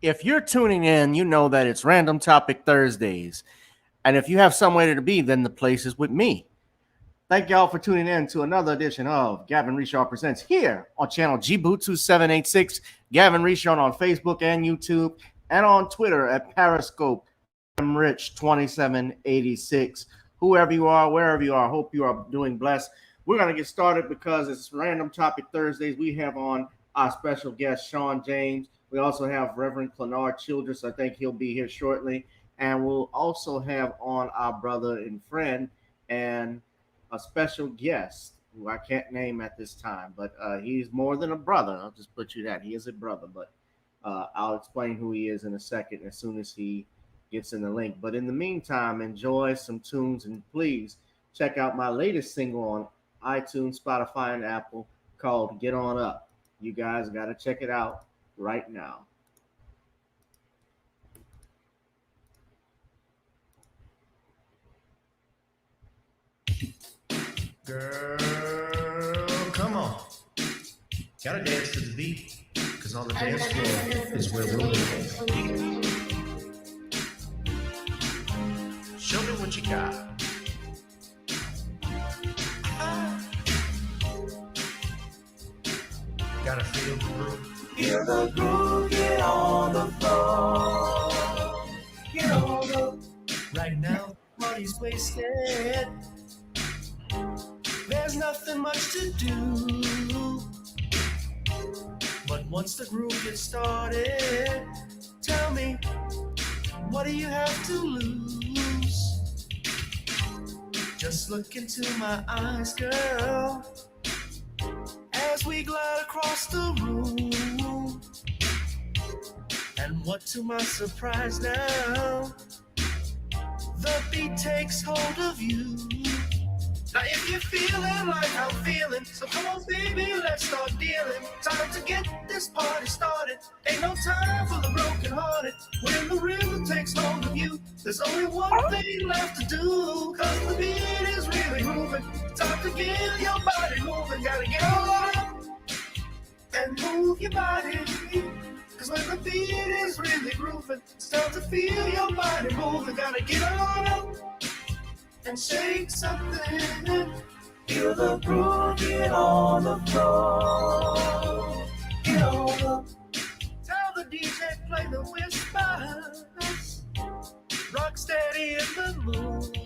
If you're tuning in, you know that it's Random Topic Thursdays. And if you have somewhere to be, then the place is with me. Thank y'all for tuning in to another edition of Gavin Richard Presents here on channel GBoot2786. Gavin Richard on Facebook and YouTube and on Twitter at Periscope. I'm Rich2786. Whoever you are, wherever you are, hope you are doing blessed. We're going to get started because it's Random Topic Thursdays. We have on our special guest, Shawn James. We also have Reverend Clenard Childress. I think he'll be here shortly. And we'll also have on our brother and friend and a special guest who I can't name at this time, but he's more than a brother. I'll just put you that. He is a brother, but I'll explain who he is in a second as soon as he gets in the link. But in the meantime, enjoy some tunes and please check out my latest single on iTunes, Spotify, and Apple called Get On Up. You guys got to check it out right now. Girl, come on. Gotta dance to the beat, cause on the dance floor is where we'll be. Show me what you got. Gotta feel the groove. Feel the groove, get on the floor. Get on the. Right now, party's wasted. There's nothing much to do. But once the groove gets started, tell me, what do you have to lose? Just look into my eyes, girl, as we glide across the room. And what to my surprise now, the beat takes hold of you. Now if you're feeling like I'm feeling, so come on baby, let's start dealing. Time to get this party started. Ain't no time for the broken hearted. When the rhythm takes hold of you, there's only one thing left to do. Cause the beat is really moving. Time to get your body moving. Gotta get on up and move your body. Cause when the beat is really grooving, it's time to feel your body moving. Gotta get on up and shake something. Feel the groove, get on the floor. Get on the. Tell the DJ play the whispers. Rock steady in the mood.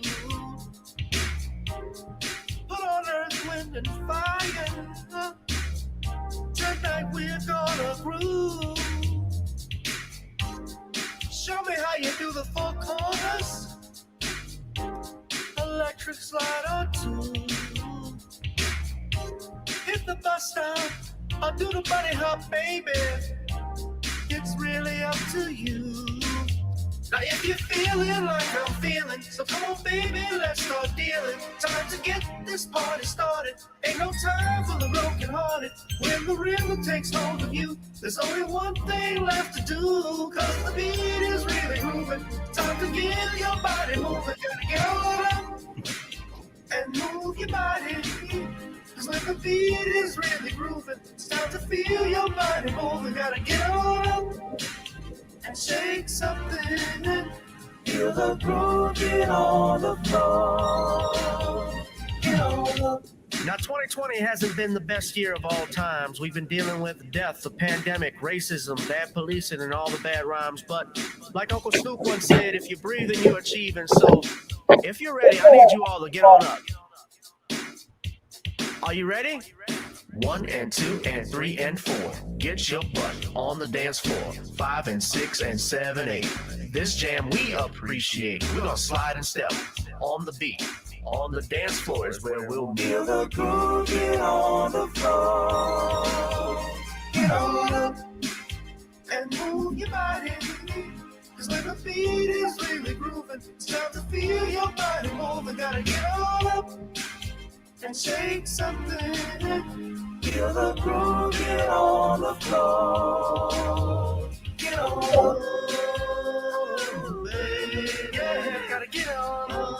Put on earth, wind, and fire. Tonight we're gonna groove. Show me how you do the four corners. Electric slide or two. Hit the bus stop or do the bunny hop, baby. It's really up to you. Now if you're feeling like I'm feeling, so come on baby, let's start dealing. Time to get this party started. Ain't no time for the broken hearted. When the rhythm takes hold of you, there's only one thing left to do. Cause the beat is really moving. Time to get your body moving. Gotta get on up and move your body. Cause when the beat is really grooving, it's time to feel your body moving. Gotta get on up and shake something. Feel the groove, get on the floor. Get on the. Now 2020 hasn't been the best year of all times. We've been dealing with death, the pandemic, racism, bad policing, and all the bad rhymes. But like Uncle Snoop once said, if you breathe and you achieve. And so if you're ready, I need you all to get on up. Are you ready? 1 and 2 and 3 and 4. Get your butt on the dance floor. 5 and 6 and 7, 8. This jam we appreciate. We're gonna slide and step on the beat. On the dance floor is where we'll be. Feel the groove, get on the floor. Get on up And move your body. Cause when the beat is really grooving, it's time to feel your body moving. Gotta get on up and shake something. Feel the groove, get on the floor. Get on up. Baby, yeah, gotta get on up.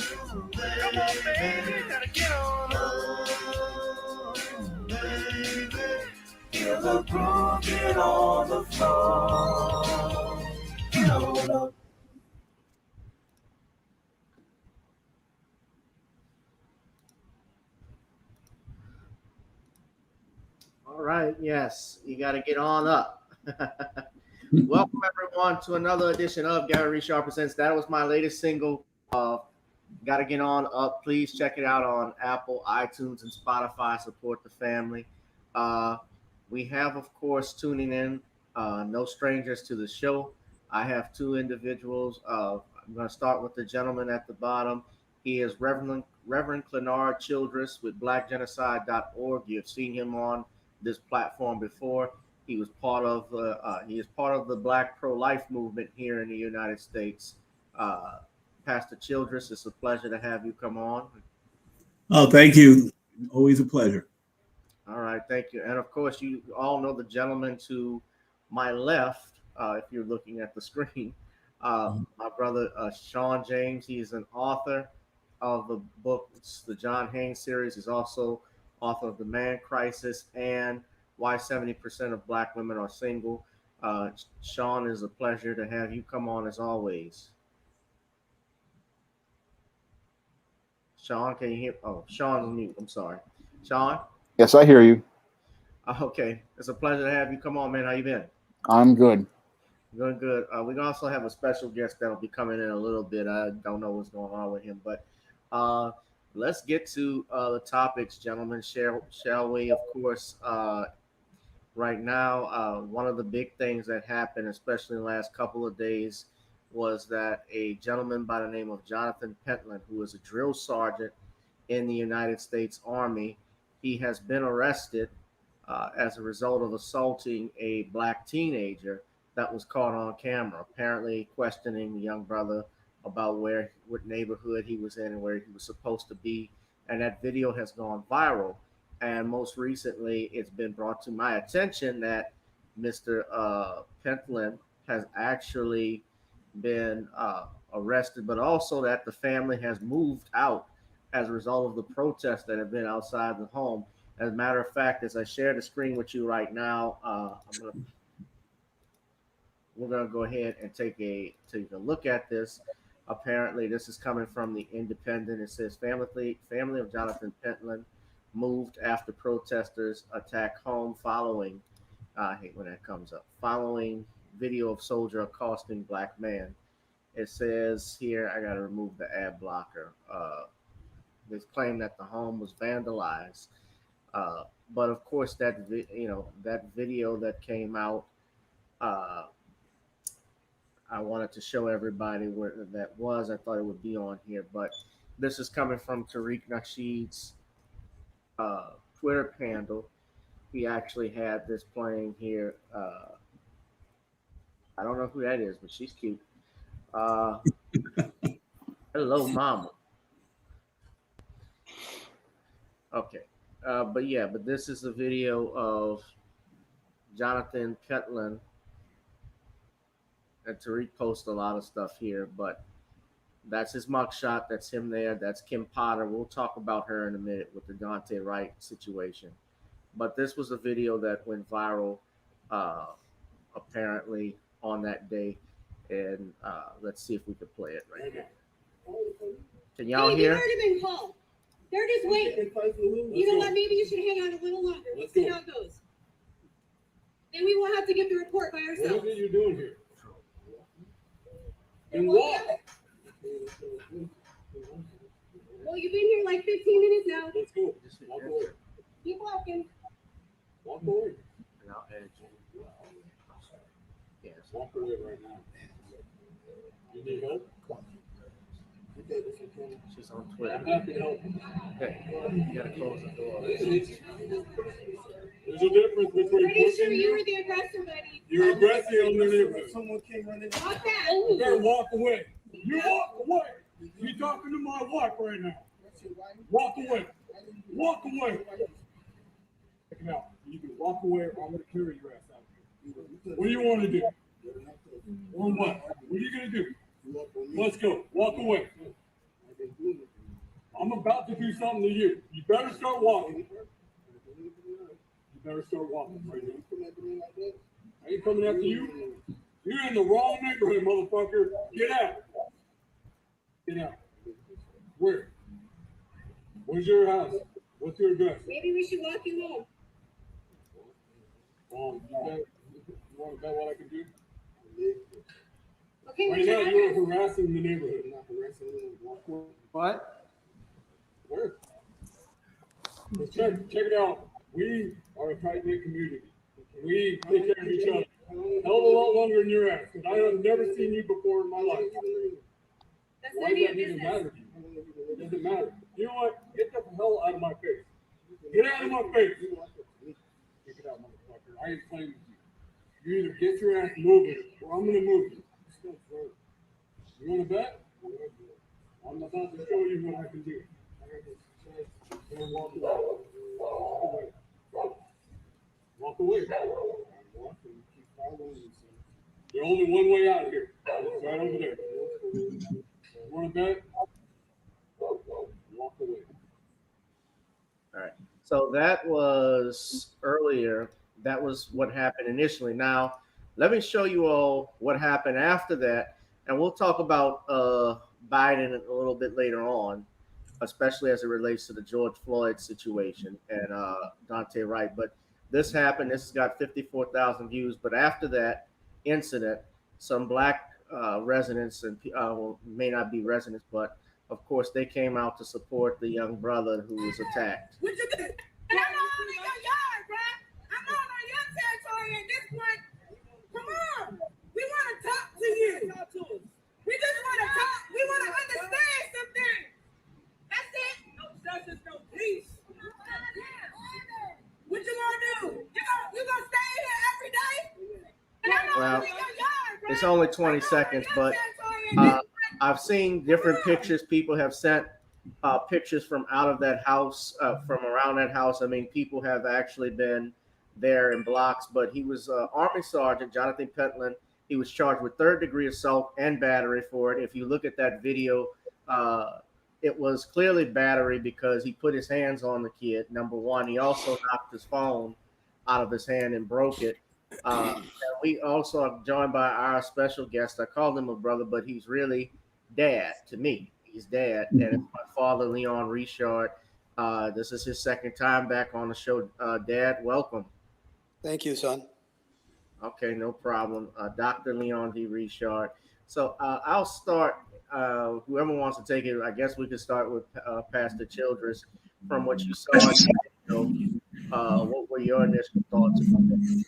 Come on, baby, gotta get on up. Baby, Feel the groove, get on the floor. Get on up. All right, yes, you got to get on up. Welcome everyone to another edition of Gavin Richard Presents. That was my latest single. Got to get on up. Please check it out on Apple, iTunes, and Spotify. Support the family. We have, of course, tuning in. No strangers to the show. I have two individuals. I'm going to start with the gentleman at the bottom. He is Reverend Clenard Childress with BlackGenocide.org. You've seen him on this platform before. He was part of he is part of the Black pro-life movement here in the United States. Pastor Childress, it's a pleasure to have you come on. Oh, thank you. Always a pleasure. All right, thank you. And of course, you all know the gentleman to my left, if you're looking at the screen, my brother Shawn James. He is an author of the books, the John Haynes series. He's also author of The Man Crisis and Why 70% of Black Women Are Single. Shawn, is a pleasure to have you come on as always. Shawn, can you hear? Oh, Shawn's on mute. I'm sorry. Shawn? Yes, I hear you. Okay. It's a pleasure to have you. Come on, man. How you been? I'm good. Doing good. We also have a special guest that'll be coming in a little bit. I don't know what's going on with him, but let's get to the topics, gentlemen. Shall we? Of course, right now, one of the big things that happened, especially in the last couple of days, was that a gentleman by the name of Jonathan Pentland, who is a drill sergeant in the United States Army, he has been arrested as a result of assaulting a Black teenager that was caught on camera, apparently questioning the young brother about what neighborhood he was in and where he was supposed to be. And that video has gone viral. And most recently, it's been brought to my attention that Mr. Pentland has actually been arrested, but also that the family has moved out as a result of the protests that have been outside the home. As a matter of fact, as I share the screen with you right now, we're gonna go ahead and take a look at this. Apparently, this is coming from the Independent. It says family of Jonathan Pentland moved after protesters attack home following. I hate when that comes up. Following video of soldier accosting Black man. It says here, I got to remove the ad blocker. They claim that the home was vandalized, but of course that video that came out. I wanted to show everybody where that was. I thought it would be on here, but this is coming from Tariq Nasheed's Twitter handle. He actually had this playing here. I don't know who that is, but she's cute. Hello, mama. Okay. But this is a video of Jonathan Pentland. And Tariq posts a lot of stuff here, but that's his mugshot. That's him there. That's Kim Potter. We'll talk about her in a minute with the Dante Wright situation. But this was a video that went viral apparently on that day. And let's see if we can play it right here. Can y'all hear? They've already been called. They're just waiting. You know what? Maybe you should hang on a little longer. We'll see how it goes. Then we won't have to get the report by ourselves. What are you doing here? And walk. Well, you've been here like 15 minutes now. Let's go. Walk away. Keep walking. Walk away. And I'll edit you. Yes. Walk away right now. You need help? She's on Twitter. I'm happy to help. Okay. You gotta close the door. There's a difference between Pretty sure pushing you were the aggressor, buddy. You're aggressive on the neighborhood. Someone came running. Walk back. You better walk away. You walk away. You're talking to my wife right now. Walk away. Walk away. Check it out. You can walk away or I'm going to carry your ass out here. What do you want to do? Or what? What are you going to do? Let's go. Walk away. I'm about to do something to you. You better start walking. You better start walking right now. I ain't coming after you. You're in the wrong neighborhood, motherfucker. Get out. Get out. Where? Where's your house? What's your address? Maybe we should walk you home. You want to bet what I can do? Okay, Right where's now, your you're address? harassing the neighborhood. Not harassing the neighborhood. What? Where? Let's check it out. We are a tight-knit community. We take care of each other. Hell of a lot longer than your ass, because I have never seen you before in my life. That's Why none of does your that even business. matter to you? It doesn't matter. You know what? Get the hell out of my face. Get out of my face. Check it out, motherfucker. I ain't playing with you. You either get your ass moving, or I'm gonna move you. You wanna bet? I'm about to show you what I can do. Don't walk away. Walk away. Walk away. There's only one way out of here. It's right over there. You wanna bet? Walk away. All right. So that was earlier. That was what happened initially. Now, let me show you all what happened after that. And we'll talk about Biden a little bit later on, especially as it relates to the George Floyd situation and Dante Wright. But this happened. This has got 54,000 views. But after that incident, some black residents and well, may not be residents, but of course they came out to support the young brother who was attacked. What you think? I'm all in your yard, bro. I'm all on your territory at this point. Come on. We want to talk to you. We just want to talk. We want to understand something. That's it. No justice, no peace. What you gonna do? You gonna stay here every day? Well, it's only 20 seconds, but I've seen different pictures. People have sent pictures from out of that house, from around that house. I mean, people have actually been there in blocks, but he was Army Sergeant Jonathan Pentland. He was charged with third-degree assault and battery for it. If you look at that video, it was clearly battery because he put his hands on the kid, number one. He also knocked his phone out of his hand and broke it. And we also are joined by our special guest. I called him a brother, but he's really dad to me. He's dad, and it's my father, Leon Richard. This is his second time back on the show. Dad, welcome. Thank you, son. Okay, no problem. Dr. Leon D. Richard. So I'll start. Whoever wants to take it, I guess we could start with Pastor Childress. From what you saw, what were your initial thoughts about that?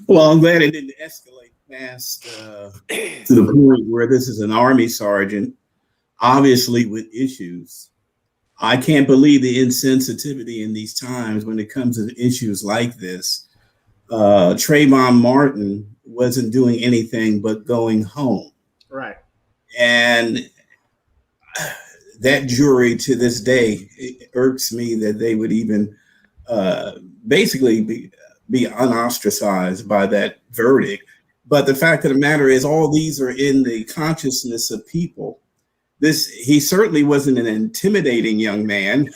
Well, I'm glad it didn't escalate past to the point where this is an Army sergeant, obviously with issues. I can't believe the insensitivity in these times when it comes to issues like this. Trayvon Martin wasn't doing anything but going home. Right. And that jury to this day, it irks me that they would even basically be unostracized by that verdict. But the fact of the matter is all these are in the consciousness of people. He certainly wasn't an intimidating young man.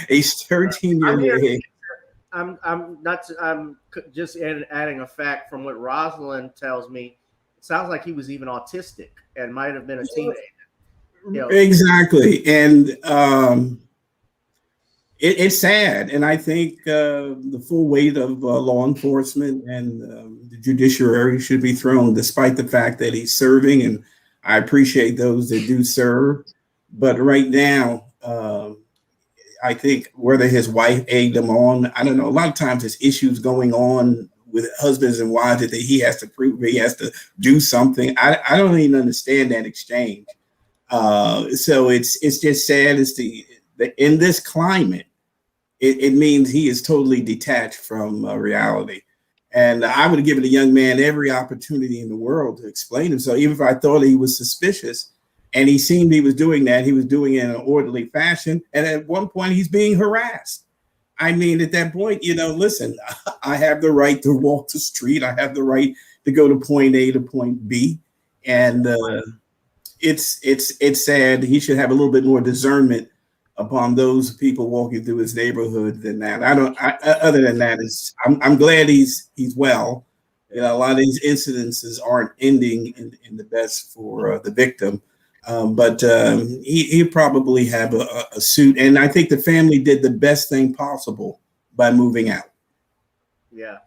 He's 13 years old. I'm just adding a fact from what Rosalind tells me. It sounds like he was even autistic and might have been a teenager. Exactly. And it's sad. And I think the full weight of law enforcement and the judiciary should be thrown, despite the fact that he's serving. And I appreciate those that do serve. But right now, I think whether his wife egged him on, I don't know. A lot of times there's issues going on with husbands and wives that he has to prove, he has to do something. I don't even understand that exchange. So it's just sad as in this climate, it means he is totally detached from reality. And I would have given the young man every opportunity in the world to explain himself, even if I thought he was suspicious. And he seemed he was doing that. He was doing it in an orderly fashion. And at one point, he's being harassed. I mean, at that point, listen, I have the right to walk the street. I have the right to go to point A to point B. And it's sad. He should have a little bit more discernment upon those people walking through his neighborhood than that. Other than that, I'm glad he's well. You know, a lot of these incidences aren't ending in the best for the victim. But he probably have a suit. And I think the family did the best thing possible by moving out. Yeah.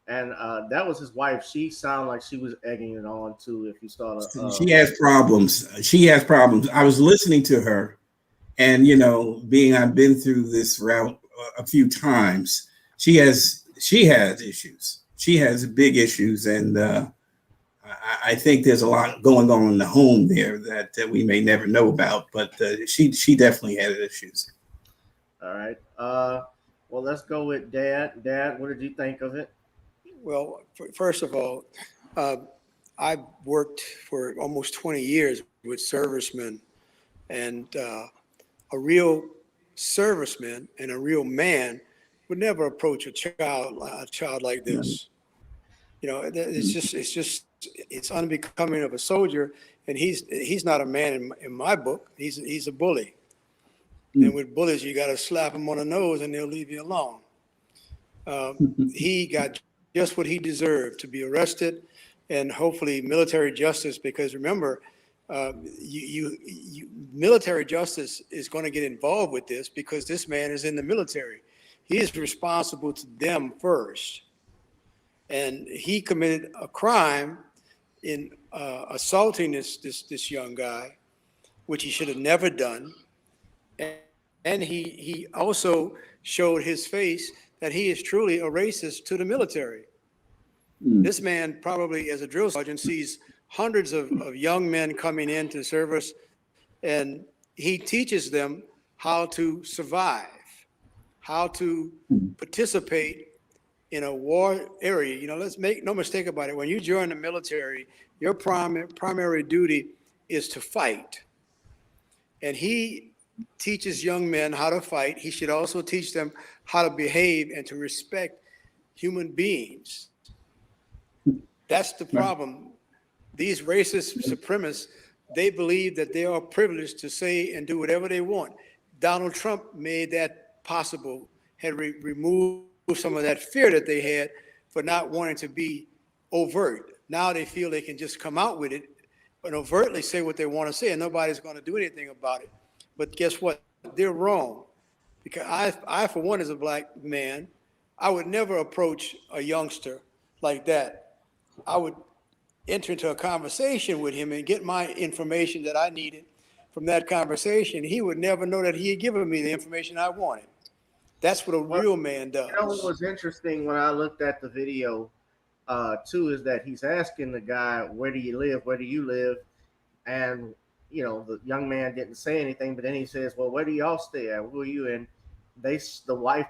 And that was his wife. She sounded like she was egging it on too. If you start, she has problems. She has problems. I was listening to her, and you know, I've been through this route a few times. She has issues. She has big issues, and I think there's a lot going on in the home there that we may never know about. But she definitely had issues. All right. Well, let's go with Dad. Dad, what did you think of it? Well, first of all, I've worked for almost 20 years with servicemen, and a real serviceman and a real man would never approach a child like this. You know, it's unbecoming of a soldier, and he's not a man in my book. He's a bully, and with bullies, you got to slap them on the nose, and they'll leave you alone. He got just what he deserved, to be arrested, and hopefully military justice. Because remember, military justice is going to get involved with this because this man is in the military. He is responsible to them first, and he committed a crime in assaulting this young guy, which he should have never done. And he also showed his face that he is truly a racist to the military. This man probably, as a drill sergeant, sees hundreds of young men coming into service, and he teaches them how to survive, how to participate in a war area. You know, let's make no mistake about it. When you join the military, your primary duty is to fight. And he teaches young men how to fight. He should also teach them how to behave and to respect human beings. That's the problem. These racist supremacists, they believe that they are privileged to say and do whatever they want. Donald Trump made that possible, had removed some of that fear that they had for not wanting to be overt. Now they feel they can just come out with it and overtly say what they want to say, and nobody's going to do anything about it. But guess what? They're wrong. Because I, for one, as a black man, I would never approach a youngster like that. I would enter into a conversation with him and get my information that I needed from that conversation. He would never know that he had given me the information I wanted. That's what a real man does. You know what was interesting when I looked at the video, too, is that he's asking the guy, where do you live? Where do you live? And, you know, the young man didn't say anything, but then he says, well, where do y'all stay at? Who are you in? The wife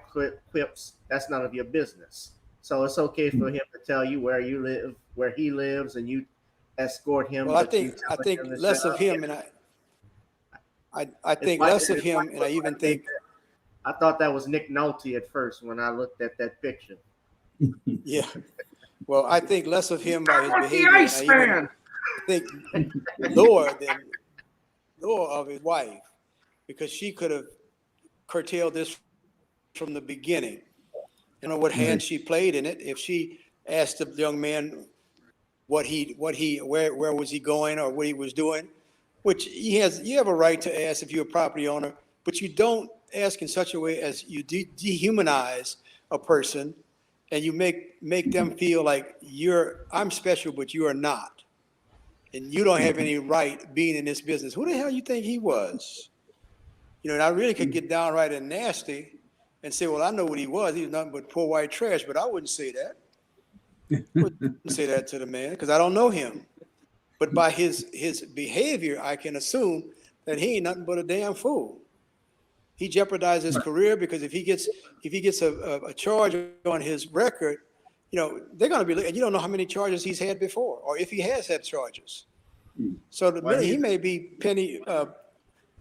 quips, that's none of your business. So it's okay for him to tell you where you live, where he lives, and you escort him. Well, I think less of him, and I think less of him, and I even think. I thought that was Nick Nolte at first when I looked at that picture. Yeah. Well, I think less of him by his behavior. I think lower of his wife, because she could have curtailed this from the beginning. You know what hand she played in it. If she asked the young man where was he going or what he was doing, which you have a right to ask if you're a property owner, but you don't ask in such a way as you dehumanize a person and you make them feel like I'm special, but you are not. And you don't have any right being in this business. Who the hell you think he was? You know, and I really could get downright and nasty and say, well, I know what he was. He was nothing but poor white trash, but I wouldn't say that. I wouldn't say that to the man because I don't know him. But by his behavior, I can assume that he ain't nothing but a damn fool. He jeopardized his career because if he gets a charge on his record, you know, they're going to be, and you don't know how many charges he's had before or if he has had charges. So he may be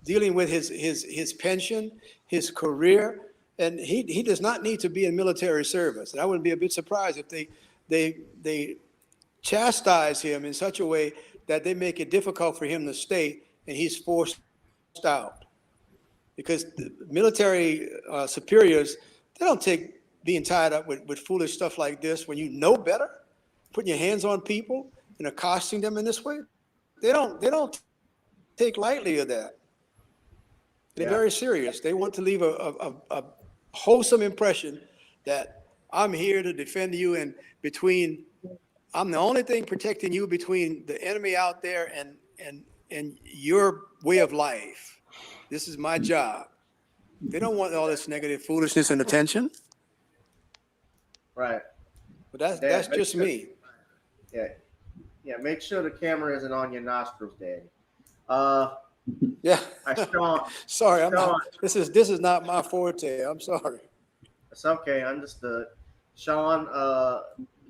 dealing with his pension, his career, and he does not need to be in military service. And I wouldn't be a bit surprised if they chastise him in such a way that they make it difficult for him to stay and he's forced out. because the military superiors, they don't take being tied up with foolish stuff like this when you know better, putting your hands on people and accosting them in this way. They don't take lightly of that. They're very serious. They want to leave a wholesome impression that I'm here to defend you, and I'm the only thing protecting you between the enemy out there and your way of life. This is my job. They don't want all this negative foolishness and attention. Right. But that's just me. Yeah. Make sure the camera isn't on your nostrils, Daddy. Yeah. Sean, Sorry, Sean, this is not my forte. I'm sorry. it's okay. Understood. Sean,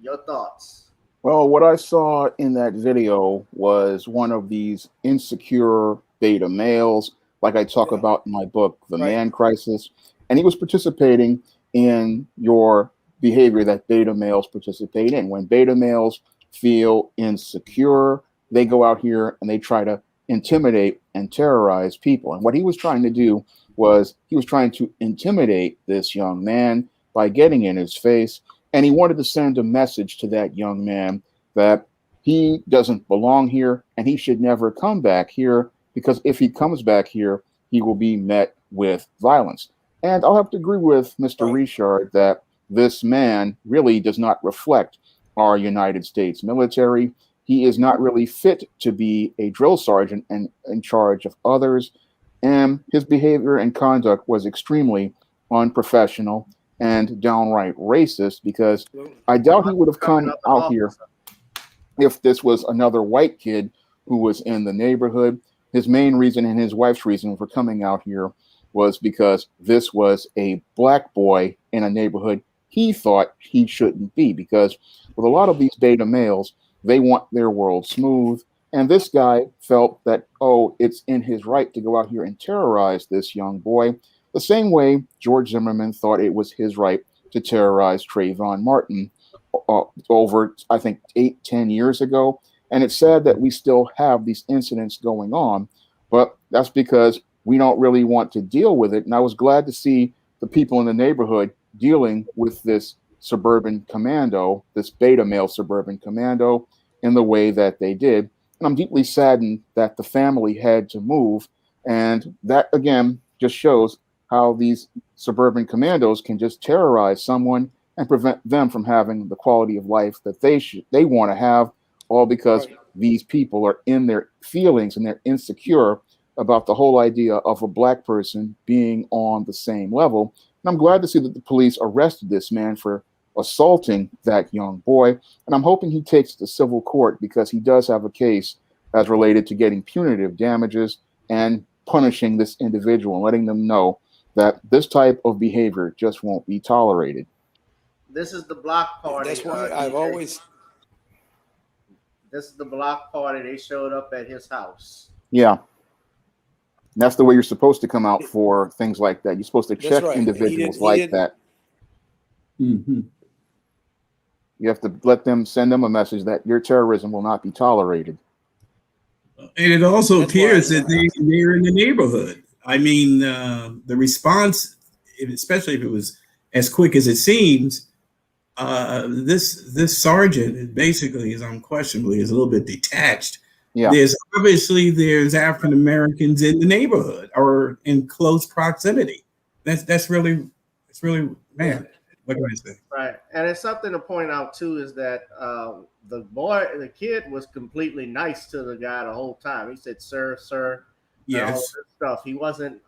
your thoughts. Well, what I saw in that video was one of these insecure beta males, like I talk about in my book, The Man Crisis, and he was participating in your behavior that beta males participate in. When beta males feel insecure, they go out here and they try to intimidate and terrorize people. And what he was trying to do was he was trying to intimidate this young man by getting in his face. And he wanted to send a message to that young man that he doesn't belong here and he should never come back here, because if he comes back here, he will be met with violence. And I'll have to agree with Mr. Richard that this man really does not reflect our United States military. He is not really fit to be a drill sergeant and in charge of others. And his behavior and conduct was extremely unprofessional and downright racist, because I doubt he would have come out here if this was another white kid who was in the neighborhood. His main reason and his wife's reason for coming out here was because this was a black boy in a neighborhood he thought he shouldn't be, because with a lot of these beta males, they want their world smooth. And this guy felt that, oh, it's in his right to go out here and terrorize this young boy, the same way George Zimmerman thought it was his right to terrorize Trayvon Martin over, I think, 8-10 years ago. And it's sad that we still have these incidents going on, but that's because we don't really want to deal with it. And I was glad to see the people in the neighborhood dealing with this suburban commando, this beta male suburban commando, in the way that they did. And I'm deeply saddened that the family had to move. And that, again, just shows how these suburban commandos can just terrorize someone and prevent them from having the quality of life that they want to have, all because these people are in their feelings and they're insecure about the whole idea of a black person being on the same level. And I'm glad to see that the police arrested this man for assaulting that young boy. And I'm hoping he takes it to civil court, because he does have a case as related to getting punitive damages and punishing this individual and letting them know that this type of behavior just won't be tolerated. This is the block party. That's why I've always. This is the block party. They showed up at his house. Yeah. And that's the way you're supposed to come out for things like that. You're supposed to check individuals like that. Mm-hmm. You have to send them a message that your terrorism will not be tolerated. And it also appears that they're in the neighborhood. I mean, the response, especially if it was as quick as it seems, this sergeant basically is unquestionably is a little bit detached. Yeah. There's African Americans in the neighborhood or in close proximity. That's really man. What can I say? Right, and it's something to point out too is that the kid was completely nice to the guy the whole time. He said, "Sir, sir," yes, all this stuff. He wasn't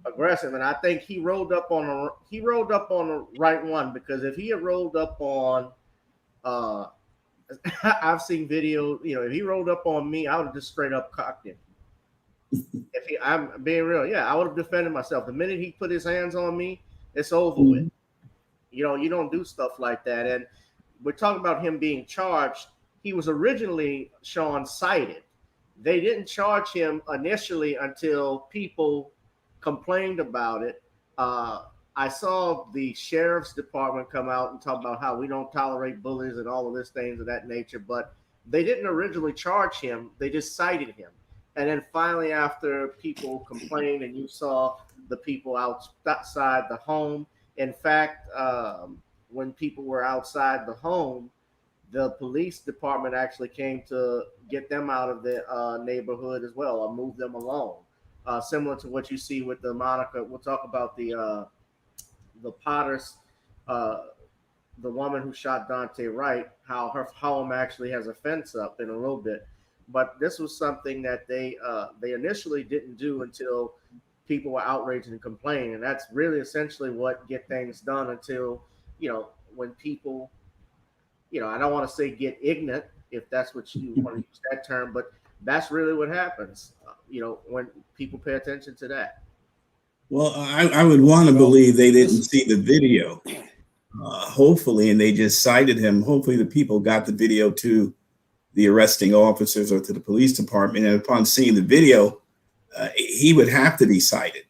aggressive, and I think he rolled up on the right one, because if he had rolled up on, I've seen video. If he rolled up on me, I would have just straight up cocked him. I'm being real, I would have defended myself. The minute he put his hands on me, it's over with. You don't do stuff like that. And we're talking about him being charged. He was originally, Sean, cited. They didn't charge him initially until people complained about it. I saw the sheriff's department come out and talk about how we don't tolerate bullies and all of this things of that nature, but they didn't originally charge him. They just cited him. And then finally, after people complained and you saw the people outside the home, in fact, when people were outside the home, the police department actually came to get them out of the neighborhood as well, or move them along. Similar to what you see with the Monica. We'll talk about the Potters, uh, the woman who shot Dante Wright, how her home actually has a fence up in a little bit. But this was something that they initially didn't do until people were outraged and complaining, and that's really essentially what get things done until when people I don't want to say get ignorant if that's what you want to use that term, but that's really what happens. When people pay attention to that. Well, I would want to believe they didn't see the video, hopefully, and they just cited him. Hopefully, the people got the video to the arresting officers or to the police department, and upon seeing the video, he would have to be cited.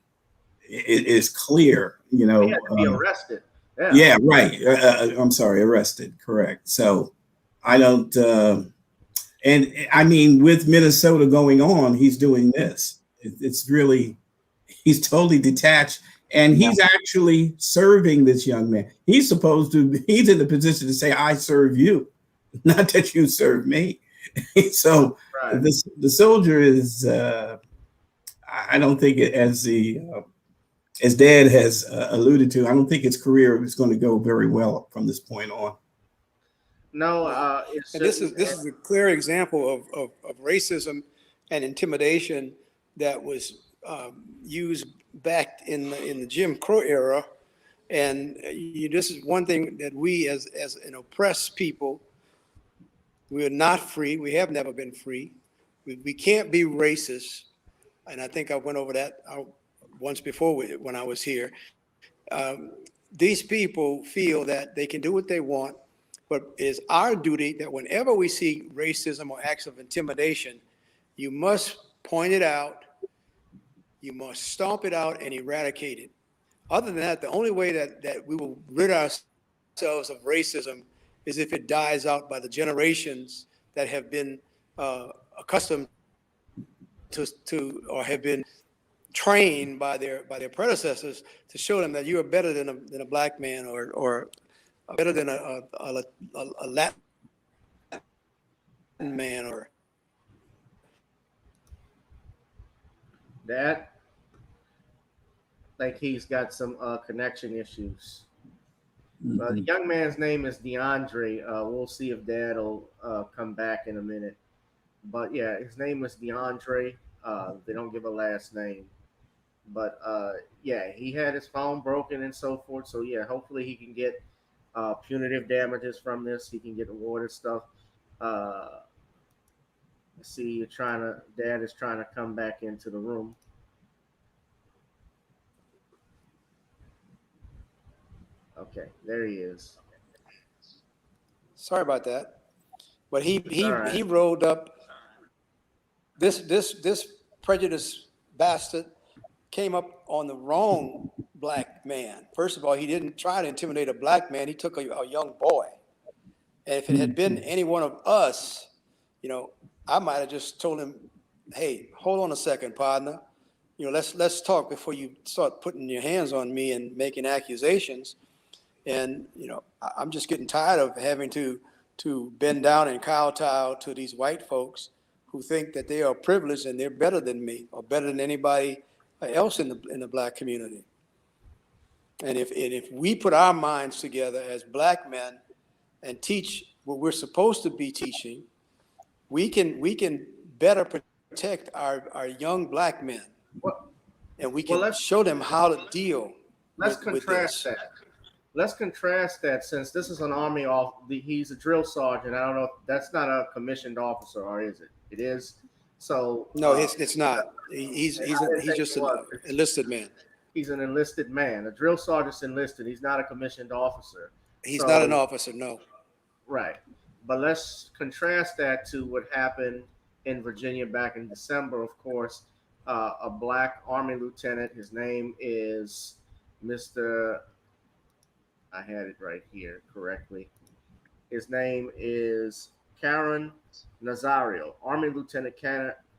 It is clear, He had to be arrested. Yeah, right. I'm sorry, arrested. Correct. So I don't, and I mean, with Minnesota going on, he's doing this. It's really, he's totally detached, and he's actually serving this young man. He's supposed to, he's in the position to say, I serve you, not that you serve me. So right. the soldier is, I don't think it, as Dad has alluded to, I don't think his career is going to go very well from this point on. No, and this is a clear example of racism and intimidation that was used back in the Jim Crow era. And this is one thing that we, as an oppressed people, we are not free. We have never been free. We can't be racist. And I think I went over that once before when I was here. These people feel that they can do what they want, but it's our duty that whenever we see racism or acts of intimidation, you must point it out, you must stomp it out and eradicate it. Other than that, the only way that we will rid ourselves of racism is if it dies out by the generations that have been accustomed to or have been trained by their predecessors to show them that you are better than a black man or better than a Latin man or that. Like he's got some connection issues. The young man's name is DeAndre. We'll see if Dad will come back in a minute. But yeah, his name is DeAndre. They don't give a last name. But yeah, he had his phone broken and so forth. So yeah, hopefully he can get punitive damages from this. He can get awarded stuff. Let's see, Dad is trying to come back into the room. Okay, there he is. Sorry about that, but he right. he rolled up. This prejudiced bastard came up on the wrong black man. First of all, he didn't try to intimidate a black man. He took a young boy. And if it had been any one of us, I might have just told him, "Hey, hold on a second, partner. Let's talk before you start putting your hands on me and making accusations." And I'm just getting tired of having to bend down and kowtow to these white folks who think that they are privileged and they're better than me or better than anybody else in the black community. And if we put our minds together as black men and teach what we're supposed to be teaching, we can better protect our young black men, and we can show them how to deal. Let's contrast that. Let's contrast that, since this is an Army he's a drill sergeant. I don't know if that's not a commissioned officer, or is it? It is. So no, it's not. He's just an enlisted man. He's an enlisted man. A drill sergeant's enlisted. He's not a commissioned officer. He's not an officer, no. Right. But let's contrast that to what happened in Virginia back in December. Of course, a black Army lieutenant. His name is Mr. I had it right here correctly. His name is Karen Nazario, Army Lieutenant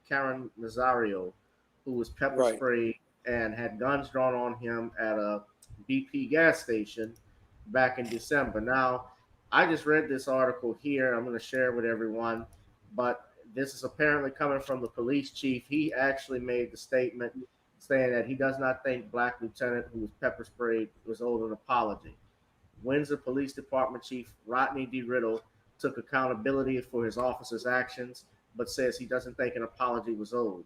Karen Nazario, who was pepper Right. sprayed and had guns drawn on him at a BP gas station back in December. Now, I just read this article here. I'm going to share it with everyone, but this is apparently coming from the police chief. He actually made the statement saying that he does not think black lieutenant who was pepper sprayed was owed an apology. Windsor Police Department Chief Rodney D. Riddle took accountability for his officer's actions, but says he doesn't think an apology was owed.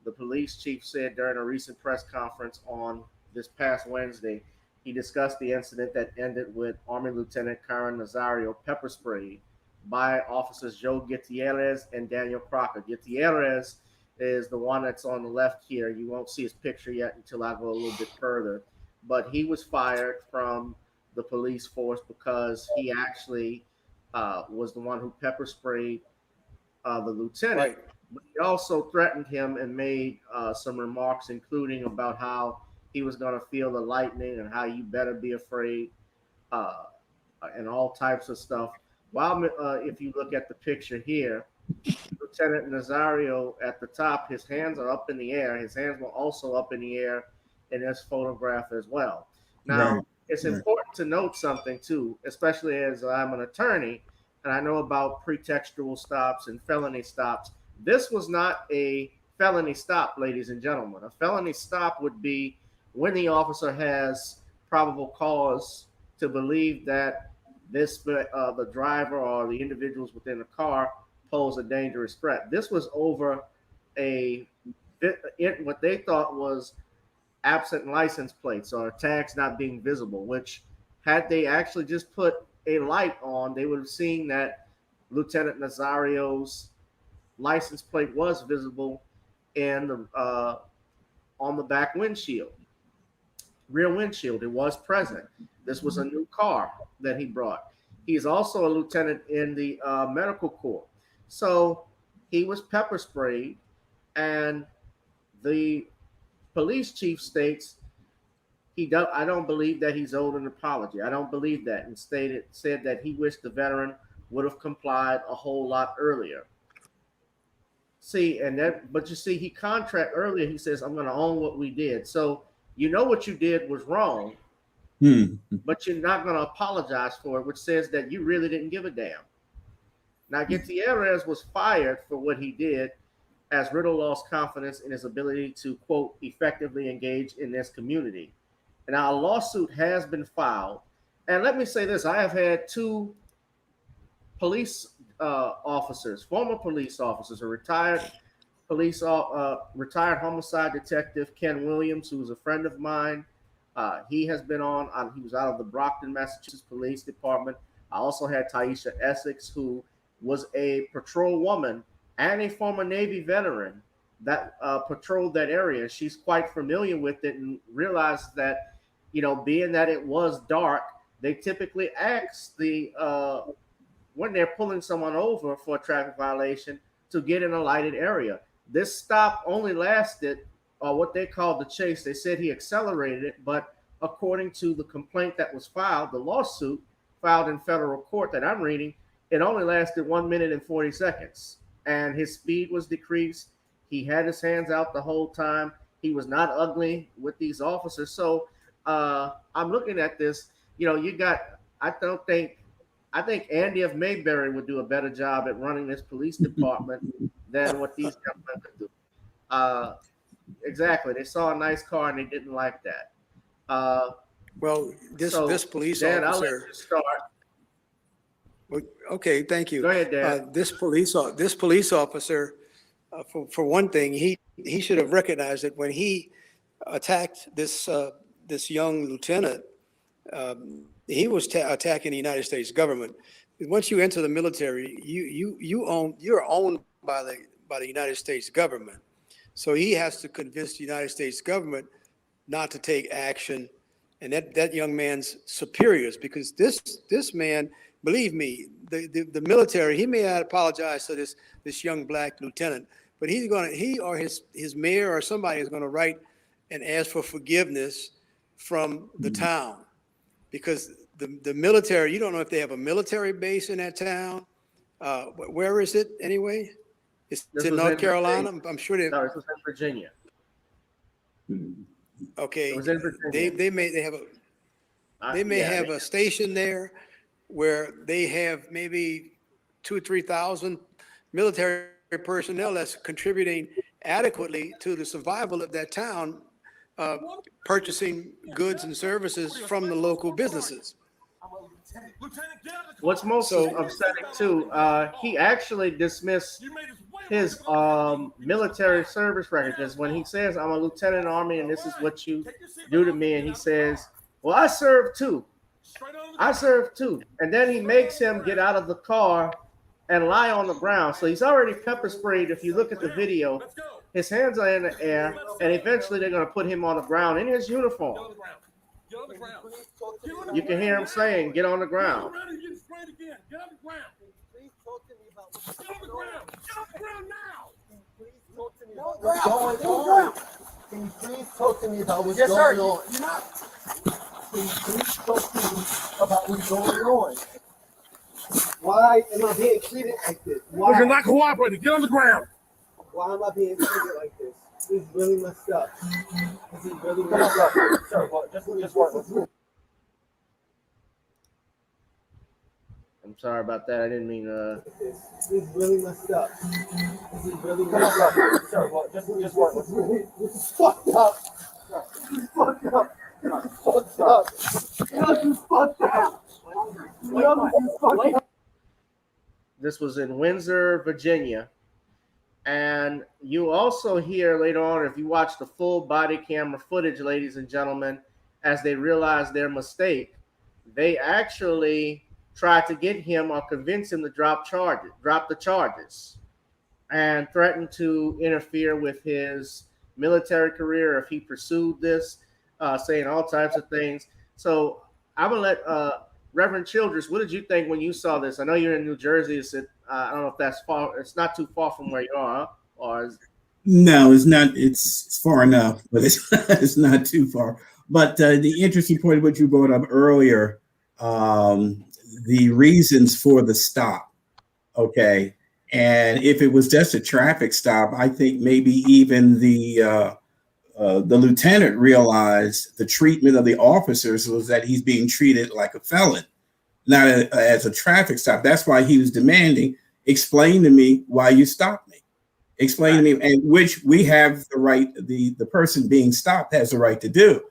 The police chief said during a recent press conference on this past Wednesday, he discussed the incident that ended with Army Lieutenant Karen Nazario pepper sprayed by officers Joe Gutierrez and Daniel Crocker. Gutierrez is the one that's on the left here. You won't see his picture yet until I go a little bit further, but he was fired from the police force because he actually was the one who pepper sprayed the lieutenant. Right. But he also threatened him and made some remarks, including about how he was going to feel the lightning and how you better be afraid and all types of stuff. While if you look at the picture here, Lieutenant Nazario at the top, his hands are up in the air. His hands were also up in the air in this photograph as well. Now, it's important to note something too, especially as I'm an attorney and I know about pretextual stops and felony stops. This was not a felony stop, ladies and gentlemen. A felony stop would be when the officer has probable cause to believe that the driver or the individuals within the car pose a dangerous threat. This was over what they thought was absent license plates or tags not being visible, which had they actually just put a light on, they would have seen that Lieutenant Nazario's license plate was visible in the on the back windshield, rear windshield. It was present. This was a new car that he brought. He's also a lieutenant in the medical corps. So he was pepper sprayed, and the police chief states I don't believe that he's owed an apology. I don't believe that, and said that he wished the veteran would have complied a whole lot earlier. See, but you see, he contract earlier. He says, "I'm going to own what we did." So you know what you did was wrong, but you're not going to apologize for it, which says that you really didn't give a damn. Now, Gutierrez was fired for what he did, as Riddle lost confidence in his ability to, quote, effectively engage in this community. And our lawsuit has been filed. And let me say this, I have had two police officers, former police officers, a retired homicide detective, Ken Williams, who was a friend of mine. He has been he was out of the Brockton, Massachusetts Police Department. I also had Taisha Essex, who was a patrol woman and a former Navy veteran that patrolled that area. She's quite familiar with it and realized that, being that it was dark, they typically ask when they're pulling someone over for a traffic violation to get in a lighted area. This stop only lasted, or what they called the chase. They said he accelerated it, but according to the complaint that was filed, the lawsuit filed in federal court that I'm reading, it only lasted 1 minute and 40 seconds. And his speed was decreased. He had his hands out the whole time. He was not ugly with these officers. So I'm looking at this. I think Andy of Mayberry would do a better job at running this police department than what these gentlemen could do. Exactly. They saw a nice car and they didn't like that. This police Dan, officer. I'll let you start. Okay, thank you. Go ahead, Dan. This police officer, for one thing, he should have recognized that when he attacked this young lieutenant, he was attacking the United States government. Once you enter the military, you're owned by the United States government. So he has to convince the United States government not to take action, and that young man's superiors, because this man, believe me, the military, he may not apologize to this young black lieutenant, but he or his mayor or somebody is gonna write and ask for forgiveness from the town, because the military, you don't know if they have a military base in that town. Where is it anyway? It's This in was North in Carolina. Virginia. I'm sure they. No, this was in Virginia. Okay, It was in Virginia. they may have a station there where they have maybe 2,000 or 3,000 military personnel that's contributing adequately to the survival of that town, purchasing goods and services from the local businesses. What's most upsetting too, he actually dismissed his military service record, because when he says, I'm a lieutenant in the Army and this is what you do to me, and he says, well, I served too. And then he makes him get out of the car and lie on the ground. So he's already pepper sprayed. If you look at the video, his hands are in the air, and eventually they're going to put him on the ground in his uniform. You can hear him saying, get on the ground. Get on the ground. Please talk to me about what's going on. Get on the ground now. Please talk to me about what's going on. Can you please talk to me about what's going on? You're not. Please talk to me about what's going on. Why am I being treated like this? Why? You're not cooperating. Get on the ground. Why am I being treated like this? This is really messed up. This is really messed up. Sir, well, just one. I'm sorry about that. I didn't mean This is really messed up. This is really messed up. Sir, well, just one. This is fucked up. This is fucked up. This is fucked up. This is fucked up. This was in Windsor, Virginia. And you also hear later on, if you watch the full body camera footage, ladies and gentlemen, as they realize their mistake, they actually tried to get him or convince him to drop the charges, and threatened to interfere with his military career if he pursued this, saying all types of things. So I'm gonna let Reverend Childress, what did you think when you saw this? I know you're in New Jersey. I don't know if that's far. It's not too far from where you are, or No, it's not. It's far enough, but it's not too far. But the interesting point of what you brought up earlier, the reasons for the stop. Okay, and if it was just a traffic stop, I think maybe even the lieutenant realized the treatment of the officers was that he's being treated like a felon, not as a traffic stop. That's why he was demanding, explain to me why you stopped me. Explain to me, and which we have the right, the person being stopped has the right to do.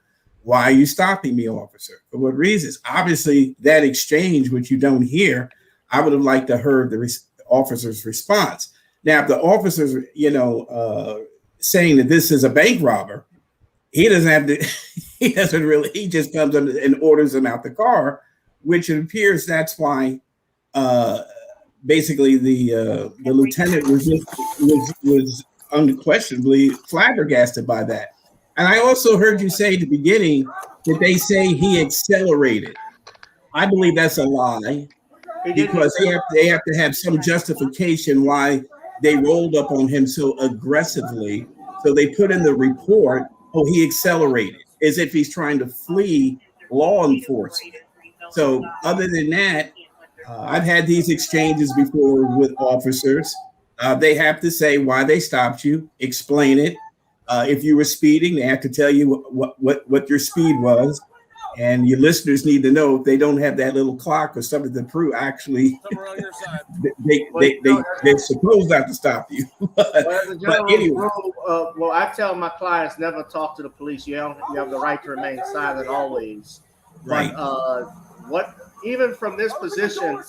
Why are you stopping me, officer? For what reasons? Obviously, that exchange, which you don't hear, I would have liked to heard the officer's response. Now, if the officer's, saying that this is a bank robber, he doesn't have to, he just comes under and orders him out the car, which it appears that's why basically the lieutenant was unquestionably flabbergasted by that. And I also heard you say at the beginning that they say he accelerated. I believe that's a lie, because they have to have some justification why they rolled up on him so aggressively. So they put in the report, oh, he accelerated, as if he's trying to flee law enforcement. So other than that, I've had these exchanges before with officers. They have to say why they stopped you, explain it. If you were speeding, they have to tell you what your speed was. And your listeners need to know if they don't have that little clock or something to prove, actually, they're supposed not to stop you. But anyway. Well, I tell my clients never talk to the police. You have the right to remain silent always. Right. But even from this position,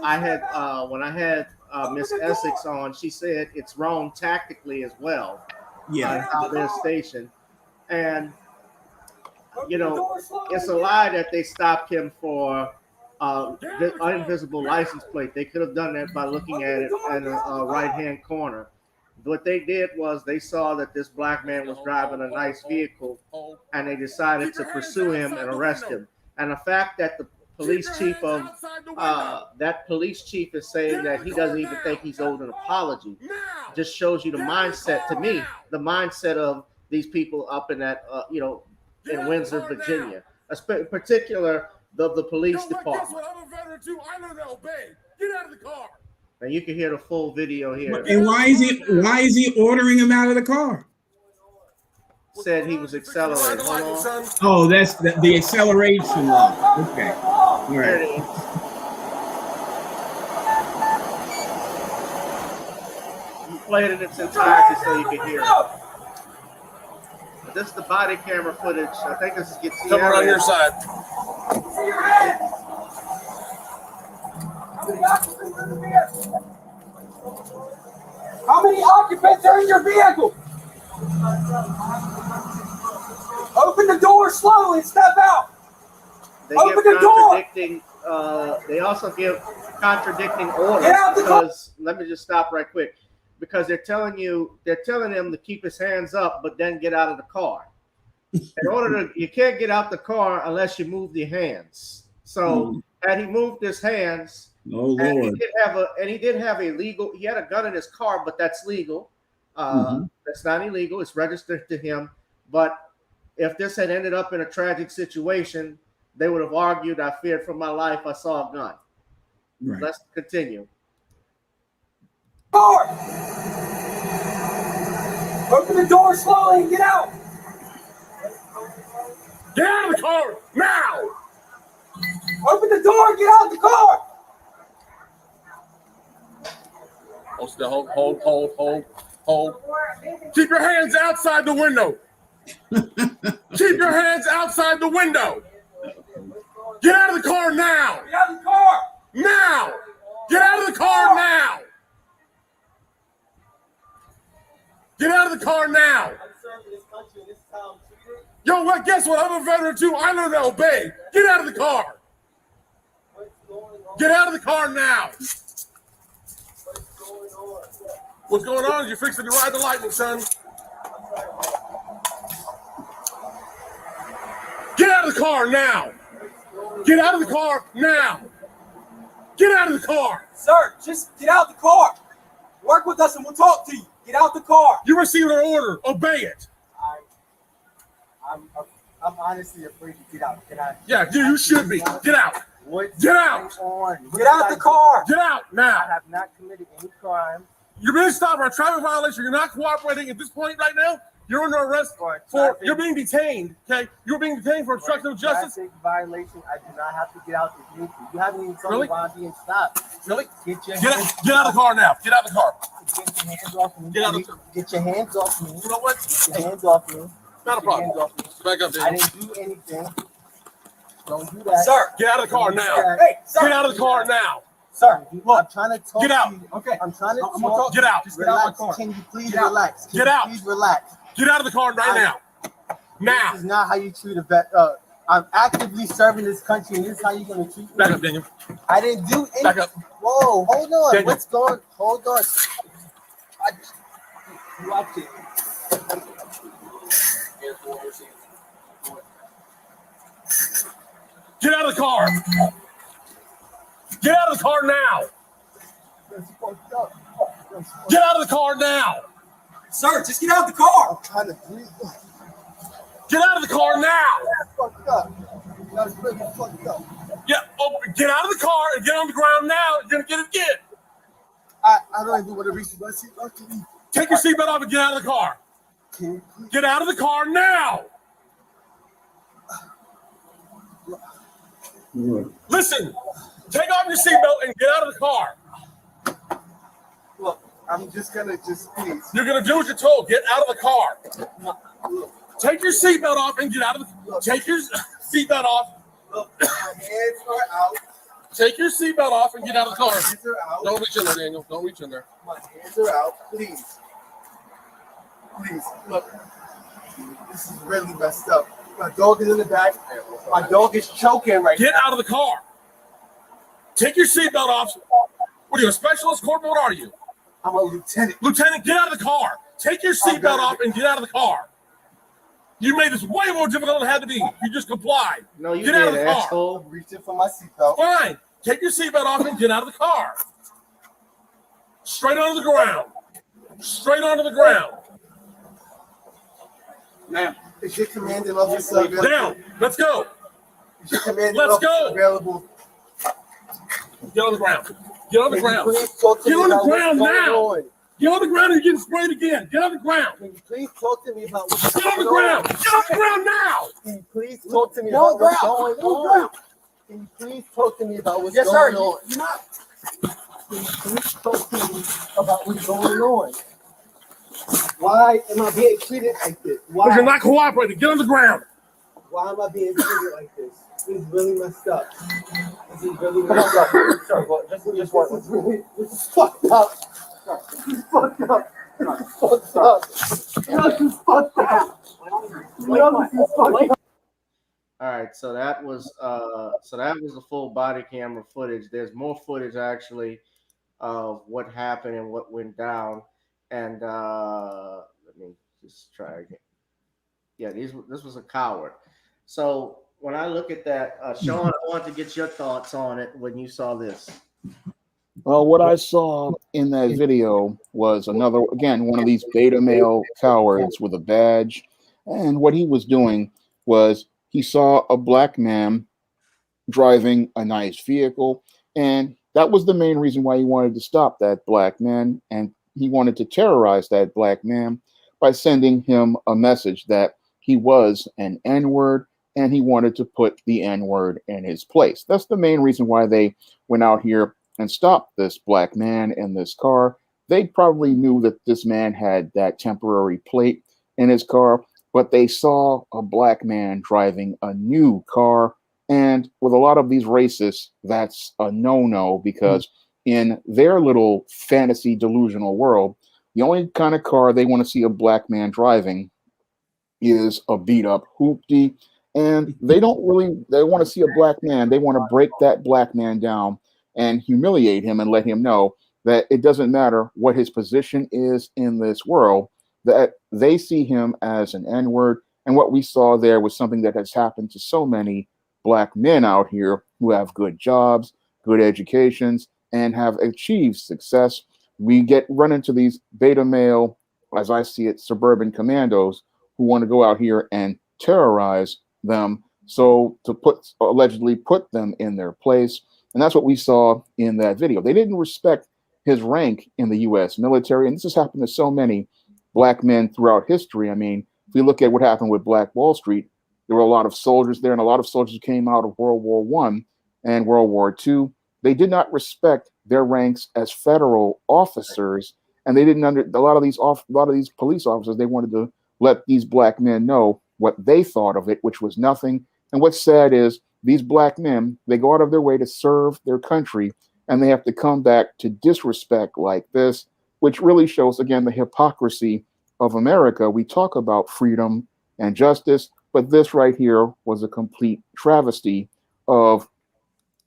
I had when I had Miss Essex on, she said it's wrong tactically as well. Yeah. How they're stationed, and it's a lie that they stopped him for invisible license plate. They could have done that by looking at it in the right-hand corner. What they did was they saw that this black man was driving a nice vehicle, and they decided to pursue him and arrest him. And the fact that the police chief is saying that he doesn't even think he's owed an apology just shows you the mindset, to me, the mindset of these people up in that, in Windsor, Virginia, in particular the police department. I'm a veteran too. I know to obey. Get out of the car. And you can hear the full video here. And why is he ordering him out of the car? Said he was accelerating. Hold on. Oh, that's the acceleration law. Okay. All There right. it is. You play it in its entirety so you can hear it. But this is the body camera footage. I think this is getting Come around your side. How many occupants are in your vehicle? Open the door slowly and step out. They Open give the door. contradicting. They also give contradicting orders. Get out the car. Because let me just stop right quick. Because they're telling him to keep his hands up, but then get out of the car. In order to, you can't get out the car unless you move your hands. So had he moved his hands, Oh and Lord. he did have a legal. He had a gun in his car, but that's legal. That's not illegal. It's registered to him. But if this had ended up in a tragic situation, they would have argued, I feared for my life. I saw a gun. Right. Let's continue. Door. Open the door slowly and get out. Get out of the car now! Open the door and get out the car. Hold still. Hold. Keep your hands outside the window. Keep your hands outside the window. Get out of the car now! Get out of the car. Now! Get out of the car now! Get out of the car now! Yo, what? Guess what? I'm a veteran too. I learned to obey. Get out of the car. Get out of the car now. What's going on? You're fixing to ride the lightning, son. Get out of the car now. Get out of the car now. Get out of the car. Sir, just get out the car. Work with us and we'll talk to you. Get out the car. You received an order. Obey it. I'm honestly afraid to get out. Can I? Yeah, you should be. Get out. What's Get out. on? Get out the car. Get out now. I have not committed any crime. You're being stopped for a traffic violation. You're not cooperating at this point right now. You're under arrest for you're being detained. Okay, you're being detained for obstruction of justice. Traffic violation. I do not have to get out the vehicle. You haven't even told Really? me why I'm being stopped. Really? Get your Get hands, out of the car now. Get out of the car. get your hands off me. Get out of the- Get your hands off me. You know what? Get your hands off me. Not a Get your hands problem. off me. Back up, I Daniel. didn't do anything. Don't do that. Sir. Get out of the car now. Hey, sir. Get out of the car now. Sir, I'm trying to talk Get out. to you. Okay. I'm trying to I'm gonna talk. talk. Get out. Just get out of Relax. my car. Can you please Get out. relax? Can Get you out. Please relax. Get out of the car right now. Now. This is not how you treat a vet. I'm actively serving this country, and this is how you're going to treat me. Back up, Daniel. I didn't do anything. Back up. Whoa, hold on. Daniel. What's going? Hold on. Watch it. Get out of the car. Get out of the car now. That's fucked up. Get out of the car now. Sir, just get out the car. I'm trying to breathe. Get out of the car now. That's fucked up. That's really fucked up. Yeah, get out of the car and get on the ground now. You're gonna get it again. I don't even want to reach my seat. Take your seatbelt off and get out of the car. Can you please? Get out of the car now. Listen, take off your seatbelt and get out of the car. Look, I'm just gonna please. You're gonna do what you're told. Get out of the car. Take your seatbelt off and get out of the. Take your seatbelt off. Look, my hands are out. Take your seatbelt off and get out of the car. My hands are out. Don't reach in there, Daniel. Don't reach in there. My hands are out. Please. Please. Look. This is really messed up. My dog is in the back. My dog is choking right Get now. out of the car. Take your seatbelt off. What are you, a specialist, corporal? What are you? I'm a lieutenant. Lieutenant, get out of the car. Take your seatbelt off and get out of the car. You made this way more difficult than it had to be. You just complied. No, you Get out of did, the car. asshole. I'm reaching for my seatbelt. Fine. Take your seatbelt off and get out of the car. Straight onto the ground. Straight onto the ground. Now, is your commanding officer available? Down. Let's go. Is your commanding Let's officer go. available? Get on the ground. Get on the ground. Get on the ground now. Get on the ground and you're getting sprayed again. Get on the ground. Can you please talk to me about what's Get on the ground. Get on the ground now. Can you please talk to me about what's going on? Can you please talk to me about what's going on? You're not. Can you please talk to me about what's going on? Why am I being treated like this? Because you're not cooperating. Get on the ground. Why am I being treated like this? This is really messed up. This is really messed up. Sorry, but just what? This is fucked up. This is fucked up. This is fucked up. This is fucked up. This is fucked up. All right, so that was the full body camera footage. There's more footage actually of what happened and what went down. And let me just try again. Yeah, this was a coward. So when I look at that, Shawn, I want to get your thoughts on it when you saw this. Well, what I saw in that video was another, again, one of these beta male cowards with a badge. And what he was doing was he saw a black man driving a nice vehicle. And that was the main reason why he wanted to stop that black man. And he wanted to terrorize that black man by sending him a message that he was an N-word and he wanted to put the N-word in his place. That's the main reason why they went out here and stopped this black man in this car. They probably knew that this man had that temporary plate in his car, but they saw a black man driving a new car. And with a lot of these racists, that's a no-no, because in their little fantasy delusional world, the only kind of car they want to see a black man driving is a beat-up hoopty. And they want to see a black man. They want to break that black man down and humiliate him and let him know that it doesn't matter what his position is in this world, that they see him as an N-word. And what we saw there was something that has happened to so many black men out here who have good jobs, good educations, and have achieved success. We run into these beta male, as I see it, suburban commandos who want to go out here and terrorize them, so to allegedly put them in their place. And that's what we saw in that video. They didn't respect his rank in the U.S. military, and this has happened to so many black men throughout history. I mean, if we look at what happened with Black Wall Street, there were a lot of soldiers there, and a lot of soldiers came out of World War I and World War II. They did not respect their ranks as federal officers, and they didn't a lot of these police officers, they wanted to let these black men know what they thought of it, which was nothing. And what's sad is these black men, they go out of their way to serve their country, and they have to come back to disrespect like this, which really shows, again, the hypocrisy of America. We talk about freedom and justice, but this right here was a complete travesty of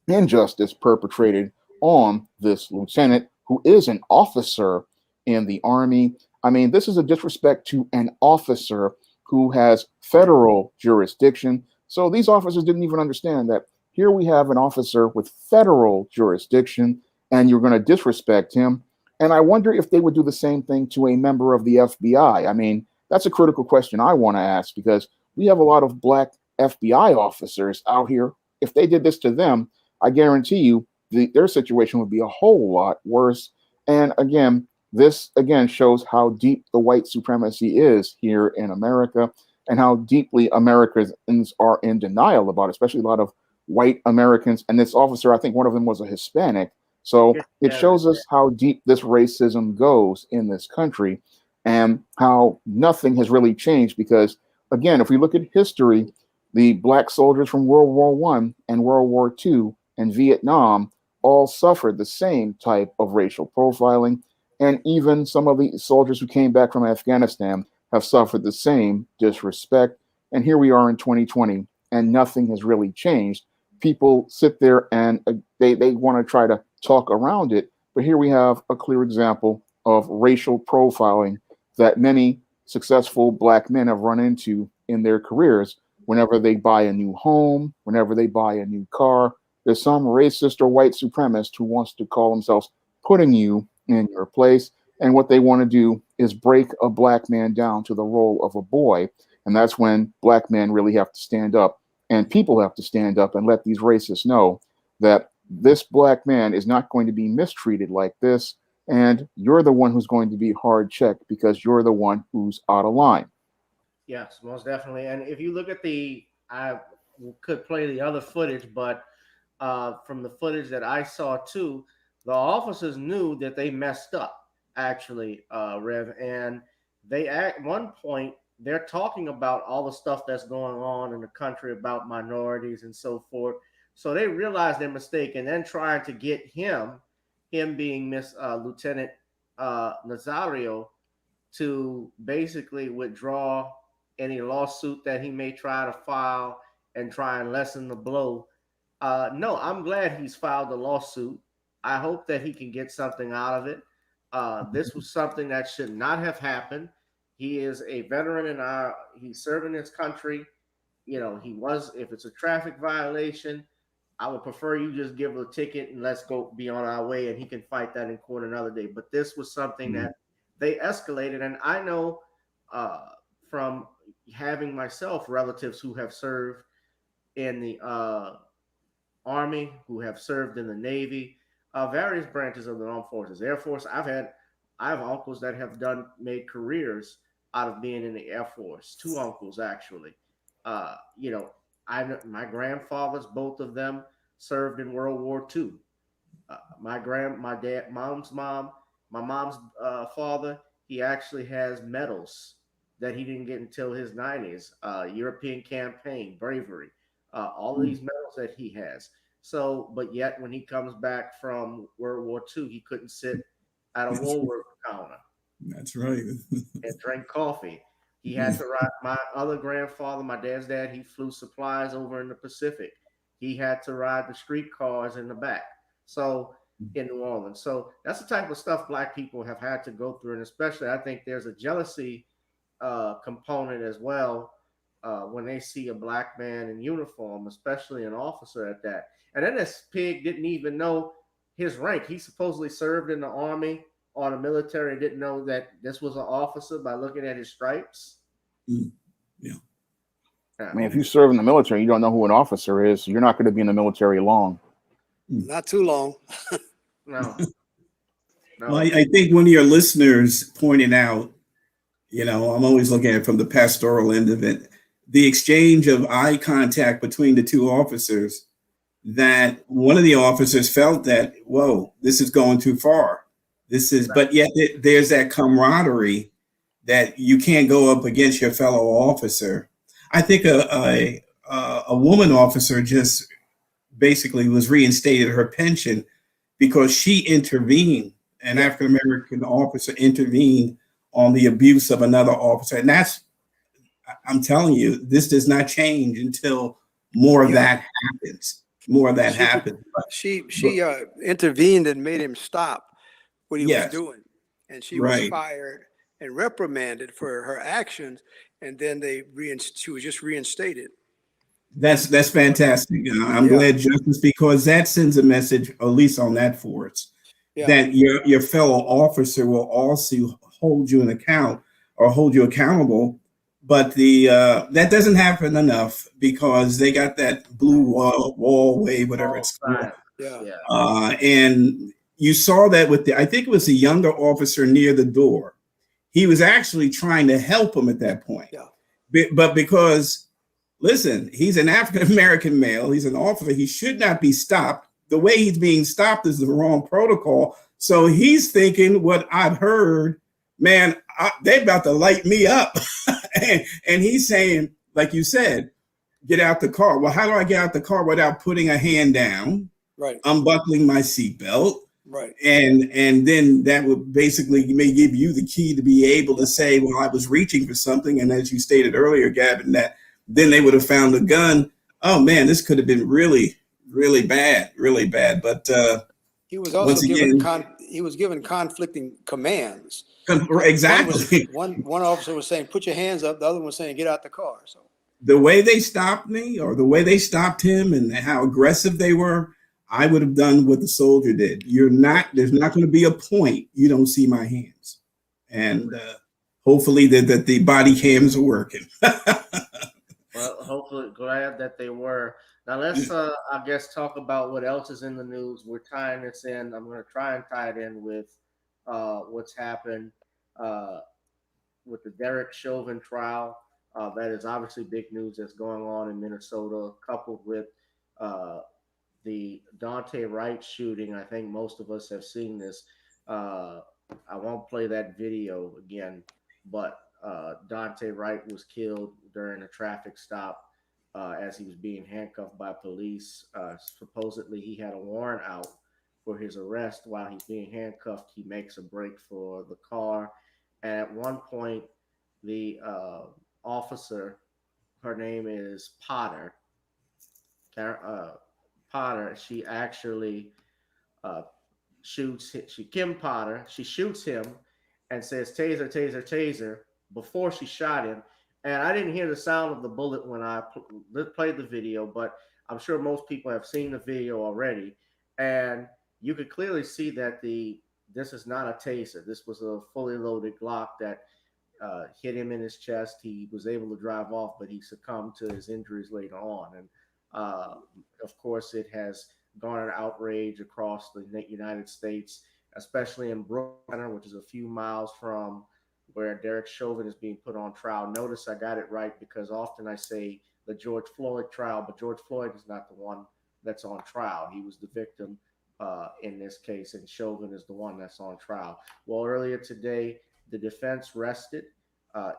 injustice perpetrated on this lieutenant who is an officer in the Army. I mean, this is a disrespect to an officer who has federal jurisdiction. So these officers didn't even understand that here we have an officer with federal jurisdiction and you're going to disrespect him. And I wonder if they would do the same thing to a member of the FBI. I mean, that's a critical question I want to ask, because we have a lot of black FBI officers out here. If they did this to them, I guarantee you their situation would be a whole lot worse. And again, this again shows how deep the white supremacy is here in America and how deeply Americans are in denial about it, especially a lot of white Americans. And this officer, I think one of them was a Hispanic. So it shows us how deep this racism goes in this country and how nothing has really changed. Because again, if we look at history, the black soldiers from World War I and World War II and Vietnam all suffered the same type of racial profiling. And even some of the soldiers who came back from Afghanistan have suffered the same disrespect. And here we are in 2020, and nothing has really changed. People sit there and they want to try to talk around it. But here we have a clear example of racial profiling that many successful black men have run into in their careers. Whenever they buy a new home, whenever they buy a new car, there's some racist or white supremacist who wants to call themselves putting you in your place. And what they want to do is break a black man down to the role of a boy. And that's when black men really have to stand up, and people have to stand up and let these racists know that this black man is not going to be mistreated like this, and you're the one who's going to be hard checked because you're the one who's out of line. Yes, most definitely. And if you look at I could play the other footage, but from the footage that I saw too, the officers knew that they messed up, actually, Rev. And they, at one point, they're talking about all the stuff that's going on in the country about minorities and so forth. So they realized their mistake, and then trying to get him being Lieutenant Nazario, to basically withdraw any lawsuit that he may try to file and try and lessen the blow. No, I'm glad he's filed a lawsuit. I hope that he can get something out of it. This was something that should not have happened. He is a veteran and he's serving his country. You know, if it's a traffic violation, I would prefer you just give a ticket and let's go be on our way, and he can fight that in court another day. But this was something that they escalated. And I know from having myself relatives who have served in the Army, who have served in the Navy, various branches of the armed forces, Air Force. I have uncles that have made careers out of being in the Air Force. 2 uncles, actually. You know, my grandfathers, both of them, served in World War II. My mom's father, he actually has medals that he didn't get until his 90s. European campaign, bravery, all of these medals that he has. So, but yet when he comes back from World War II, he couldn't sit at a Woolworth counter. That's right. And drink coffee. He had to ride. My other grandfather, my dad's dad, he flew supplies over in the Pacific. He had to ride the streetcars in the back. So in New Orleans. So that's the type of stuff Black people have had to go through. And especially, I think there's a jealousy component as well when they see a Black man in uniform, especially an officer at that. And then this pig didn't even know his rank. He supposedly served in the Army or the military, didn't know that this was an officer by looking at his stripes. Yeah. I mean, if you serve in the military, you don't know who an officer is. You're not going to be in the military long. Not too long. No. Well, I think one of your listeners pointed out, you know, I'm always looking at it from the pastoral end of it, the exchange of eye contact between the 2 officers, that one of the officers felt that, whoa, this is going too far. But yet there's that camaraderie that you can't go up against your fellow officer. I think a woman officer just basically was reinstated her pension because she intervened. An African-American officer intervened on the abuse of another officer. And I'm telling you, this does not change until more of that happens. More of that happens. She intervened and made him stop what he was doing. And she was fired and reprimanded for her actions. And then she was just reinstated. That's fantastic. I'm glad, Justice, because that sends a message, at least on that force, that your fellow officer will also hold you in account or hold you accountable. But that doesn't happen enough because they got that blue wall wave, whatever it's called. And you saw that with I think it was a younger officer near the door. He was actually trying to help him at that point. But because, listen, he's an African-American male, he's an officer, he should not be stopped. The way he's being stopped is the wrong protocol. So he's thinking what I've heard, man, they're about to light me up. and he's saying, like you said, get out the car. Well, how do I get out the car without putting a hand down, unbuckling my seatbelt? And then that would basically may give you the key to be able to say, well, I was reaching for something. And as you stated earlier, Gavin, that then they would have found a gun. Oh man, this could have been really, really bad. But he was also given conflicting commands. Exactly. One officer was saying, put your hands up. The other one was saying, get out the car. So the way they stopped me or the way they stopped him and how aggressive they were, I would have done what the soldier did. There's not going to be a point you don't see my hands. And hopefully that the body cams are working. Well, hopefully, glad that they were. Now let's, I guess, talk about what else is in the news. We're tying this in. I'm going to try and tie it in with what's happened uh, with the Derrick Chauvin trial. That is obviously big news that's going on in Minnesota, coupled with uh, the Dante Wright shooting. I think most of us have seen this. Uh, I won't play that video again, but Dante Wright was killed during a traffic stop as he was being handcuffed by police. Supposedly, he had a warrant out for his arrest. While he's being handcuffed, he makes a break for the car. And at one point, the officer, her name is Potter, Potter, she actually uh, Kim Potter, she shoots him and says taser, taser, taser before she shot him. And I didn't hear the sound of the bullet when I played the video, but I'm sure most people have seen the video already. And you could clearly see that this is not a taser. This was a fully loaded Glock that hit him in his chest. He was able to drive off, but he succumbed to his injuries later on. And of course, it has garnered outrage across the United States, especially in Brooklyn, which is a few miles from where Derrick Chauvin is being put on trial. Notice I got it right because often I say the George Floyd trial, but George Floyd is not the one that's on trial. He was the victim in this case, and Chauvin is the one that's on trial. Well, earlier today, the defense rested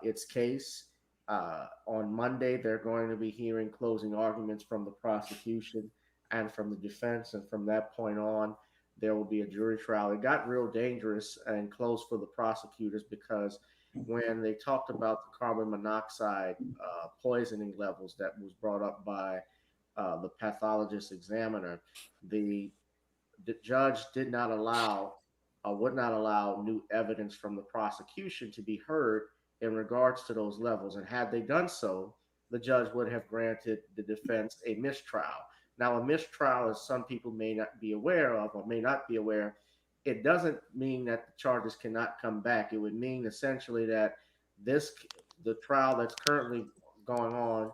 its case. On Monday, they're going to be hearing closing arguments from the prosecution and from the defense. And from that point on, there will be a jury trial. It got real dangerous and close for the prosecutors because when they talked about the carbon monoxide poisoning levels that was brought up by the pathologist examiner, the judge would not allow new evidence from the prosecution to be heard in regards to those levels. And had they done so, the judge would have granted the defense a mistrial. Now, a mistrial, as some people may not be aware of or may not be aware, it doesn't mean that the charges cannot come back. It would mean essentially that the trial that's currently going on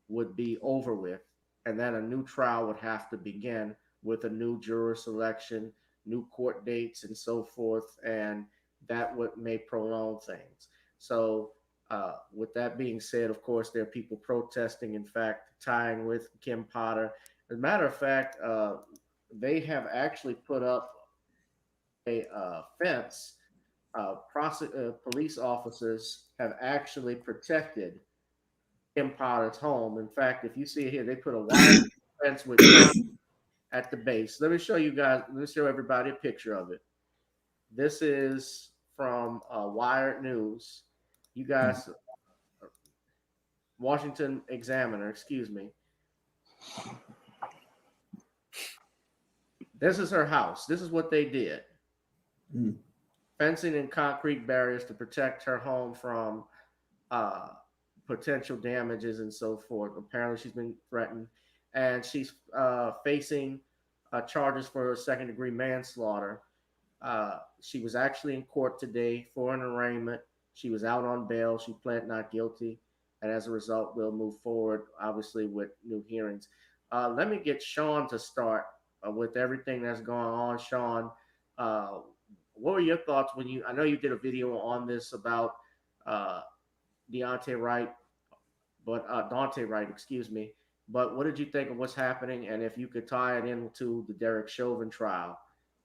would be over with, and then a new trial would have to begin with a new juror selection, new court dates, and so forth, and that may prolong things. So with that being said, of course, there are people protesting, in fact, tying with Kim Potter. As a matter of fact, they have actually put up a fence. Police officers have actually protected Kim Potter's home. In fact, if you see it here, they put a wire fence with at the base. Let me show you guys, let me show everybody a picture of it. This is from Wired News. You guys, Washington Examiner, excuse me. This is her house. This is what they did. Fencing and concrete barriers to protect her home from potential damages and so forth. Apparently, she's been threatened, and she's facing charges for second-degree manslaughter. She was actually in court today for an arraignment. She was out on bail. She pled not guilty, and as a result, we'll move forward, obviously, with new hearings. Let me get Shawn to start with everything that's going on. Shawn, what were your thoughts when I know you did a video on this about Dante Wright, excuse me. But what did you think of what's happening? And if you could tie it into the Derrick Chauvin trial,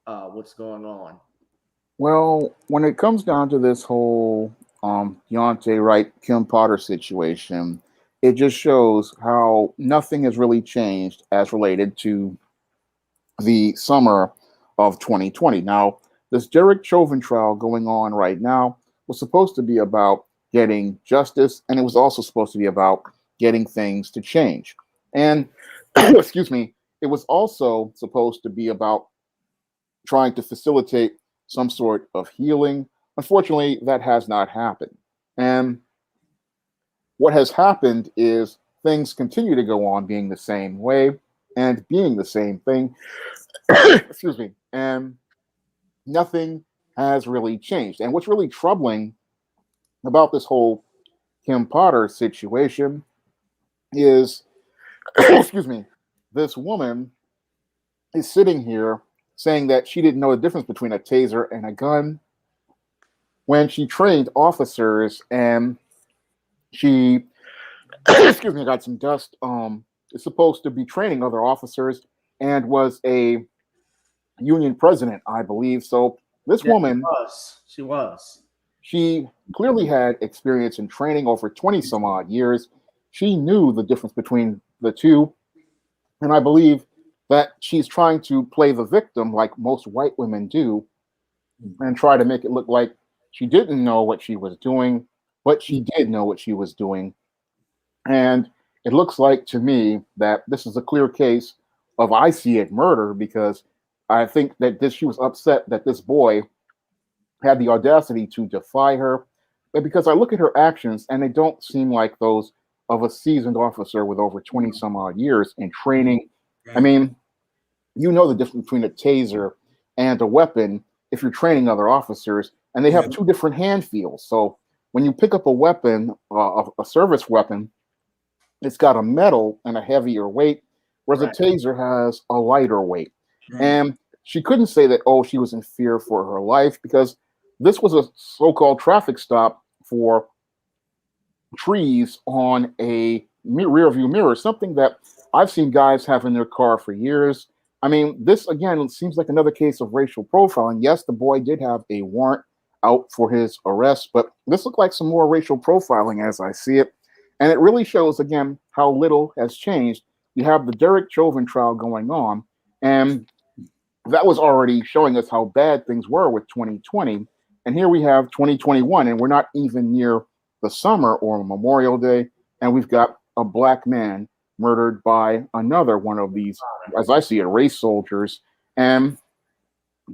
what's going on? Well, when it comes down to this whole Dante Wright, Kim Potter situation, it just shows how nothing has really changed as related to the summer of 2020. Now, this Derrick Chauvin trial going on right now was supposed to be about getting justice, and it was also supposed to be about getting things to change. And, excuse me, it was also supposed to be about trying to facilitate some sort of healing. Unfortunately, that has not happened. And what has happened is things continue to go on being the same way and being the same thing. Excuse me. And nothing has really changed. And what's really troubling about this whole Kim Potter situation is, excuse me, this woman is sitting here saying that she didn't know the difference between a taser and a gun when she trained officers, and she excuse me, I got some dust. Is supposed to be training other officers and was a union president, I believe. So this Yeah, woman, she was. she clearly had experience in training over 20 some odd years. She knew the difference between the two. And I believe that she's trying to play the victim like most white women do and try to make it look like she didn't know what she was doing, but she did know what she was doing. And it looks like to me that this is a clear case of, I see it, murder, because I think that she was upset that this boy had the audacity to defy her. But because I look at her actions and they don't seem like those of a seasoned officer with over 20 some odd years in training. I mean, you know the difference between a taser and a weapon if you're training other officers, and they have two different hand feels. So when you pick up a weapon, a service weapon, it's got a metal and a heavier weight, whereas a taser has a lighter weight. And she couldn't say that, oh, she was in fear for her life, because this was a so-called traffic stop for trees on a rear view mirror, something that I've seen guys have in their car for years. I mean, this again seems like another case of racial profiling. Yes, the boy did have a warrant out for his arrest, but this looked like some more racial profiling as I see it. And it really shows again how little has changed. You have the Derrick Chauvin trial going on, and that was already showing us how bad things were with 2020. And here we have 2021, and we're not even near the summer or Memorial Day, and we've got a black man murdered by another one of these, as I see it, race soldiers, and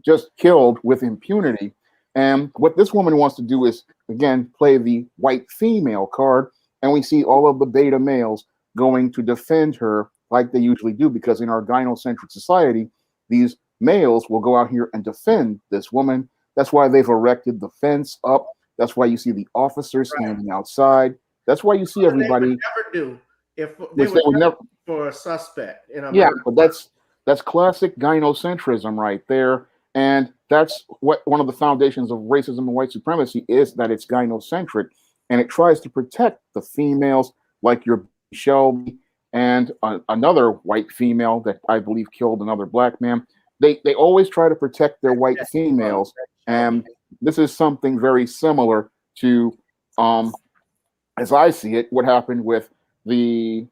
just killed with impunity. And what this woman wants to do is, again, play the white female card, and we see all of the beta males going to defend her like they usually do, because in our gynocentric society, these males will go out here and defend this woman. That's why they've erected the fence up. That's why you see the officers standing outside. That's why you see everybody. They would never do if they would never for a suspect. Yeah, but that's classic gynocentrism right there, and that's what one of the foundations of racism and white supremacy is, that it's gynocentric, and it tries to protect the females, like your Shelby and another white female that I believe killed another black man. They always try to protect their white females, and this is something very similar to, as I see it, what happened with the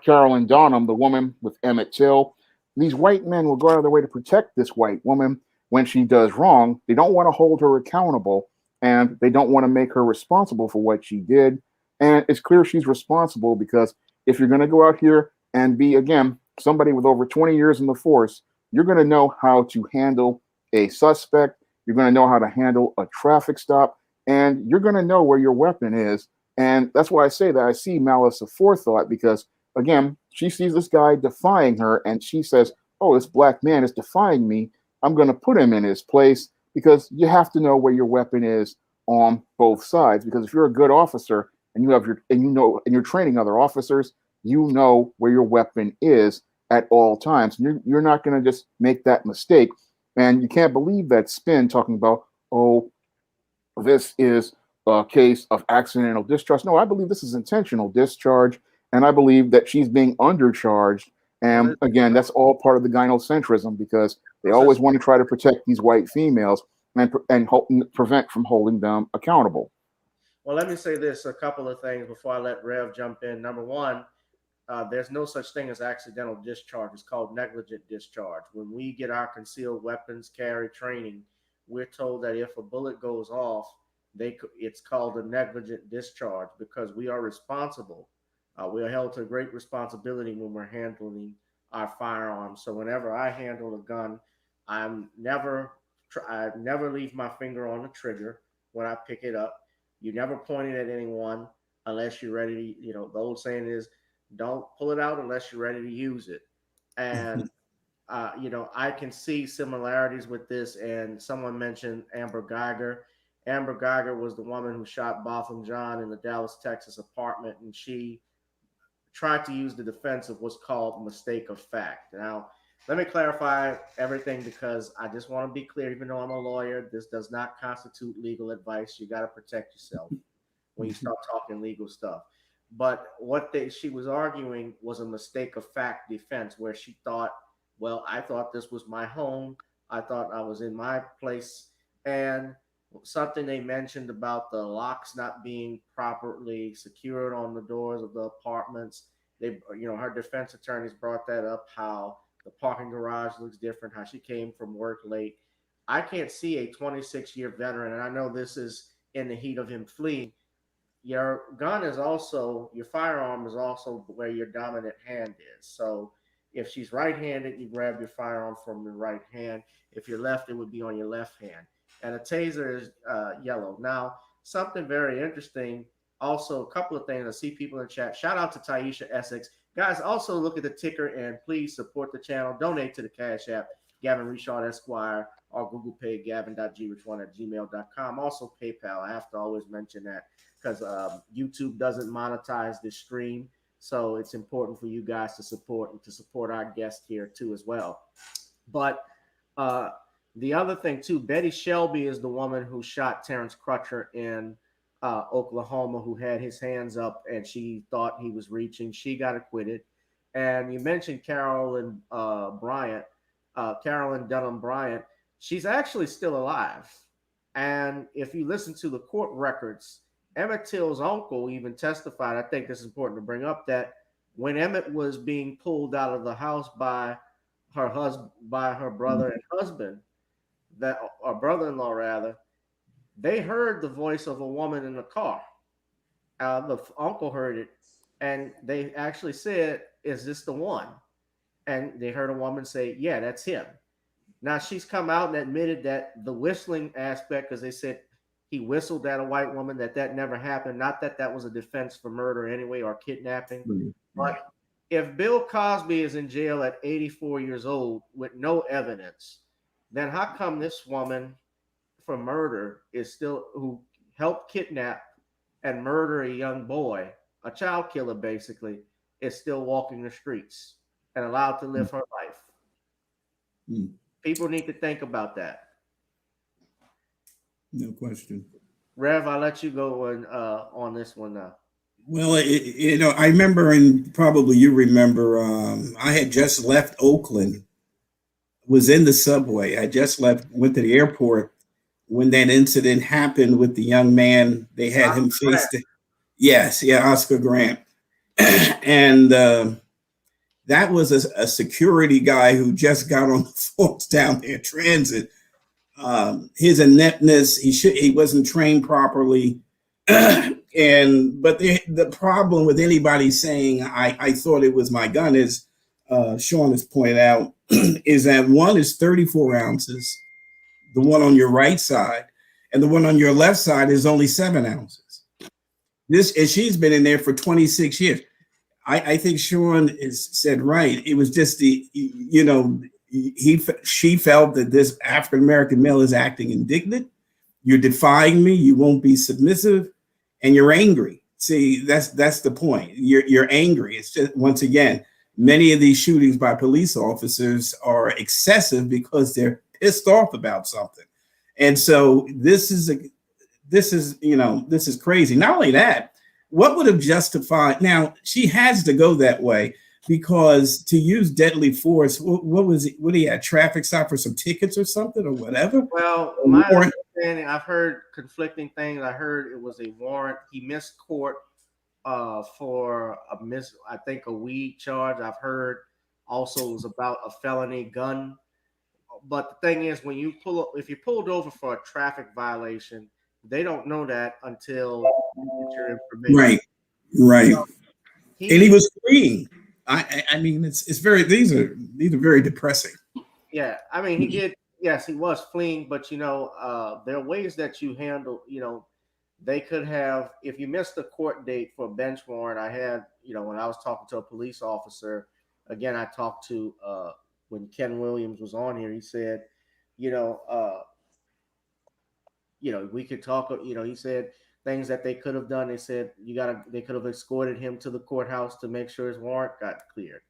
Carolyn Donham, the woman with Emmett Till. These white men will go out of their way to protect this white woman when she does wrong. They don't want to hold her accountable, and they don't want to make her responsible for what she did. And it's clear she's responsible, because if you're going to go out here and be, again, somebody with over 20 years in the force, you're going to know how to handle a suspect. You're going to know how to handle a traffic stop, and you're going to know where your weapon is. And that's why I say that I see malice aforethought, because, again, she sees this guy defying her, and she says, oh, this black man is defying me. I'm going to put him in his place, because you have to know where your weapon is on both sides. Because if you're a good officer and you have and you're training other officers, you know where your weapon is at all times. You're not going to just make that mistake. And you can't believe that spin talking about, oh, this is a case of accidental discharge. No, I believe this is intentional discharge, and I believe that she's being undercharged. And again, that's all part of the gynocentrism, because they always want to try to protect these white females and prevent from holding them accountable. Well, let me say this, a couple of things before I let Rev jump in. Number one, there's no such thing as accidental discharge. It's called negligent discharge. When we get our concealed weapons carry training, we're told that if a bullet goes off, it's called a negligent discharge, because we are responsible. We are held to great responsibility when we're handling our firearms. So whenever I handle a gun, I never leave my finger on the trigger when I pick it up. You never point it at anyone unless you're ready to, the old saying is, don't pull it out unless you're ready to use it. And, I can see similarities with this. And someone mentioned Amber Geiger. Amber Geiger was the woman who shot Botham Jean in the Dallas, Texas apartment. And she tried to use the defense of what's called mistake of fact. Now, let me clarify everything because I just want to be clear, even though I'm a lawyer, this does not constitute legal advice. You got to protect yourself when you start talking legal stuff. But what she was arguing was a mistake of fact defense where she thought, well, I thought this was my home. I thought I was in my place. And something they mentioned about the locks not being properly secured on the doors of the apartments. Her defense attorneys brought that up, how the parking garage looks different, how she came from work late. I can't see a 26-year veteran, and I know this is in the heat of him fleeing. Your firearm is also where your dominant hand is. So if she's right-handed, you grab your firearm from the right hand. If you're left, it would be on your left hand. And a taser is yellow. Now, something very interesting. Also, a couple of things. I see people in the chat. Shout out to Taisha Essex. Guys, also look at the ticker and please support the channel. Donate to the Cash App, Gavin Richard Esquire, or Google Pay, gavin.grich1@gmail.com. Also, PayPal. I have to always mention that because YouTube doesn't monetize this stream. So it's important for you guys to support and to support our guest here too as well. But the other thing too, Betty Shelby is the woman who shot Terrence Crutcher in Oklahoma, who had his hands up and she thought he was reaching. She got acquitted. And you mentioned Carolyn Dunham Bryant. She's actually still alive. And if you listen to the court records, Emmett Till's uncle even testified, I think this is important to bring up, that when Emmett was being pulled out of the house by her brother and husband, or brother-in-law rather, they heard the voice of a woman in the car. The uncle heard it, and they actually said, "Is this the one?" And they heard a woman say, "Yeah, that's him." Now she's come out and admitted that the whistling aspect, because they said he whistled at a white woman, that never happened. Not that was a defense for murder anyway or kidnapping. Mm-hmm. But if Bill Cosby is in jail at 84 years old with no evidence, then how come this woman for murder is still, who helped kidnap and murder a young boy, a child killer basically, is still walking the streets and allowed to live her life? Mm. People need to think about that. No question. Rev, I'll let you go on this one now. Well, I remember, and probably you remember, I had just left Oakland, was in the subway. I just went to the airport when that incident happened with the young man. They had him faced it. Yes, yeah, Oscar Grant. And that was a security guy who just got on the force down there, transit. His ineptness, he wasn't trained properly. But the problem with anybody saying I thought it was my gun is, Shawn has pointed out, is that one is 34 ounces, the one on your right side, and the one on your left side is only 7 ounces. And she's been in there for 26 years. I think Shawn said right. It was just she felt that this African-American male is acting indignant. You're defying me. You won't be submissive, and you're angry. See, that's the point. You're angry. It's just, once again, many of these shootings by police officers are excessive because they're pissed off about something. And so this is crazy. Not only that, what would have justified? Now she has to go that way because to use deadly force. What was it? What he had, traffic stop for some tickets or something or whatever? Well, my understanding, I've heard conflicting things. I heard it was a warrant. He missed court for I think a weed charge. I've heard also it was about a felony gun. But the thing is, if you're pulled over for a traffic violation, they don't know that until you get your information. Right. So and he was fleeing. I mean, it's very, these are very depressing. Yeah, I mean, he did. Yes, he was fleeing, but there are ways that you handle. They could have, if you missed a court date for a bench warrant. I had, when I was talking to a police officer, again, I talked to when Ken Williams was on here. He said, we could talk. He said things that they could have done. They said they could have escorted him to the courthouse to make sure his warrant got cleared.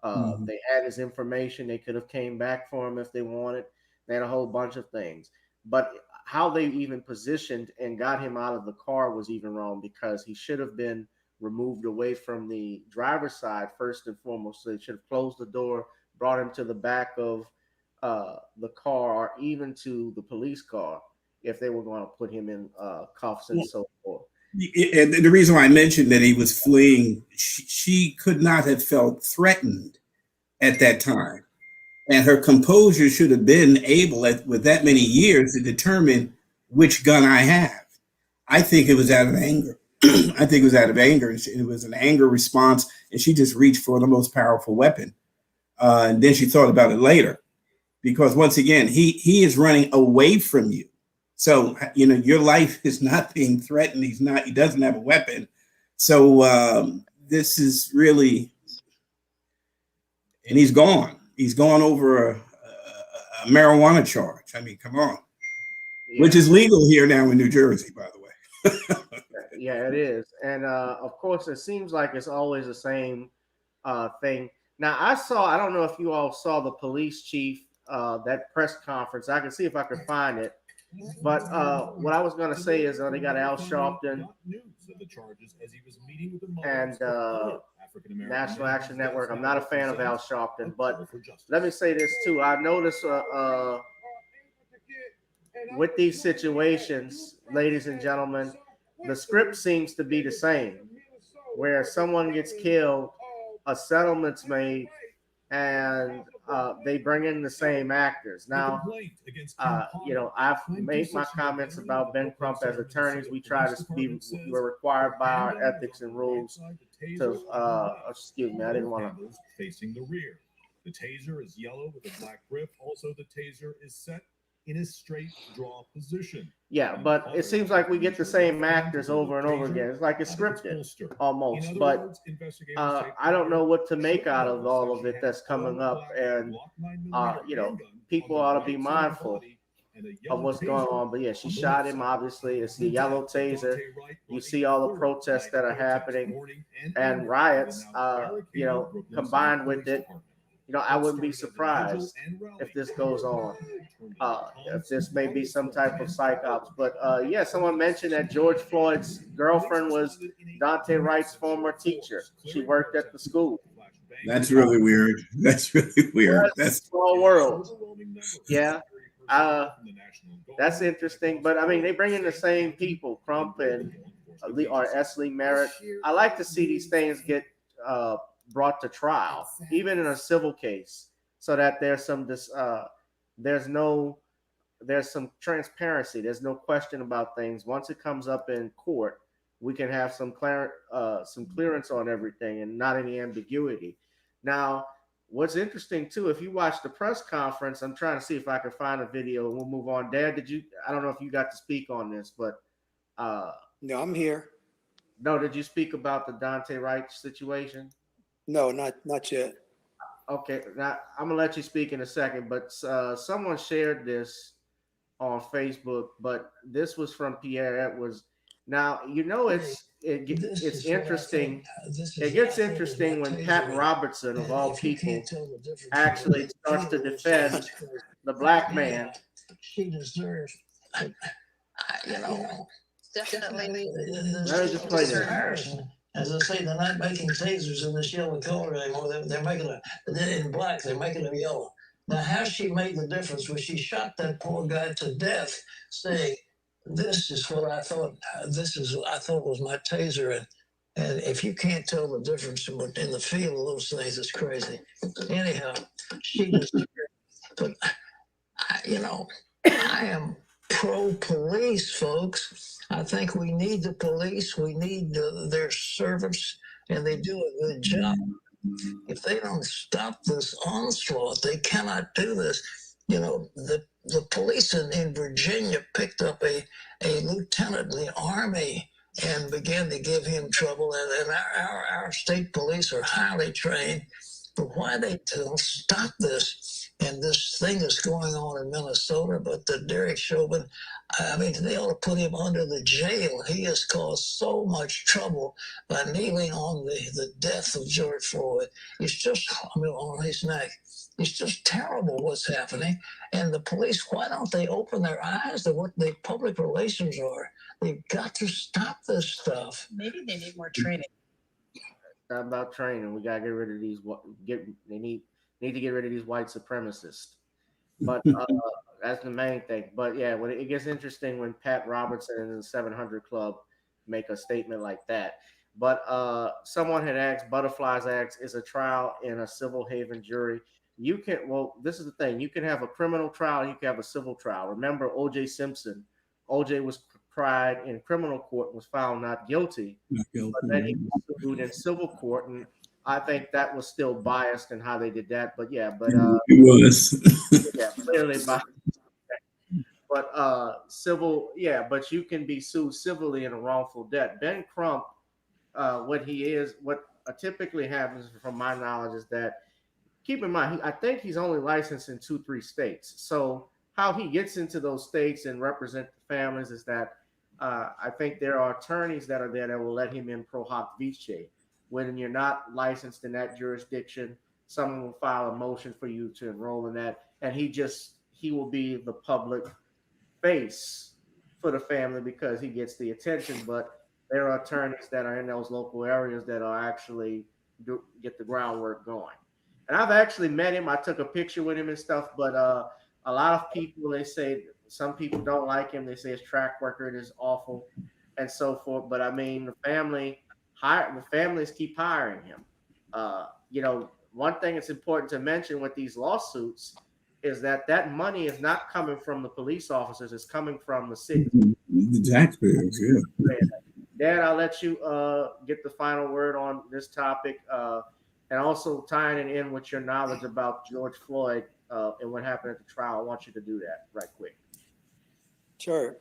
They had his information. They could have came back for him if they wanted. They had a whole bunch of things. But how they even positioned and got him out of the car was even wrong, because he should have been removed away from the driver's side first and foremost. So they should have closed the door, brought him to the back of the car, or even to the police car if they were going to put him in cuffs and so forth. And the reason why I mentioned that he was fleeing, she could not have felt threatened at that time. And her composure should have been able, with that many years, to determine which gun I have. I think it was out of anger. I think it was out of anger. It was an anger response, and she just reached for the most powerful weapon. And then she thought about it later, because once again, he is running away from you. So, your life is not being threatened. He doesn't have a weapon. So this is really, and he's gone. He's gone over a marijuana charge. I mean, come on. Yeah. Which is legal here now in New Jersey, by the way. Yeah, it is. And of course, it seems like it's always the same thing. Now, I don't know if you all saw the police chief, that press conference. I can see if I can find it. But what I was going to say is they got Al Sharpton and National Action Network. I'm not a fan of Al Sharpton, but let me say this too. I noticed with these situations, ladies and gentlemen, the script seems to be the same. Where someone gets killed, a settlement's made, and they bring in the same actors. Now, I've made my comments about Ben Crump as attorneys. We're required by our ethics and rules to, excuse me, I didn't want to. Facing the rear. The taser is yellow with a black grip. Also, the taser is set in a straight draw position. Yeah, but it seems like we get the same actors over and over again. It's like it's scripted almost. But I don't know what to make out of all of it that's coming up. And, people ought to be mindful of what's going on. But yeah, she shot him, obviously. It's the yellow taser. You see all the protests that are happening and riots, combined with it. I wouldn't be surprised if this goes on, if this may be some type of psyops. But someone mentioned that George Floyd's girlfriend was Dante Wright's former teacher. She worked at the school. That's really weird. That's really weird. That's a small world. Yeah. That's interesting. But I mean, they bring in the same people, Crump and S. Lee Merritt. I like to see these things get brought to trial, even in a civil case, so that there's some transparency. There's no question about things. Once it comes up in court, we can have some clearance on everything and not any ambiguity. Now, what's interesting too, if you watch the press conference, I'm trying to see if I can find a video and we'll move on. Dad, I don't know if you got to speak on this, but no, I'm here. No, did you speak about the Dante Wright situation? No, not yet. Okay, now I'm gonna let you speak in a second, but someone shared this on Facebook, but this was from Pierre Edwards. Now it's interesting. It gets interesting when Pat Robertson, of all people, actually starts to defend the black man. She deserves, definitely. Let me just play this. As I say, they're not making tasers in this yellow color anymore. They're making they're in black. They're making them yellow. Now, how she made the difference when she shot that poor guy to death, saying, "This is what I thought. I thought was my taser." And if you can't tell the difference in the feel of those things, it's crazy. Anyhow, she was. But I am pro-police, folks. I think we need the police. We need their servants, and they do a good job. If they don't stop this onslaught, they cannot do this. The police in Virginia picked up a lieutenant in the Army and began to give him trouble. And our state police are highly trained. But why they don't stop this? And this thing is going on in Minnesota, but the Derrick Chauvin, I mean, they ought to put him under the jail. He has caused so much trouble by kneeling on the death of George Floyd. It's just, I mean, on his neck. It's just terrible what's happening. And the police, why don't they open their eyes to what the public relations are? They've got to stop this stuff. Maybe they need more training. Not about training. We gotta get rid of these. They need to get rid of these white supremacists. But that's the main thing. But yeah, when it gets interesting when Pat Robertson and the 700 Club make a statement like that. But someone had asked, Butterflies asked, is a trial in a civil haven jury? You can, well, this is the thing. You can have a criminal trial. You can have a civil trial. Remember O.J. Simpson. O.J. was tried in criminal court, was found not guilty. But then he was sued in civil court, and I think that was still biased in how they did that. But yeah, but it was. yeah, clearly biased. But civil, yeah, but you can be sued civilly in a wrongful death. Ben Crump, what typically happens, from my knowledge, is that, keep in mind, I think he's only licensed in 2-3 states. So how he gets into those states and represent the families is that I think there are attorneys that are there that will let him in pro hoc vice. When you're not licensed in that jurisdiction, someone will file a motion for you to enroll in that, and he will be the public face for the family because he gets the attention. But there are attorneys that are in those local areas that are actually get the groundwork going. And I've actually met him. I took a picture with him and stuff, but a lot of people, they say, some people don't like him. They say his track record is awful and so forth. But I mean, the families keep hiring him. One thing that's important to mention with these lawsuits is that money is not coming from the police officers. It's coming from the city. The taxpayers, yeah. Dad, I'll let you get the final word on this topic. And also tying it in with your knowledge about George Floyd and what happened at the trial. I want you to do that right quick. Sure.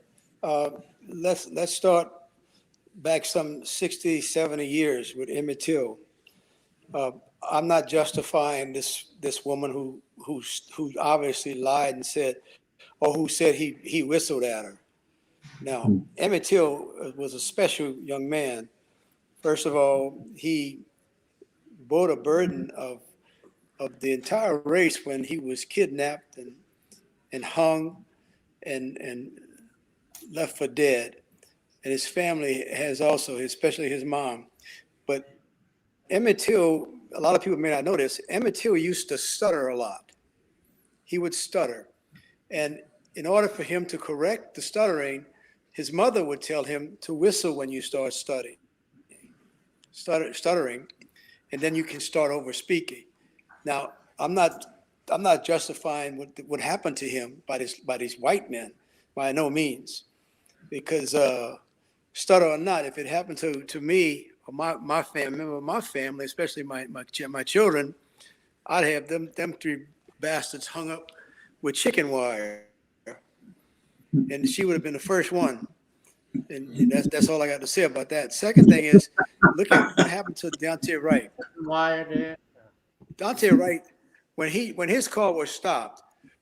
Let's start back some 60, 70 years with Emmett Till. I'm not justifying this woman who obviously lied and said, or who said he whistled at her. Now, Emmett Till was a special young man. First of all, he bore a burden of the entire race when he was kidnapped and hung and left for dead. And his family has also, especially his mom. But Emmett Till, a lot of people may not know this, Emmett Till used to stutter a lot. He would stutter. And in order for him to correct the stuttering, his mother would tell him to whistle when you start stuttering, and then you can start over speaking. Now, I'm not justifying what happened to him by these white men, by no means, because stutter or not, if it happened to me or my family, member of my family, especially my children, I'd have them 3 bastards hung up with chicken wire, and she would have been the first one. And that's all I got to say about that. Second thing is, look at what happened to Daunte Wright. Daunte Wright, when his car was stopped,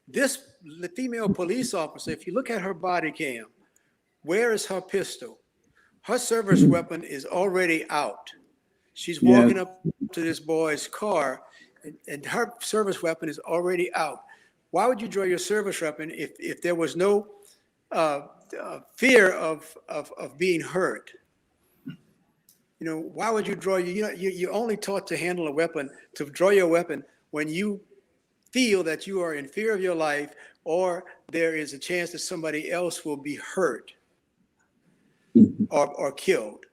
the female police officer, if you look at her body cam, where is her pistol? Her service weapon is already out. She's walking up to this boy's car, and her service weapon is already out. Why would you draw your service weapon if there was no fear of being hurt? Why would you draw you're only taught to handle a weapon, to draw your weapon when you feel that you are in fear of your life or there is a chance that somebody else will be hurt or killed.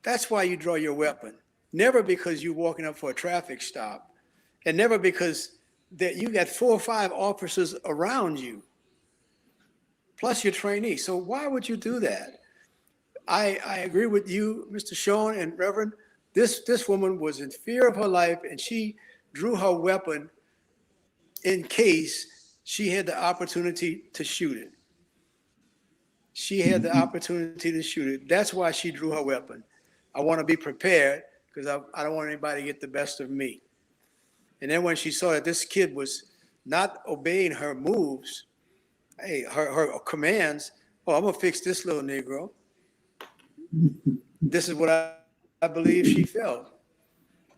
That's why you draw your weapon. Never because you're walking up for a traffic stop, and never because that you got 4 or 5 officers around you, plus your trainee. So why would you do that? I agree with you, Mr. Shawn and Reverend. This woman was in fear of her life, and she drew her weapon in case she had the opportunity to shoot it. She had the opportunity to shoot it. That's why she drew her weapon. I want to be prepared because I don't want anybody to get the best of me. And then when she saw that this kid was not obeying her moves, her commands, oh, I'm going to fix this little Negro. This is what I believe she felt.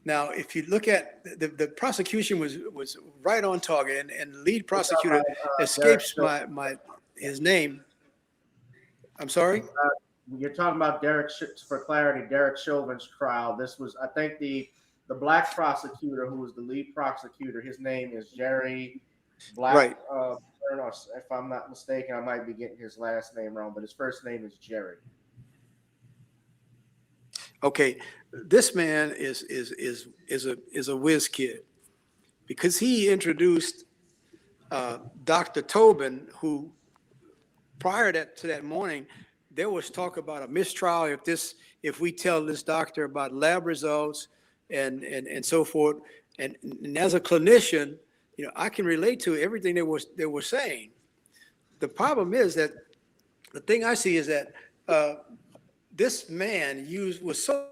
Now, if you look at the prosecution was right on target, and the lead prosecutor escapes his name. I'm sorry? You're talking about Derrick, for clarity, Derrick Chauvin's trial. This was, I think, the black prosecutor who was the lead prosecutor. His name is Jerry Black. Right. If I'm not mistaken, I might be getting his last name wrong, but his first name is Jerry. Okay, this man is a whiz kid, because he introduced Dr. Tobin, who prior to that morning, there was talk about a mistrial if we tell this doctor about lab results and so forth. And as a clinician, I can relate to everything they were saying. The problem is that the thing I see is that this man was so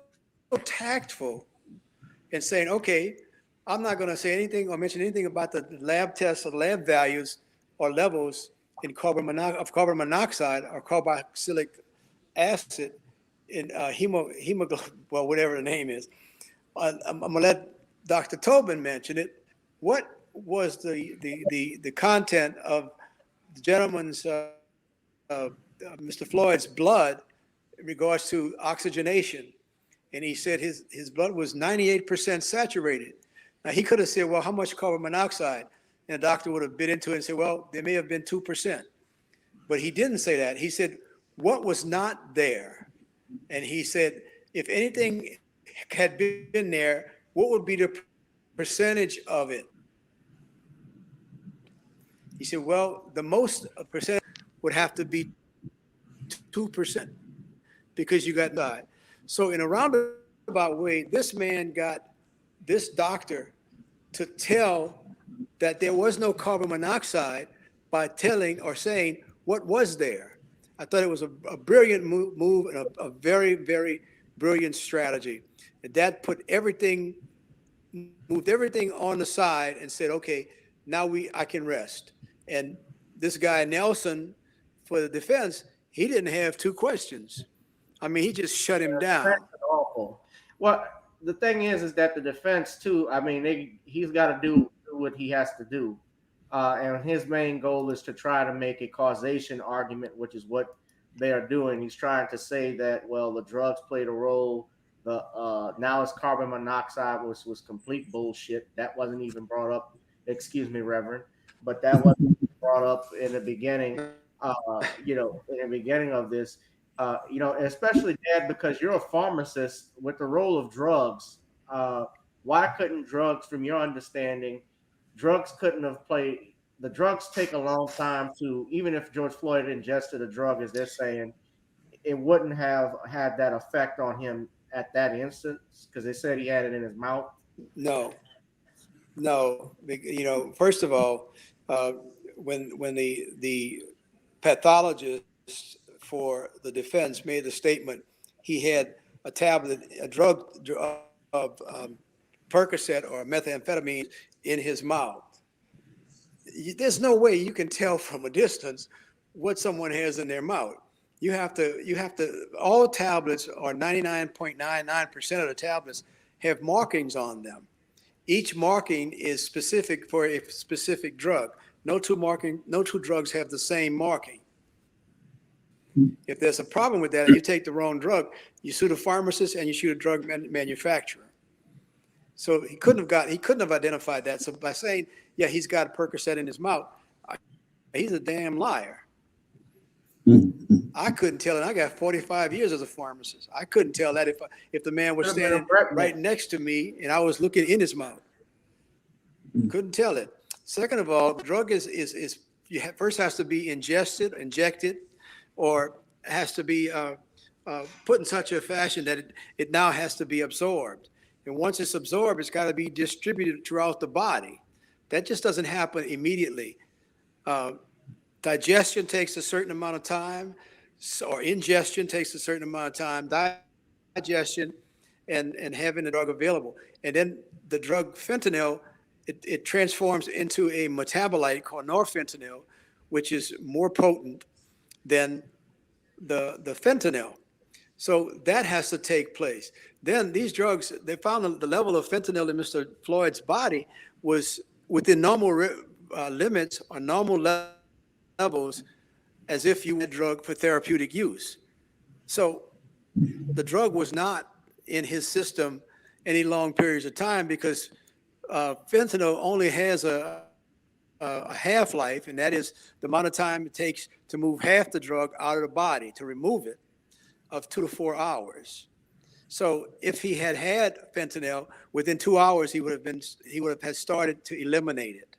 tactful in saying, okay, I'm not going to say anything or mention anything about the lab tests or lab values or levels in carbon monoxide or carboxylic acid in hemoglobin, well, whatever the name is. I'm going to let Dr. Tobin mention it. What was the content of the gentleman's, Mr. Floyd's blood in regards to oxygenation? And he said his blood was 98% saturated. Now, he could have said, well, how much carbon monoxide? And the doctor would have bit into it and said, well, there may have been 2%. But he didn't say that. He said, what was not there? And he said, if anything had been there, what would be the percentage of it? He said, well, the most percent would have to be 2%, because you got died. So in a roundabout way, this man got this doctor to tell that there was no carbon monoxide by telling or saying what was there. I thought it was a brilliant move and a very, very brilliant strategy. And that moved everything on the side and said, okay, now I can rest. And this guy, Nelson, for the defense, he didn't have two questions. I mean, he just shut him down. That's awful. Well, the thing is that the defense too, I mean, he's got to do what he has to do. And his main goal is to try to make a causation argument, which is what they are doing. He's trying to say that, well, the drugs played a role. Now it's carbon monoxide, which was complete bullshit. That wasn't even brought up. Excuse me, Reverend, but that wasn't brought up in the beginning. In the beginning of this, especially, Dad, because you're a pharmacist with the role of drugs. Why couldn't drugs, from your understanding, drugs couldn't have played? The drugs take a long time to, even if George Floyd ingested a drug, as they're saying, it wouldn't have had that effect on him at that instance, because they said he had it in his mouth. No. First of all, when the pathologist for the defense made the statement, he had a drug of Percocet or methamphetamine in his mouth. There's no way you can tell from a distance what someone has in their mouth. You have to, all tablets, or 99.99% of the tablets, have markings on them. Each marking is specific for a specific drug. No two drugs have the same marking. If there's a problem with that and you take the wrong drug, you sue the pharmacist and you sue the drug manufacturer. So he couldn't have identified that. So by saying, yeah, he's got a Percocet in his mouth, he's a damn liar. I couldn't tell it. I got 45 years as a pharmacist. I couldn't tell that if the man was standing right next to me and I was looking in his mouth. Couldn't tell it. Second of all, the drug first has to be injected, or has to be put in such a fashion that it now has to be absorbed. And once it's absorbed, it's got to be distributed throughout the body. That just doesn't happen immediately. Digestion takes a certain amount of time, or ingestion takes a certain amount of time, digestion and having the drug available. And then the drug fentanyl, it transforms into a metabolite called norfentanyl, which is more potent than the fentanyl. So that has to take place. Then these drugs, they found the level of fentanyl in Mr. Floyd's body was within normal limits or normal levels, as if you had drug for therapeutic use. So the drug was not in his system any long periods of time, because fentanyl only has a half-life, and that is the amount of time it takes to move half the drug out of the body, to remove it, of 2 to 4 hours. So if he had fentanyl, within 2 hours he would have had started to eliminate it.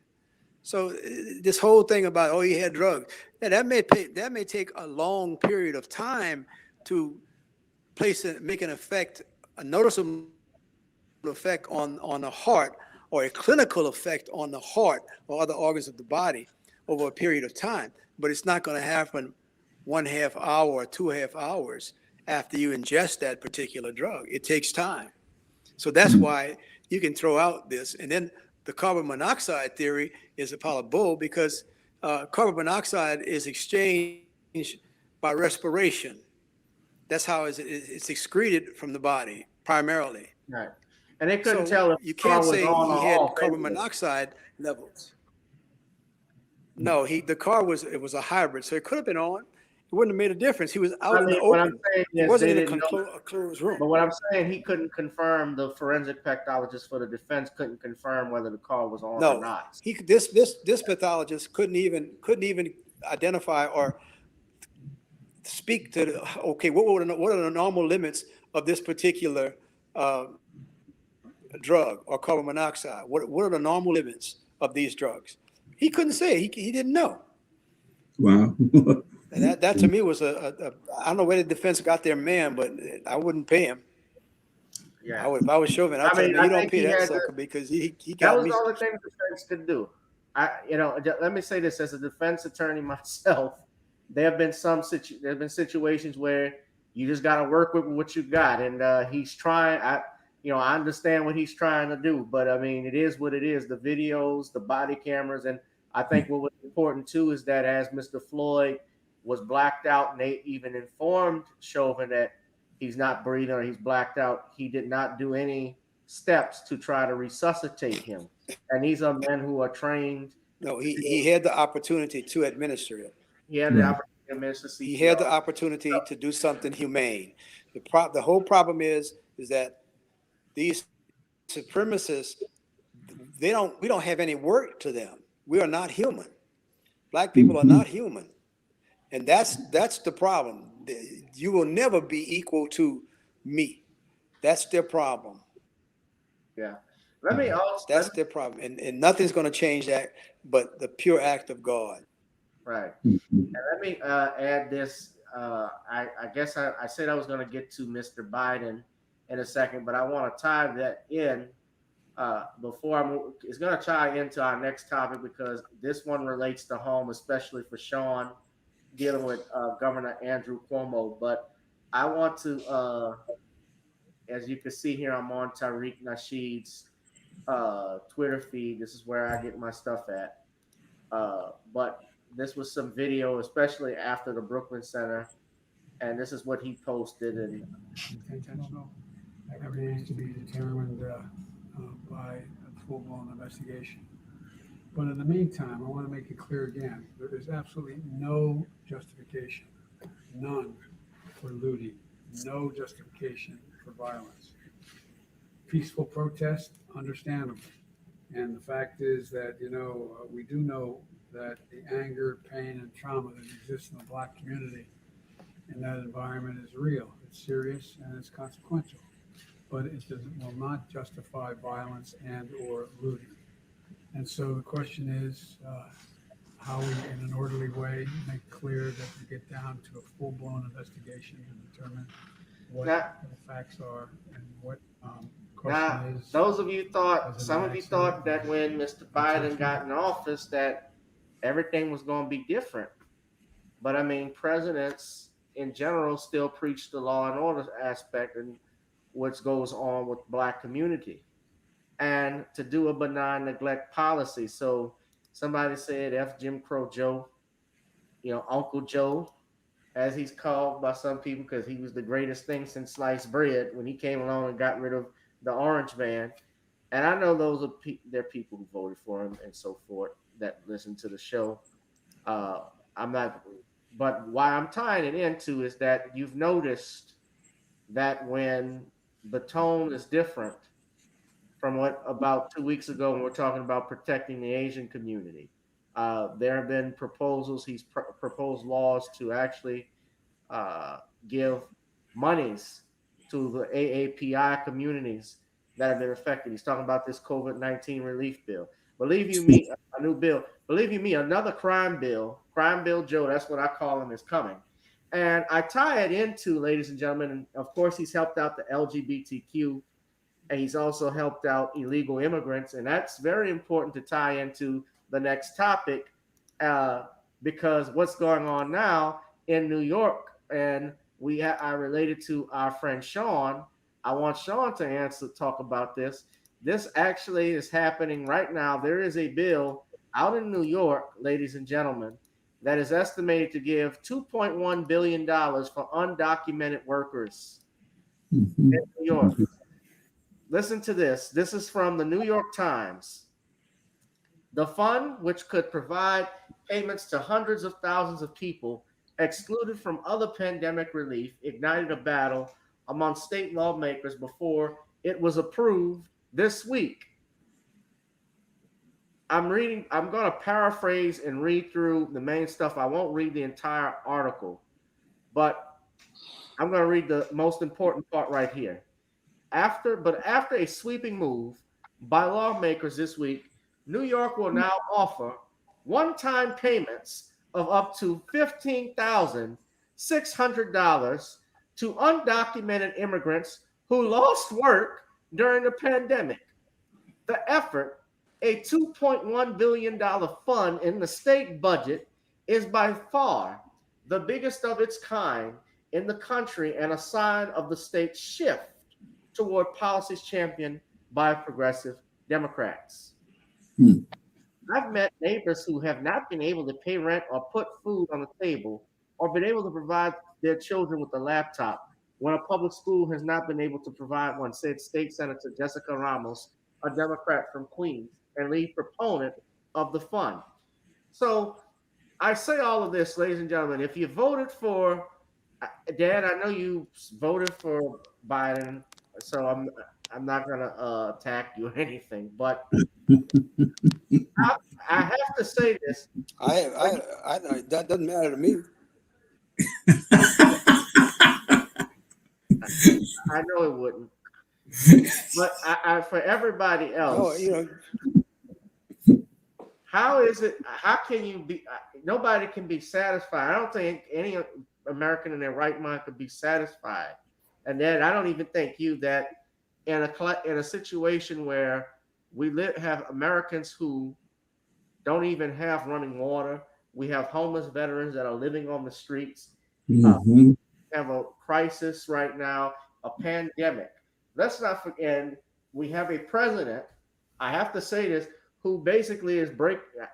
So this whole thing about, oh, he had drugs, that may take a long period of time to make an effect, a noticeable effect on the heart, or a clinical effect on the heart or other organs of the body over a period of time. But it's not going to happen 1/2 hour or 2.5 hours after you ingest that particular drug. It takes time. So that's why you can throw out this. And then the carbon monoxide theory is a pile of bull, because carbon monoxide is exchanged by respiration. That's how it's excreted from the body primarily. Right. And they couldn't tell if you can't say he had carbon monoxide levels. No, the car was a hybrid, so it could have been on. It wouldn't have made a difference. He was out in the open. What I'm saying is he wasn't in a closed room. But what I'm saying, he couldn't confirm. The forensic pathologist for the defense couldn't confirm whether the car was on or not. This pathologist couldn't even identify or speak to what are the normal limits of this particular drug or carbon monoxide? What are the normal limits of these drugs? He couldn't say. He didn't know. Wow. And that to me was I don't know where the defense got their man, but I wouldn't pay him. Yeah. If I was Chauvin, I'd tell him, you don't pay that sucker, because he got me. That was the only thing the defense could do. Let me say this, as a defense attorney myself, there have been situations where you just got to work with what you got, and he's trying. I understand what he's trying to do, but I mean, it is what it is. The videos, the body cameras, and I think what was important too is that as Mr. Floyd was blacked out, and they even informed Chauvin that he's not breathing or he's blacked out, he did not do any steps to try to resuscitate him. And these are men who are trained. No, he had the opportunity to administer it. He had the opportunity to administer CPR. He had the opportunity to do something humane. The whole problem is that these supremacists, we don't have any work to them. We are not human. Black people are not human. And that's the problem. You will never be equal to me. That's their problem. Yeah. That's their problem. And nothing's going to change that but the pure act of God. Right. And let me add this. I guess I said I was going to get to Mr. Biden in a second, but I want to tie that in before I move. It's going to tie into our next topic, because this one relates to home, especially for Shawn, dealing with Governor Andrew Cuomo. But I want to, as you can see here, I'm on Tariq Nasheed's Twitter feed. This is where I get my stuff at. But this was some video, especially after the Brooklyn Center, and this is what he posted. And intentional. That remains to be determined by a full-blown investigation. But in the meantime, I want to make it clear again, there is absolutely no justification, none, for looting, no justification for violence. Peaceful protest, understandable. And the fact is that, we do know that the anger, pain, and trauma that exists in the Black community in that environment is real, it's serious, and it's consequential. But it will not justify violence and or looting. And so the question is how we, in an orderly way, make clear that we get down to a full-blown investigation and determine what the facts are and what question is. Some of you thought that when Mr. Biden got in office that everything was going to be different. But I mean, presidents in general still preach the law and order aspect and what goes on with the Black community, and to do a benign neglect policy. So somebody said F Jim Crow Joe, Uncle Joe, as he's called by some people, because he was the greatest thing since sliced bread when he came along and got rid of the orange man. And I know those are there are people who voted for him and so forth that listen to the show. I'm not, but why I'm tying it into is that you've noticed that when the tone is different from what about 2 weeks ago when we're talking about protecting the Asian community, there have been proposals. He's proposed laws to actually uh, give monies to the AAPI communities that have been affected. He's talking about this COVID-19 relief bill. Believe you me, a new bill. Believe you me, another crime bill Joe, that's what I call him, is coming. And I tie it into, ladies and gentlemen, and of course, he's helped out the LGBTQ, and he's also helped out illegal immigrants. And that's very important to tie into the next topic, because what's going on now in New York, and I related to our friend Shawn. I want Shawn to talk about this. This actually is happening right now. There is a bill out in New York, ladies and gentlemen, that is estimated to give $2.1 billion for undocumented workers in New York. Listen to this. This is from the New York Times. The fund, which could provide payments to hundreds of thousands of people excluded from other pandemic relief, ignited a battle among state lawmakers before it was approved this week. I'm going to paraphrase and read through the main stuff. I won't read the entire article, but I'm going to read the most important part right here. After a sweeping move by lawmakers this week, New York will now offer one-time payments of up to $15,600 to undocumented immigrants who lost work during the pandemic. The effort, a $2.1 billion fund in the state budget, is by far the biggest of its kind in the country and a sign of the state's shift toward policies championed by progressive Democrats. I've met neighbors who have not been able to pay rent or put food on the table or been able to provide their children with a laptop when a public school has not been able to provide one, said State Senator Jessica Ramos, a Democrat from Queens and lead proponent of the fund. So I say all of this, ladies and gentlemen, if you voted for, Dad, I know you voted for Biden, so I'm not going to attack you or anything, but I have to say this. That doesn't matter to me. I know it wouldn't, but I for everybody else, how is it? How can you be? Nobody can be satisfied. I don't think any American in their right mind could be satisfied. And then I don't even think that in a situation where we have Americans who don't even have running water, we have homeless veterans that are living on the streets. We have a crisis right now, a pandemic. Let's not forget, we have a president, I have to say this, who basically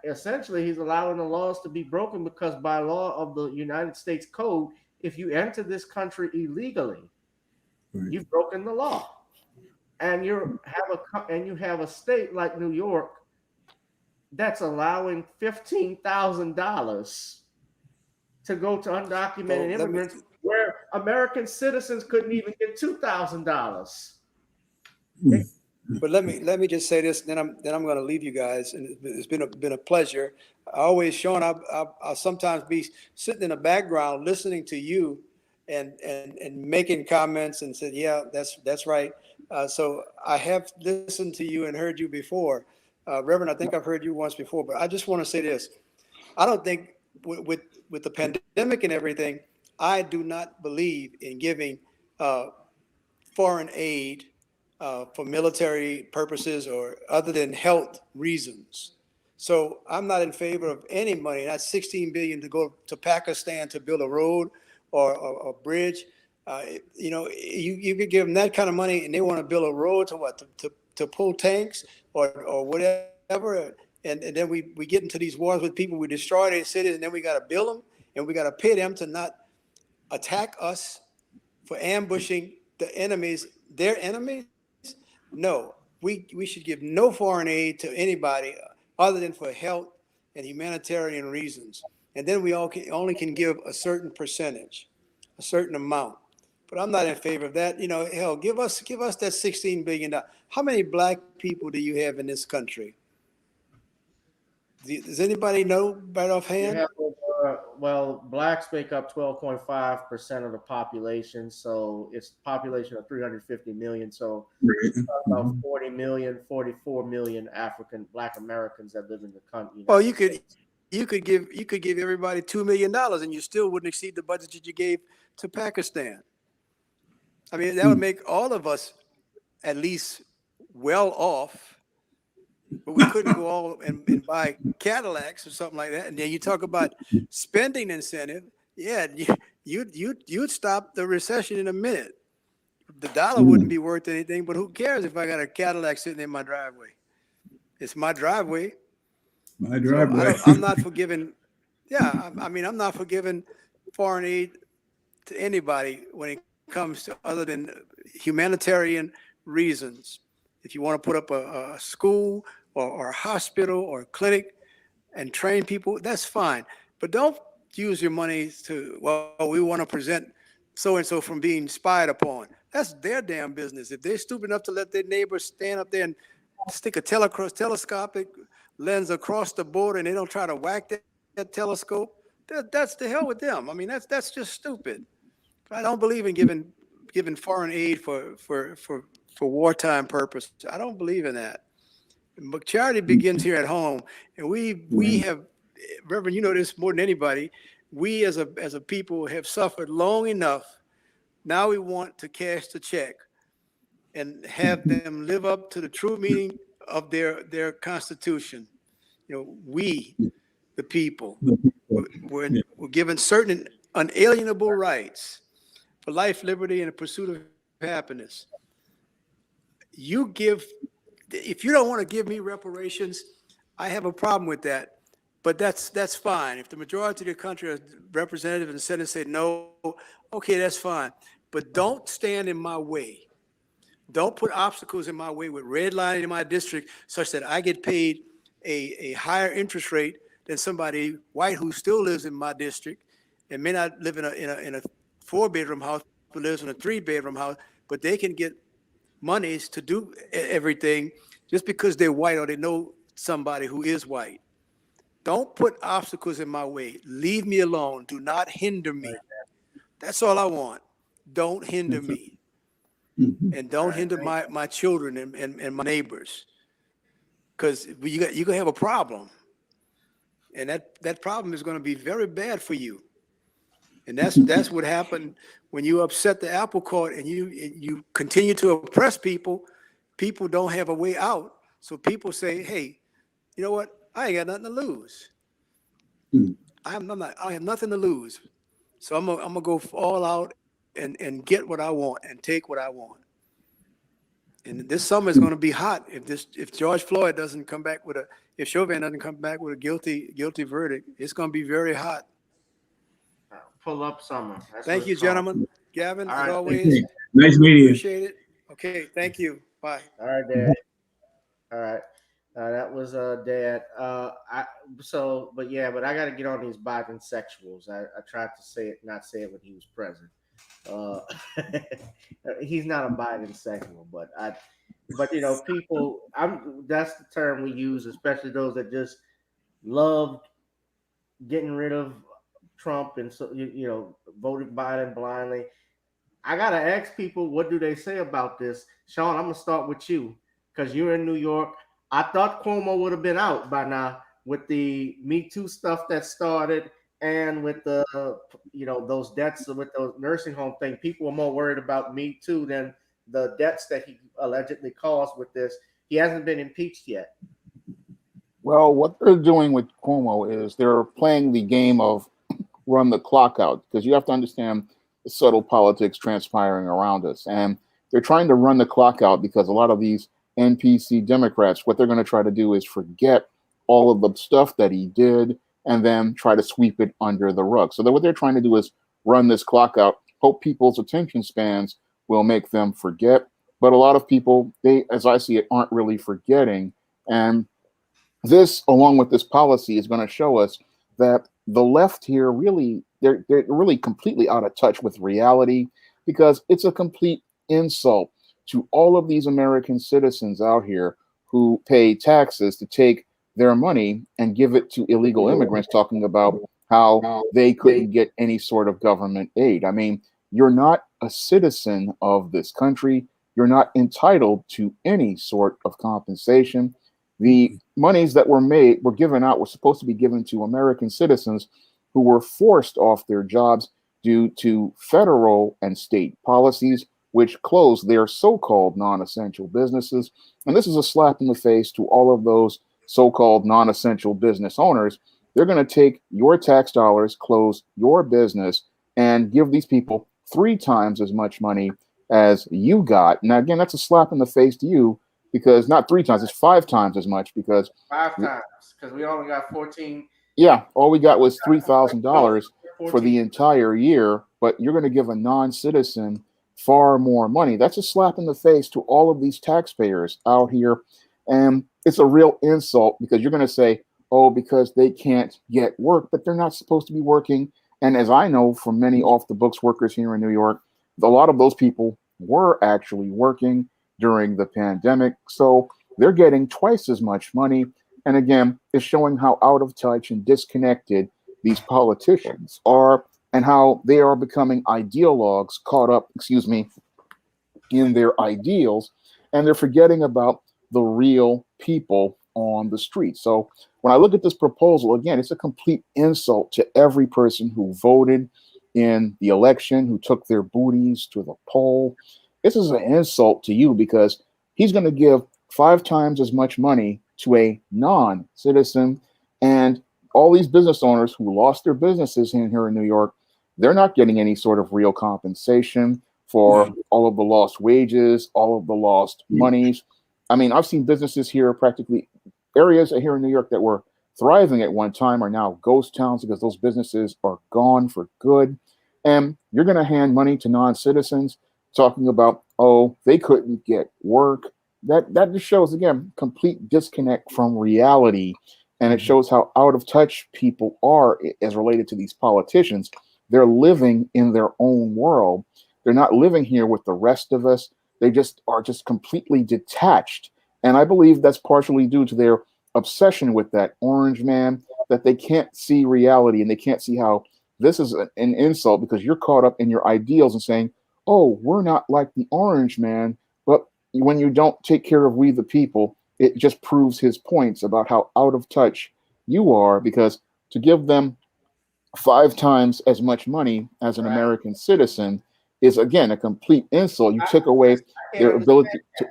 essentially he's allowing the laws to be broken, because by law of the United States Code, if you enter this country illegally, you've broken the law. And you have a state like New York that's allowing $15,000 to go to undocumented immigrants, where American citizens couldn't even get $2,000. But let me just say this, then I'm going to leave you guys, and it's been a pleasure. Shawn, I'll sometimes be sitting in the background listening to you and making comments and said, yeah, that's right. So I have listened to you and heard you before, Reverend. I think I've heard you once before, but I just want to say this: I don't think with the pandemic and everything, I do not believe in giving foreign aid for military purposes or other than health reasons. So I'm not in favor of any money. That's $16 billion to go to Pakistan to build a road or a bridge. You could give them that kind of money, and they want to build a road to pull tanks or whatever. And then we get into these wars with people. We destroy their cities, and then we got to build them, and we got to pay them to not attack us for ambushing the enemies, their enemies? No, we should give no foreign aid to anybody other than for health and humanitarian reasons. And then we only can give a certain percentage, a certain amount. But I'm not in favor of that. You know, hell, give us that $16 billion. How many black people do you have in this country? Does anybody know right offhand? have, well, blacks make up 12.5% of the population, so it's a population of 350 million. So about 40 million, 44 million African Black Americans that live in the country. Well, you could give everybody $2 million, and you still wouldn't exceed the budget that you gave to Pakistan. I mean, that would make all of us at least well off. But we couldn't go all and buy Cadillacs or something like that. And then you talk about spending incentive. Yeah, you'd stop the recession in a minute. The dollar wouldn't be worth anything, but who cares if I got a Cadillac sitting in my driveway? It's my driveway. My driveway. So I'm not forgiving. Yeah, I mean, I'm not forgiving foreign aid to anybody when it comes to other than humanitarian reasons. If you want to put up a school or a hospital or a clinic and train people, that's fine. But don't use your money to, well, we want to present so-and-so from being spied upon. That's their damn business. If they're stupid enough to let their neighbors stand up there and stick a telescopic lens across the border and they don't try to whack that telescope, that's the hell with them. I mean, that's just stupid. I don't believe in giving foreign aid for wartime purposes. I don't believe in that. But charity begins here at home, and we have, Reverend, you know this more than anybody. We as a people have suffered long enough. Now we want to cash the check and have them live up to the true meaning of their constitution. You know, we, the people, we're given certain unalienable rights for life, liberty, and the pursuit of happiness. If you don't want to give me reparations, I have a problem with that. But that's fine. If the majority of the country are representative and the Senate say no, okay, that's fine. But don't stand in my way. Don't put obstacles in my way with redlining in my district such that I get paid a higher interest rate than somebody white who still lives in my district and may not live in a 4-bedroom house, but lives in a 3-bedroom house, but they can get monies to do everything just because they're white or they know somebody who is white. Don't put obstacles in my way. Leave me alone. Do not hinder me. That's all I want. Don't hinder me. And don't hinder my children and my neighbors. Because you're going to have a problem. And that problem is going to be very bad for you. And that's what happened when you upset the apple cart and you continue to oppress people. People don't have a way out. So people say, hey, you know what? I ain't got nothing to lose. I have nothing to lose. So I'm gonna go all out and get what I want and take what I want. And this summer is going to be hot if George Floyd doesn't come back if Chauvin doesn't come back with a guilty verdict. It's going to be very hot. Pull up summer. Thank you, gentlemen. Gavin, as always. Nice meeting you. Appreciate it. Okay, thank you. Bye. All right, Dad. All right. That was Dad. But I got to get on these bisexuals. I tried to not say it when he was present. He's not a bisexual, but people. That's the term we use, especially those that just love getting rid of Trump and voted Biden blindly. I gotta ask people, what do they say about this? Shawn, I'm gonna start with you because you're in New York. I thought Cuomo would have been out by now with the Me Too stuff that started and with the those deaths with those nursing home thing. People are more worried about Me Too than the deaths that he allegedly caused with this. He hasn't been impeached yet. Well, what they're doing with Cuomo is they're playing the game of run the clock out, because you have to understand the subtle politics transpiring around us. And they're trying to run the clock out because a lot of these NPC Democrats, what they're going to try to do is forget all of the stuff that he did and then try to sweep it under the rug. So what they're trying to do is run this clock out, hope people's attention spans will make them forget. But a lot of people, they, as I see it, aren't really forgetting. And this, along with this policy, is going to show us that the left here really, they're really completely out of touch with reality, because it's a complete insult to all of these American citizens out here who pay taxes to take their money and give it to illegal immigrants, talking about how they couldn't get any sort of government aid. I mean, you're not a citizen of this country. You're not entitled to any sort of compensation. The monies that were given out, were supposed to be given to American citizens who were forced off their jobs due to federal and state policies, which closed their so-called non-essential businesses. And this is a slap in the face to all of those so-called non-essential business owners. They're going to take your tax dollars, close your business, and give these people 3 times as much money as you got. Now, again, that's a slap in the face to you, because not 3 times, it's 5 times as much, because 5 times, because we only got 14. Yeah, all we got was $3,000 for the entire year, but you're going to give a non-citizen far more money. That's a slap in the face to all of these taxpayers out here. And it's a real insult, because you're going to say, oh, because they can't get work, but they're not supposed to be working. And as I know from many off-the-books workers here in New York, a lot of those people were actually working during the pandemic. So they're getting twice as much money. And again, it's showing how out of touch and disconnected these politicians are, and how they are becoming ideologues, caught up, in their ideals, and they're forgetting about the real people on the street. So when I look at this proposal, again, it's a complete insult to every person who voted in the election, who took their booties to the poll. This is an insult to you, because he's going to give 5 times as much money to a non-citizen. And all these business owners who lost their businesses here in New York, they're not getting any sort of real compensation for all of the lost wages, all of the lost monies. I mean, I've seen businesses here, practically areas here in New York that were thriving at one time are now ghost towns, because those businesses are gone for good. And you're going to hand money to non-citizens, talking about, oh, they couldn't get work. That just shows, again, complete disconnect from reality. And it shows how out of touch people are as related to these politicians. They're living in their own world. They're not living here with the rest of us. They just are just completely detached. And I believe that's partially due to their obsession with that orange man, that they can't see reality, and they can't see how this is an insult, because you're caught up in your ideals and saying, oh, we're not like the orange man. But when you don't take care of we the people, it just proves his points about how out of touch you are, because to give them 5 times as much money as an American citizen is, again, a complete insult. You took away their ability to,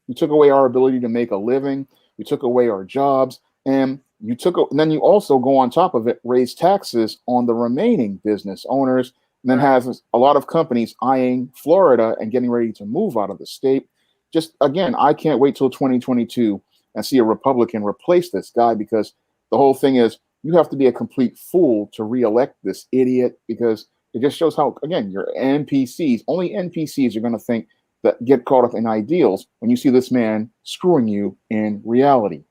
you took away our ability to make a living. You took away our jobs, and and then you also go on top of it, raise taxes on the remaining business owners, and then have a lot of companies eyeing Florida and getting ready to move out of the state. Just, again, I can't wait till 2022 and see a Republican replace this guy, because the whole thing is, you have to be a complete fool to reelect this idiot, because it just shows how, again, your NPCs, only NPCs are going to think that get caught up in ideals when you see this man screwing you in reality.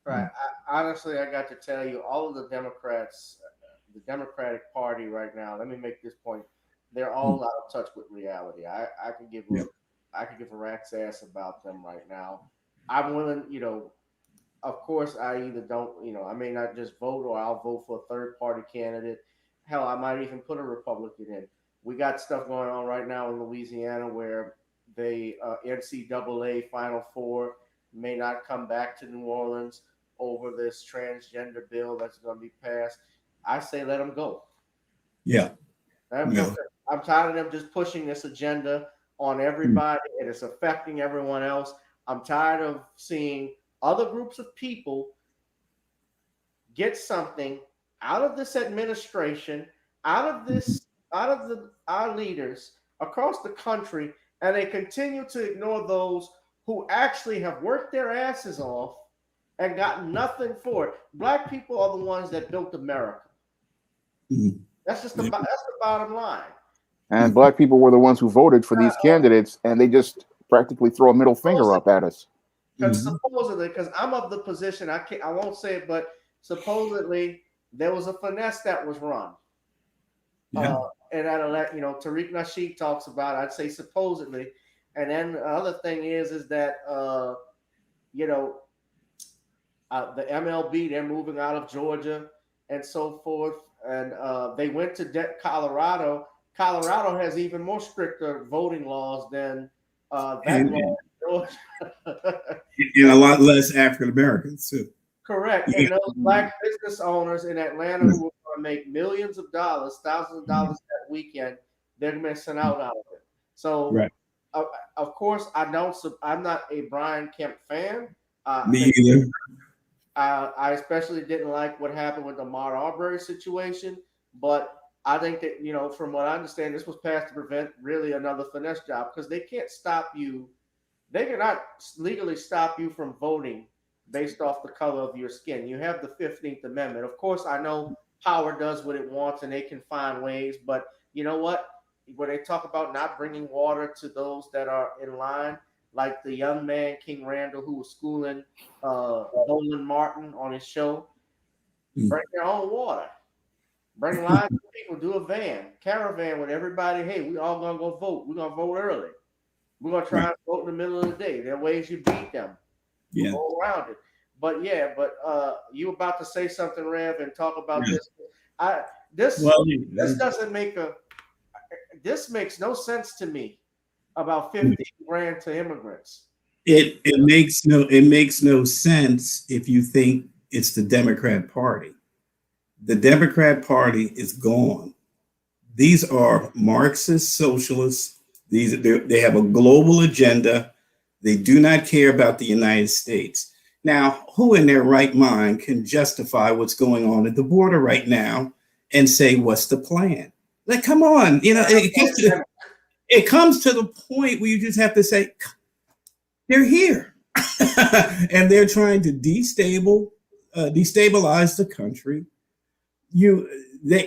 Right. Honestly, I got to tell you, all of the Democrats, the Democratic Party right now, let me make this point, they're all out of touch with reality. I can give a rat's ass about them right now. I'm willing, of course, I either don't, I may not just vote, or I'll vote for a third party candidate. Hell, I might even put a Republican in. We got stuff going on right now in Louisiana where the NCAA Final Four may not come back to New Orleans over this transgender bill that's going to be passed. I say let them go. Yeah. Let them go. I'm tired of them just pushing this agenda on everybody, and it's affecting everyone else. I'm tired of seeing other groups of people get something out of this administration, our leaders across the country, and they continue to ignore those who actually have worked their asses off and got nothing for it. Black people are the ones that built America. They're That's just that's the bottom line. And black people were the ones who voted for these candidates, and they just practically throw a middle finger up at us. Because supposedly, because I'm of the position, I won't say it, but supposedly there was a finesse that was run. And that Tariq Nasheed talks about, I'd say supposedly. And then the other thing is that the MLB, they're moving out of Georgia and so forth. And they went to Colorado. Colorado has even more stricter voting laws than that law in Georgia. And a lot less African Americans too. Correct. And those black business owners in Atlanta who are going to make millions of dollars, thousands of dollars that weekend, they're missing out on it. So, of course, I'm not a Brian Kemp fan. Me either. I especially didn't like what happened with the Ahmaud Arbery situation, but I think that, from what I understand, this was passed to prevent really another finesse job, because they can't stop you. They cannot legally stop you from voting based off the color of your skin. You have the 15th Amendment. Of course, I know power does what it wants and they can find ways, but you know what? When they talk about not bringing water to those that are in line, like the young man, King Randall, who was schooling Nolan Martin on his show, bring your own water. Bring lines of people, do a caravan with everybody. Hey, we all gonna go vote. We're gonna vote early. We're gonna try and vote in the middle of the day. There are ways you beat them. Yeah. Go around it. But you about to say something, Rev, and talk about this. This makes no sense to me about 15 grand to immigrants. It makes no sense if you think it's the Democrat Party. The Democrat Party is gone. These are Marxist socialists. They have a global agenda. They do not care about the United States. Now, who in their right mind can justify what's going on at the border right now and say, what's the plan? Like, come on. It comes to the point where you just have to say, they're here. And they're trying to destabilize the country.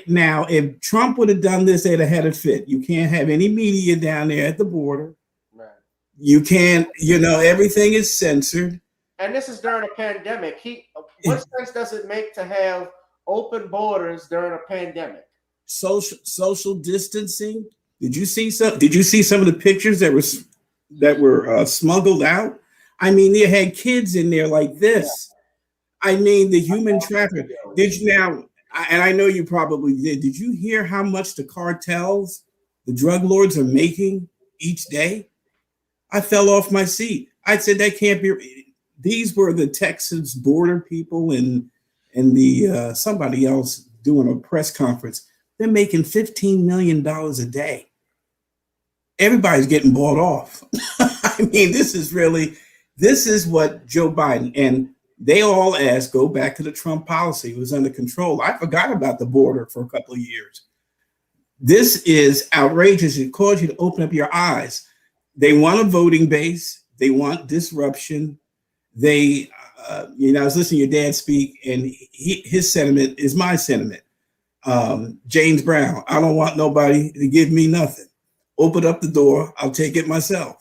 Now, if Trump would have done this, they'd have had it fit. You can't have any media down there at the border. Right. You can't, everything is censored. And this is during a pandemic. What sense does it make to have open borders during a pandemic? Social distancing. Did you see some of the pictures that were smuggled out? I mean, they had kids in there like this. I mean, the human trafficking. And I know you probably did. Did you hear how much the cartels, the drug lords, are making each day? I fell off my seat. I said that can't be. These were the Texas border people and the somebody else doing a press conference. They're making $15 million a day. Everybody's getting bought off. I mean, this is what Joe Biden, and they all asked, go back to the Trump policy. It was under control. I forgot about the border for a couple of years. This is outrageous. It caused you to open up your eyes. They want a voting base. They want disruption. I was listening to your dad speak, and his sentiment is my sentiment. James Brown, I don't want nobody to give me nothing. Open up the door. I'll take it myself.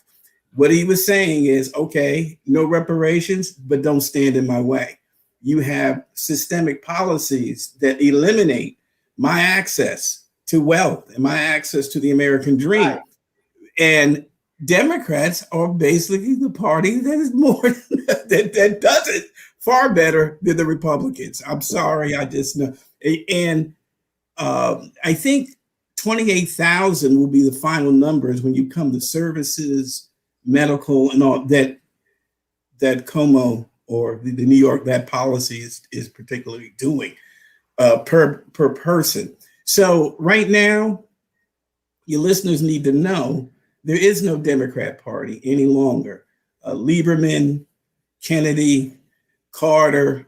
What he was saying is, okay, no reparations, but don't stand in my way. You have systemic policies that eliminate my access to wealth and my access to the American dream. Right. And Democrats are basically the party that is more that does it far better than the Republicans. I'm sorry, I just know. And I think 28,000 will be the final numbers when you come to services, medical, and all that Como or the New York, that policy is particularly doing per person. So right now, your listeners need to know there is no Democrat Party any longer. Lieberman, Kennedy, Carter,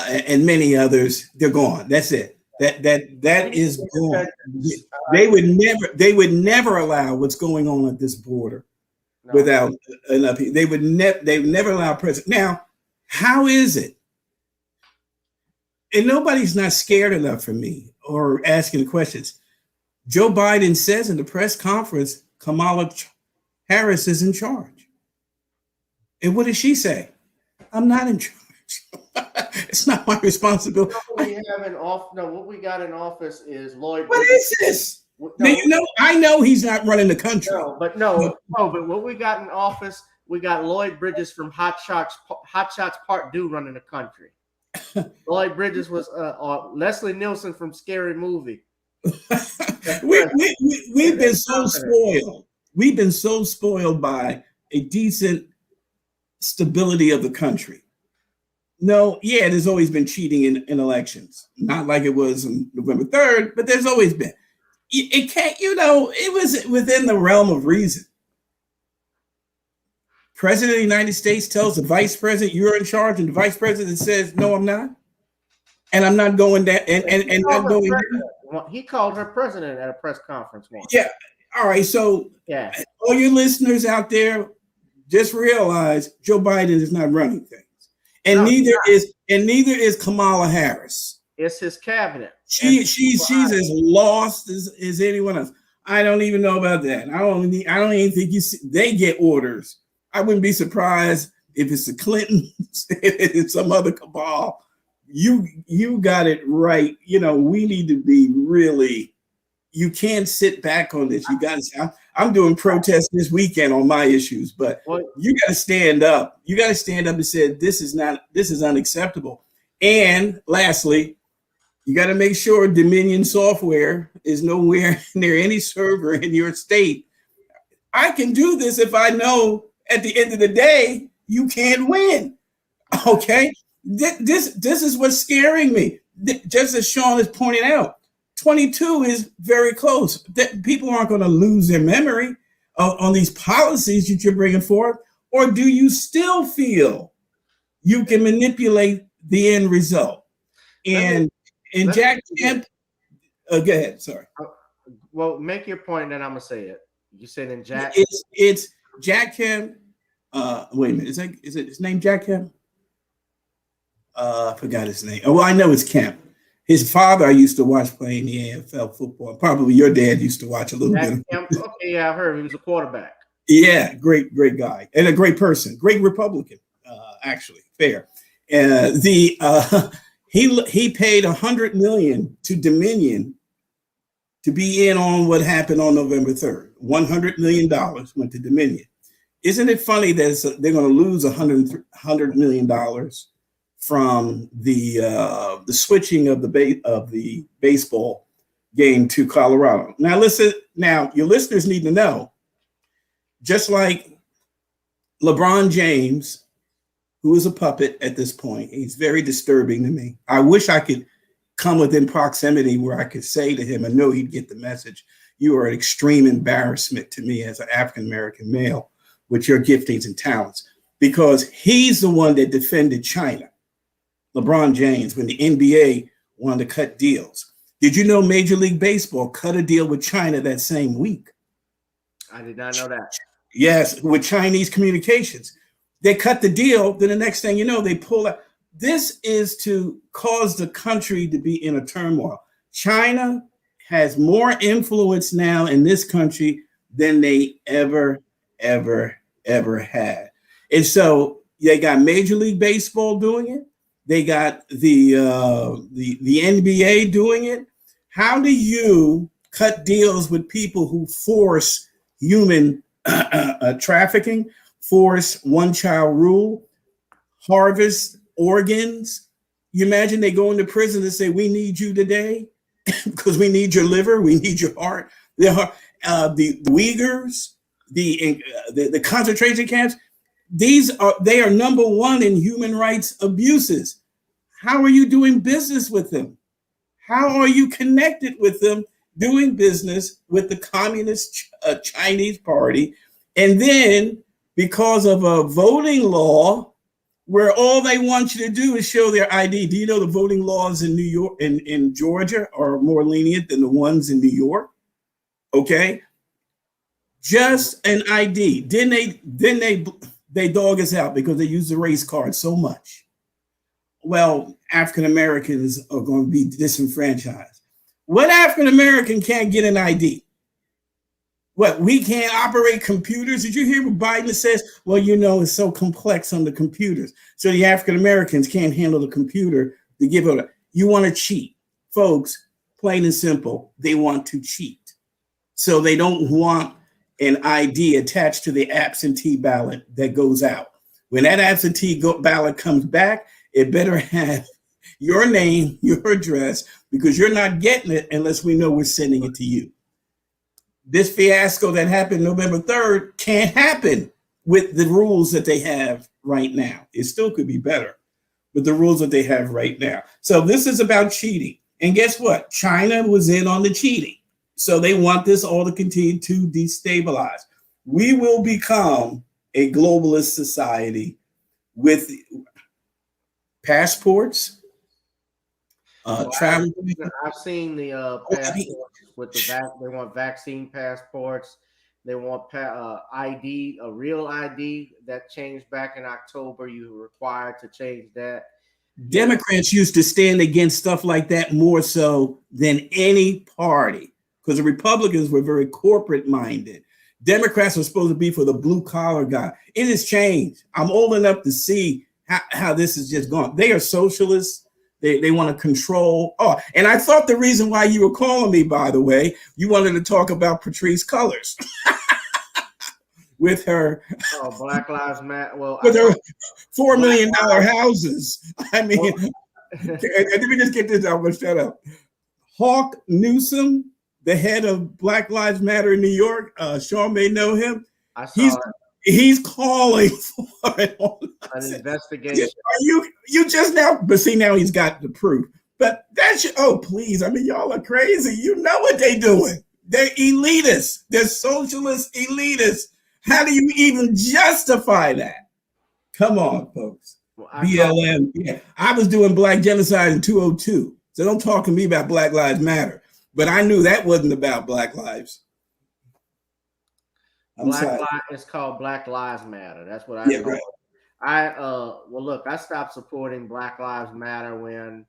and many others, they're gone. That's it. That is gone. They would never allow what's going on at this border without enough. They would never allow president. Now, how is it? And nobody's not scared enough for me or asking questions. Joe Biden says in the press conference, Kamala Harris is in charge. And what does she say? I'm not in charge. It's not my responsibility. What we have in what we got in office is Lloyd. What is this? Now, I know he's not running the country. But what we got in office, we got Lloyd Bridges from Hot Shots Part 2 running the country. Lloyd Bridges was Leslie Nielsen from Scary Movie. We've been so spoiled. We've been so spoiled by a decent stability of the country. No, yeah, there's always been cheating in elections. Not like it was on November 3rd, but there's always been. It can't, it was within the realm of reason. President of the United States tells the vice president, you're in charge, and the vice president says, no, I'm not. And I'm not going down and not going down. He called her president at a press conference once. Yeah. All right. So yeah, all your listeners out there, just realize Joe Biden is not running things. And neither is Kamala Harris. It's his cabinet. She's as lost as anyone else. I don't even know about that. I don't even think they get orders. I wouldn't be surprised if it's the Clintons, if it's some other cabal. You got it right. We need to be really. You can't sit back on this. You got to. I'm doing protests this weekend on my issues, but you got to stand up. You got to stand up and say this is unacceptable. And lastly, you got to make sure Dominion software is nowhere near any server in your state. I can do this if I know at the end of the day you can't win. Okay, this is what's scaring me. Just as Shawn is pointing out. 22 is very close. People aren't going to lose their memory on these policies that you're bringing forward. Or do you still feel you can manipulate the end result? And Jack Kemp, go ahead. Sorry. Well, make your point, and then I'm gonna say it. You said in Jack. It's Jack Kemp. Wait a minute. Is it his name Jack Kemp? I forgot his name. Oh, well, I know it's Kemp. His father I used to watch playing the AFL football. Probably your dad used to watch a little bit. Okay, yeah, I've heard he was a quarterback. Yeah, great guy and a great person, great Republican, actually, fair. He paid $100 million to Dominion to be in on what happened on November 3rd. $100 million went to Dominion. Isn't it funny that they're going to lose $100 million from the switching of the baseball game to Colorado? Now, listen. Now, your listeners need to know. Just like LeBron James, who is a puppet at this point, he's very disturbing to me. I wish I could come within proximity where I could say to him, I know he'd get the message. You are an extreme embarrassment to me as an African-American male with your giftings and talents, because he's the one that defended China. LeBron James, when the NBA wanted to cut deals. Did you know Major League Baseball cut a deal with China that same week? I did not know that. Yes, with Chinese communications. They cut the deal, then the next thing you know, they pull out. This is to cause the country to be in a turmoil. China has more influence now in this country than they ever had. And so they got Major League Baseball doing it. They got the NBA doing it. How do you cut deals with people who force human trafficking, force one-child rule, harvest organs? You imagine they go into prison and say, we need you today because we need your liver, we need your heart. The Uyghurs, the concentration camps, they are number one in human rights abuses. How are you doing business with them? How are you connected with them doing business with the Communist Chinese Party? And then because of a voting law where all they want you to do is show their ID. Do you know the voting laws in New York, in Georgia are more lenient than the ones in New York? Okay. Just an ID. Then they dog us out because they use the race card so much. Well, African Americans are going to be disenfranchised. What African American can't get an ID? What, we can't operate computers? Did you hear what Biden says? Well, you know, it's so complex on the computers. So the African Americans can't handle the computer to give it. You want to cheat. Folks, plain and simple, they want to cheat. So they don't want an ID attached to the absentee ballot that goes out. When that absentee ballot comes back, it better have your name, your address, because you're not getting it unless we know we're sending it to you. This fiasco that happened November 3rd can't happen with the rules that they have right now. It still could be better with the rules that they have right now. So this is about cheating. And guess what? China was in on the cheating. So they want this all to continue to destabilize. We will become a globalist society with passports, travel. I've seen the passports with the they want vaccine passports. They want ID, a real ID that changed back in October. You were required to change that. Democrats used to stand against stuff like that more so than any party because the Republicans were very corporate minded. Democrats are supposed to be for the blue collar guy. It has changed. I'm old enough to see how this has just gone. They are socialists. They want to control. Oh, and I thought the reason why you were calling me, by the way, you wanted to talk about Patrisse Cullors with her. Oh, Black Lives Matter. Well, with her $4 million houses. I mean, let me just get this out. But shut up. Hawk Newsom, the head of Black Lives Matter in New York. Shawn may know him. I saw He's calling for an investigation. You just now, but see, now he's got the proof. But that's please. I mean, y'all are crazy. You know what they're doing. They're elitists. They're socialist elitists. How do you even justify that? Come on, folks. Well, BLM. Yeah, I was doing black genocide in 2002. So don't talk to me about Black Lives Matter. But I knew that wasn't about Black lives. It's called Black Lives Matter. That's what I know. Right. Well, look, I stopped supporting Black Lives Matter when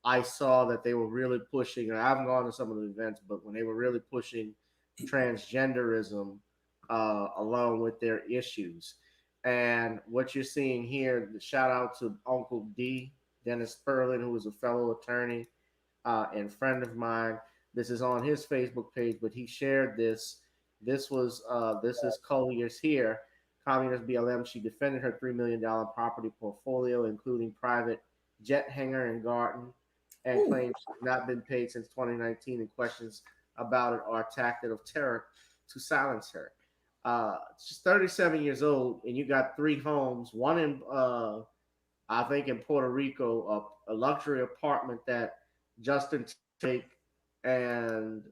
I saw that they were really pushing, and I haven't gone to some of the events, but when they were really pushing transgenderism along with their issues. And what you're seeing here, the shout out to Uncle D, Dennis Perlin, who is a fellow attorney and friend of mine. This is on his Facebook page, but he shared this. This is Collier's here, communist BLM. She defended her $3 million property portfolio, including private jet hangar and garden, and claims she's not been paid since 2019, and questions about it are a tactic of terror to silence her. She's 37 years old, and you got 3 homes, one in, I think in Puerto Rico, a luxury apartment that Justin Take and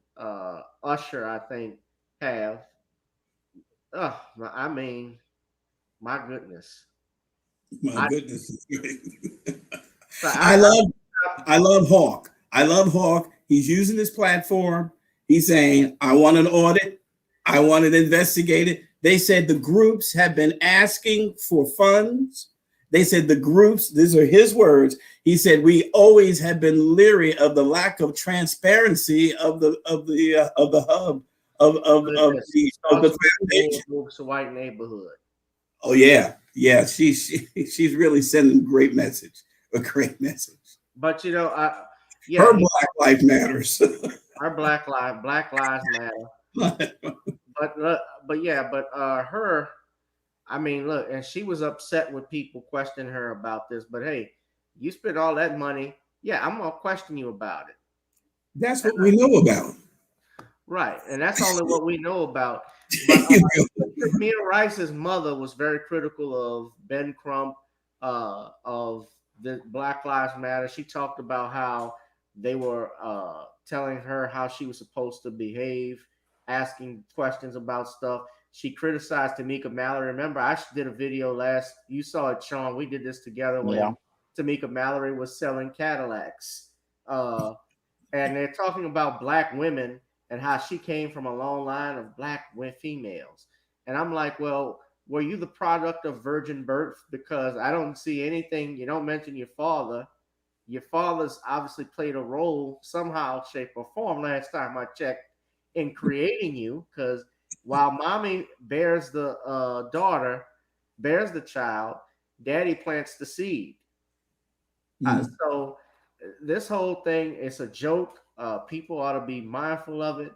Usher, I think, have. I mean, my goodness. My goodness. I love Hawk. I love Hawk. He's using this platform. He's saying, I want an audit. I want it investigated. They said the groups have been asking for funds. They said the groups, these are his words. He said, we always have been leery of the lack of transparency of the hub. Of the foundation. It's a white neighborhood. Oh yeah. She's really sending a great message. But you know, her Black life matters. Her Black lives matter. but her. I mean, look, and she was upset with people questioning her about this. But hey, you spent all that money. Yeah, I'm gonna question you about it. That's what we know about. Right, and that's only what we know about. But Mia Rice's mother was very critical of Ben Crump, of the Black Lives Matter. She talked about how they were telling her how she was supposed to behave, asking questions about stuff. She criticized Tamika Mallory. Remember, I did a video you saw it, Shawn. We did this together when Tamika Mallory was selling Cadillacs. And they're talking about Black women and how she came from a long line of Black females. And I'm like, well, were you the product of virgin birth? Because I don't see anything. You don't mention your father. your father's obviously played a role somehow, shape, or form. Last time I checked, in creating you, because while mommy bears the daughter, bears the child, daddy plants the seed. So this whole thing is a joke. People ought to be mindful of it.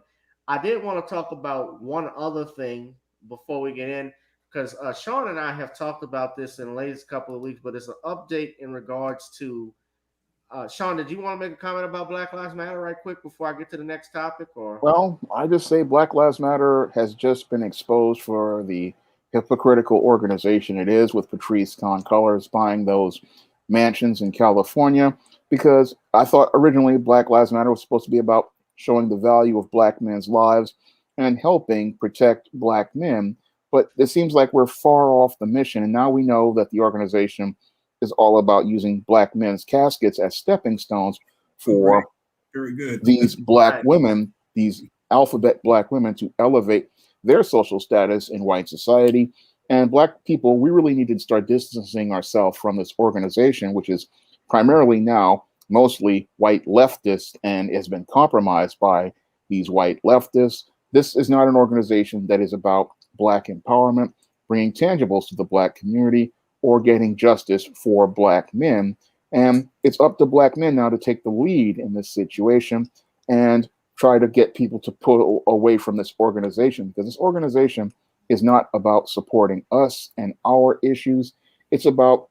I did want to talk about one other thing before we get in, because Shawn and I have talked about this in the latest couple of weeks, but it's an update in regards to Shawn. Did you want to make a comment about Black Lives Matter right quick before I get to the next topic? Or Well, I just say Black Lives Matter has just been exposed for the hypocritical organization it is, with Patrice Colors buying those mansions in California, because I thought originally Black Lives Matter was supposed to be about showing the value of black men's lives and helping protect black men. But it seems like we're far off the mission. And now we know that the organization is all about using black men's caskets as stepping stones for very good. These black women, these alphabet black women, to elevate their social status in white society. And black people, we really need to start distancing ourselves from this organization, which is primarily now mostly white leftists and has been compromised by these white leftists. This is not an organization that is about black empowerment, bringing tangibles to the black community, or getting justice for black men. And it's up to black men now to take the lead in this situation and try to get people to pull away from this organization, because this organization is not about supporting us and our issues. It's about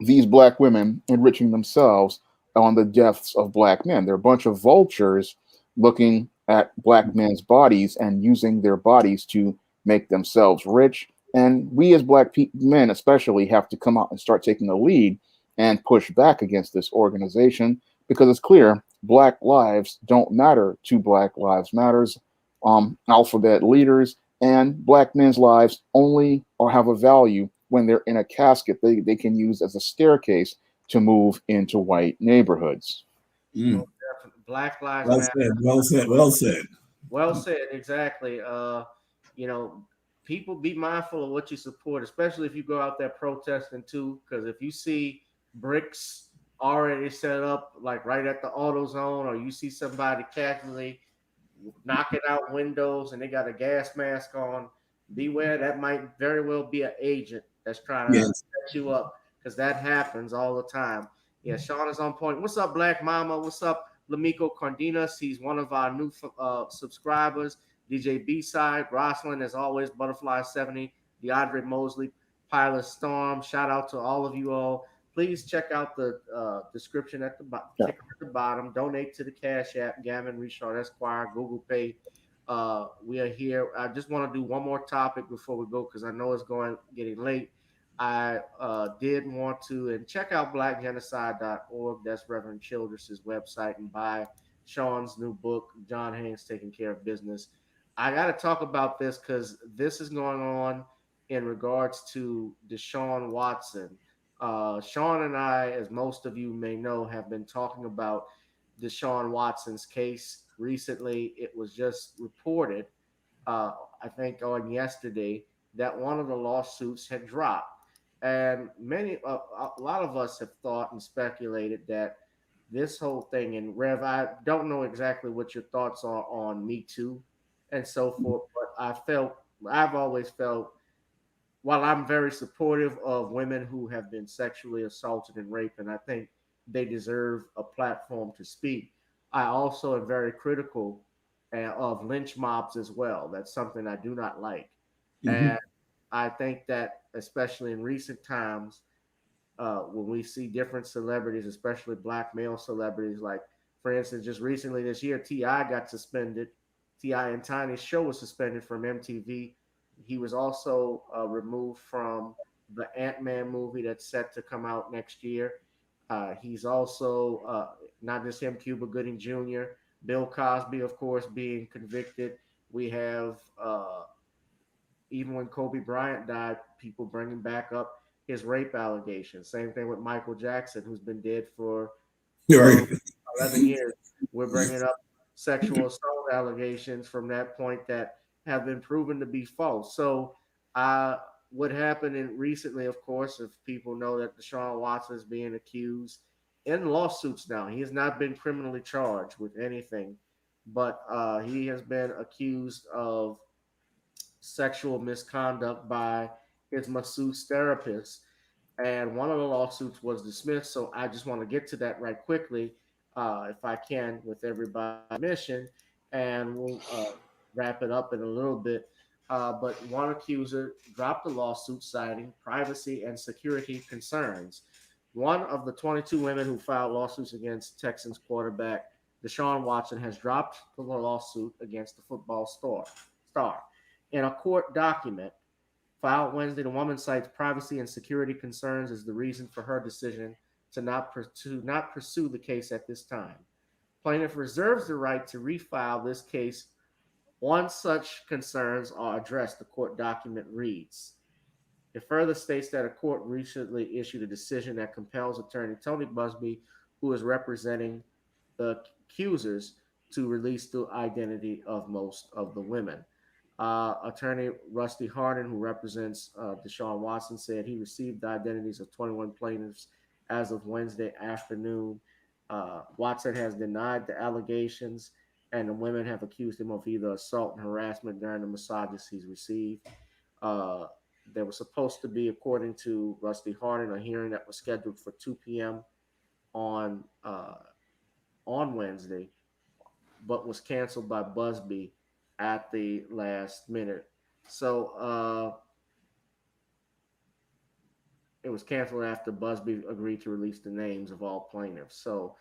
these black women enriching themselves on the deaths of black men. They're a bunch of vultures looking at black men's bodies and using their bodies to make themselves rich. And we as black men especially have to come out and start taking the lead and push back against this organization, because it's clear black lives don't matter to Black Lives Matters alphabet leaders, and black men's lives only or have a value when they're in a casket they can use as a staircase to move into white neighborhoods. Black Lives Well Matter. said. Well said. Well said. Well said. Exactly. You know, people be mindful of what you support, especially if you go out there protesting too. Because if you see bricks already set up, like right at the AutoZone, or you see somebody casually knocking out windows and they got a gas mask on, beware. That might very well be an agent that's trying to set you up, because that happens all the time. Yeah, Shawn is on point. What's up, Black Mama? What's up, Lamico Cardenas? He's one of our new subscribers. DJ B-Side, Rosalind, as always, Butterfly 70, DeAndre Mosley, Pilot Storm. Shout out to all of you all. Please check out the description at the bottom. Donate to the Cash App, Gavin Richard Esquire, Google Pay. We are here. I just want to do one more topic before we go, because I know it's getting late. I did want to, and check out blackgenocide.org. That's Reverend Childress's website, and buy Shawn's new book, John Haynes Taking Care of Business. I got to talk about this because this is going on in regards to Deshaun Watson. Shawn and I, as most of you may know, have been talking about Deshaun Watson's case recently. It was just reported, I think on yesterday, that one of the lawsuits had dropped. And a lot of us have thought and speculated that this whole thing, and Rev, I don't know exactly what your thoughts are on Me Too and so forth, but I've always felt, while I'm very supportive of women who have been sexually assaulted and raped, and I think they deserve a platform to speak, I also am very critical of lynch mobs as well. That's something I do not like. And I think that, especially in recent times, when we see different celebrities, especially black male celebrities, like, for instance, just recently this year, T.I. got suspended. T.I. and Tiny's show was suspended from MTV. He was also removed from the Ant-Man movie that's set to come out next year. He's also, not just him, Cuba Gooding Jr., Bill Cosby, of course, being convicted. We have, even when Kobe Bryant died, people bringing back up his rape allegations. Same thing with Michael Jackson, who's been dead for 11 years. We're bringing up sexual assault allegations from that point that have been proven to be false. So what happened recently, of course, if people know that Deshaun Watson is being accused in lawsuits now. He has not been criminally charged with anything, but he has been accused of sexual misconduct by his masseuse therapist. And one of the lawsuits was dismissed. So I just want to get to that right quickly, if I can, with everybody's permission, and we'll wrap it up in a little bit. But one accuser dropped the lawsuit citing privacy and security concerns. One of the 22 women who filed lawsuits against Texans quarterback Deshaun Watson has dropped the lawsuit against the football star. In a court document filed Wednesday, the woman cites privacy and security concerns as the reason for her decision to not pursue the case at this time. Plaintiff reserves the right to refile this case once such concerns are addressed, the court document reads. It further states that a court recently issued a decision that compels attorney Tony Busby, who is representing the accusers, to release the identity of most of the women. Attorney Rusty Hardin, who represents Deshaun Watson, said he received the identities of 21 plaintiffs as of Wednesday afternoon. Watson has denied the allegations, and the women have accused him of either assault and harassment during the massages he's received. There was supposed to be, according to Rusty Hardin, a hearing that was scheduled for 2 p.m. on Wednesday, but was canceled by Busby at the last minute. So it was canceled after Busby agreed to release the names of all plaintiffs. So,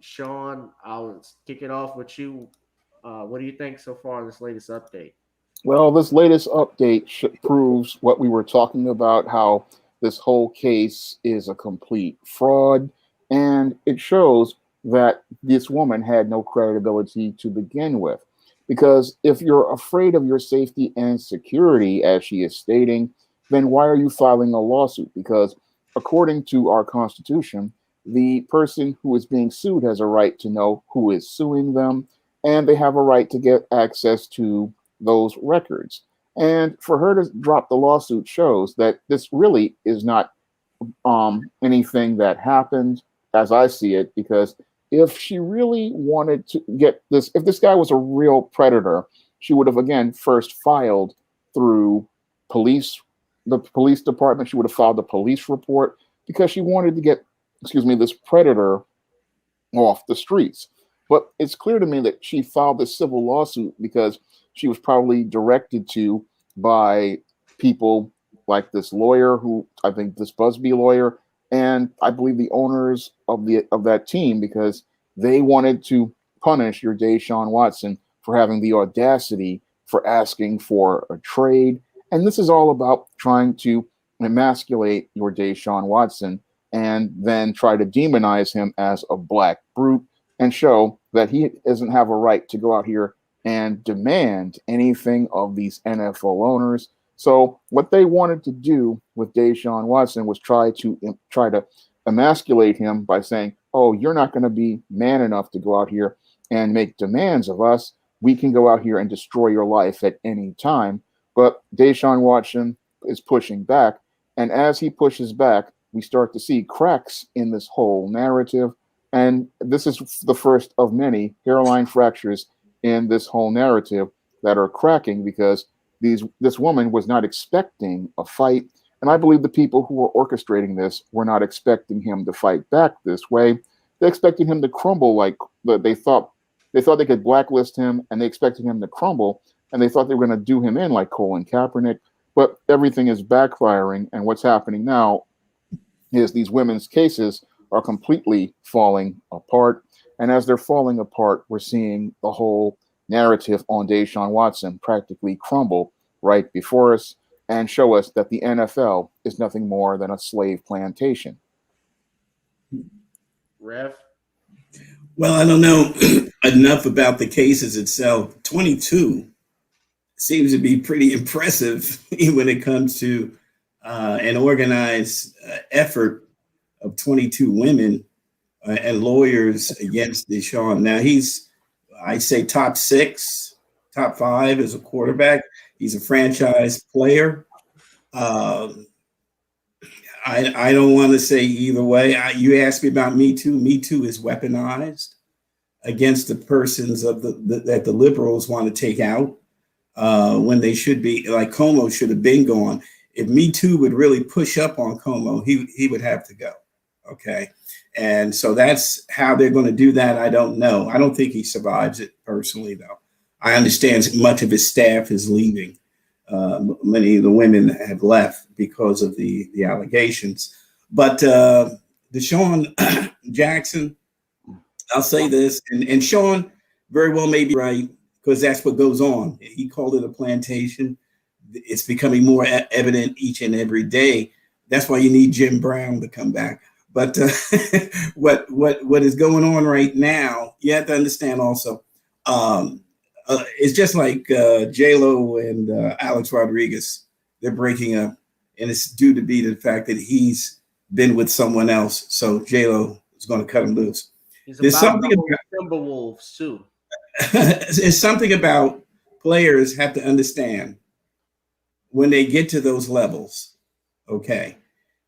Shawn, I'll kick it off with you. What do you think so far of this latest update? Well, this latest update proves what we were talking about, how this whole case is a complete fraud. And it shows that this woman had no credibility to begin with. Because if you're afraid of your safety and security, as she is stating, then why are you filing a lawsuit? Because according to our Constitution, the person who is being sued has a right to know who is suing them, and they have a right to get access to those records. And for her to drop the lawsuit shows that this really is not anything that happened, as I see it, because if she really wanted to get this, if this guy was a real predator, she would have, again, first filed through the police department. She would have filed a police report because she wanted to get, this predator off the streets. But it's clear to me that she filed this civil lawsuit because she was probably directed to by people like this lawyer, who I think this Busby lawyer, and I believe the owners of that team, because they wanted to punish your Deshaun Watson for having the audacity for asking for a trade. And this is all about trying to emasculate your Deshaun Watson and then try to demonize him as a black brute and show that he doesn't have a right to go out here and demand anything of these NFL owners. So what they wanted to do with Deshaun Watson was try to emasculate him by saying, oh, you're not going to be man enough to go out here and make demands of us. We can go out here and destroy your life at any time. But Deshaun Watson is pushing back. And as he pushes back, we start to see cracks in this whole narrative. And this is the first of many hairline fractures in this whole narrative that are cracking, because this woman was not expecting a fight. And I believe the people who were orchestrating this were not expecting him to fight back this way. They expected him to crumble, like they thought they could blacklist him, and they expected him to crumble, and they thought they were going to do him in like Colin Kaepernick. But everything is backfiring, and what's happening now is these women's cases are completely falling apart. And as they're falling apart, we're seeing the whole narrative on Deshaun Watson practically crumble right before us and show us that the NFL is nothing more than a slave plantation. Rev? Well, I don't know enough about the cases itself. 22 seems to be pretty impressive when it comes to an organized effort of 22 women and lawyers against Deshaun. Now I say top 6, top 5 as a quarterback. He's a franchise player. I don't want to say either way. You asked me about Me Too. Me Too is weaponized against the persons of that the liberals want to take out when they should be, like Como should have been gone. If Me Too would really push up on Como, he would have to go. Okay. And so that's how they're going to do that. I don't know. I don't think he survives it personally, though. I understand much of his staff is leaving. Many of the women have left because of the allegations. But Deshaun Jackson, I'll say this, and Sean very well may be right, because that's what goes on. He called it a plantation. It's becoming more evident each and every day. That's why you need Jim Brown to come back. But what is going on right now, you have to understand also, it's just like J-Lo and Alex Rodriguez. They're breaking up, and it's due to be the fact that he's been with someone else. So J-Lo is going to cut him loose. There's something about Timberwolves too. It's something about players have to understand when they get to those levels, okay,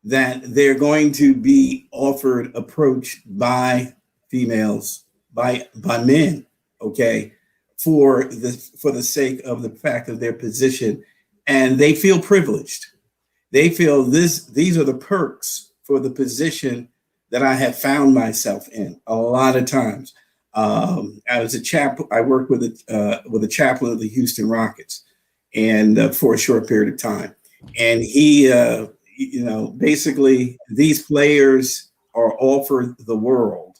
that they're going to be offered, approached by females, by men, okay, for the sake of the fact of their position, and they feel privileged. They feel these are the perks for the position that I have found myself in a lot of times. I was I worked with a chaplain of the Houston Rockets, and for a short period of time, and he, basically these players are offered the world,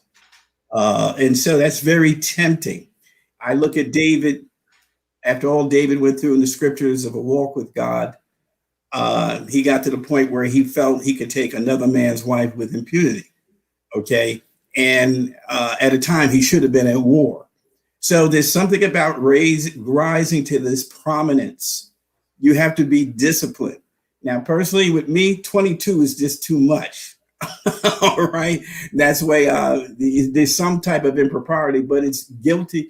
and so that's very tempting. I look at David. After all David went through in the scriptures of a walk with God, he got to the point where he felt he could take another man's wife with impunity. Okay. And at a time he should have been at war. So there's something about rising to this prominence. You have to be disciplined. Now, personally, with me, 22 is just too much. All right. That's why there's some type of impropriety, but it's guilty.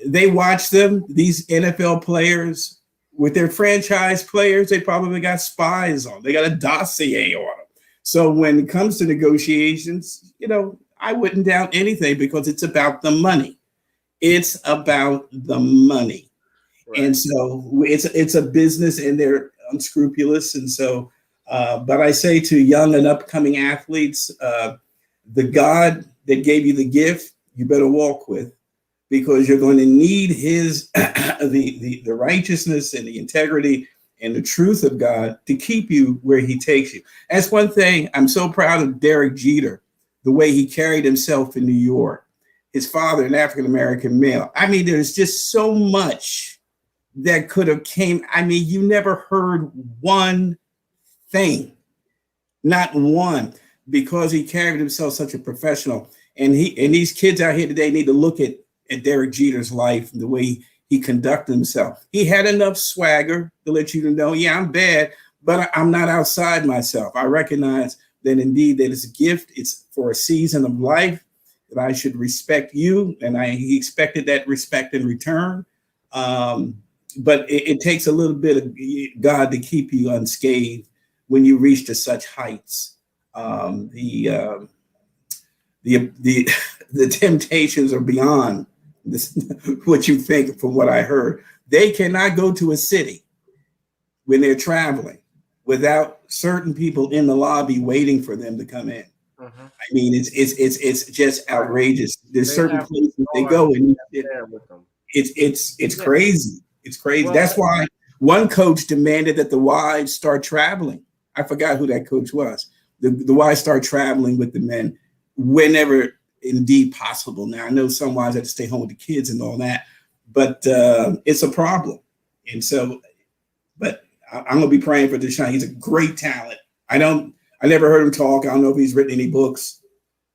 They watch them, these NFL players, with their franchise players, they probably got spies on. They got a dossier on them. So when it comes to negotiations, I wouldn't doubt anything, because it's about the money. It's about the money. Right. And so it's a business, and they're unscrupulous. And so, but I say to young and upcoming athletes, the God that gave you the gift, you better walk with, because you're going to need his the righteousness and the integrity and the truth of God to keep you where he takes you. That's one thing. I'm so proud of Derrick Jeter, the way he carried himself in New York. His father, an African-American male. I mean, there's just so much that could have came. I mean, you never heard one thing, not one, because he carried himself such a professional. And these kids out here today need to look at Derrick Jeter's life and the way he conducted himself. He had enough swagger to let you know, yeah, I'm bad, but I'm not outside myself. I recognize that indeed that it's a gift. It's for a season of life that I should respect you. And he expected that respect in return. But it takes a little bit of God to keep you unscathed when you reach to such heights. The temptations are beyond what you think. From what I heard, they cannot go to a city when they're traveling without certain people in the lobby waiting for them to come in. Uh-huh. I mean, it's just outrageous. There's certain places they go, and it's crazy. It's crazy. Well, that's why one coach demanded that the wives start traveling. I forgot who that coach was. The wives start traveling with the men whenever indeed possible. Now, I know some wives have to stay home with the kids and all that, but it's a problem. And so, but I'm going to be praying for Deshaun. He's a great talent. I never heard him talk. I don't know if he's written any books.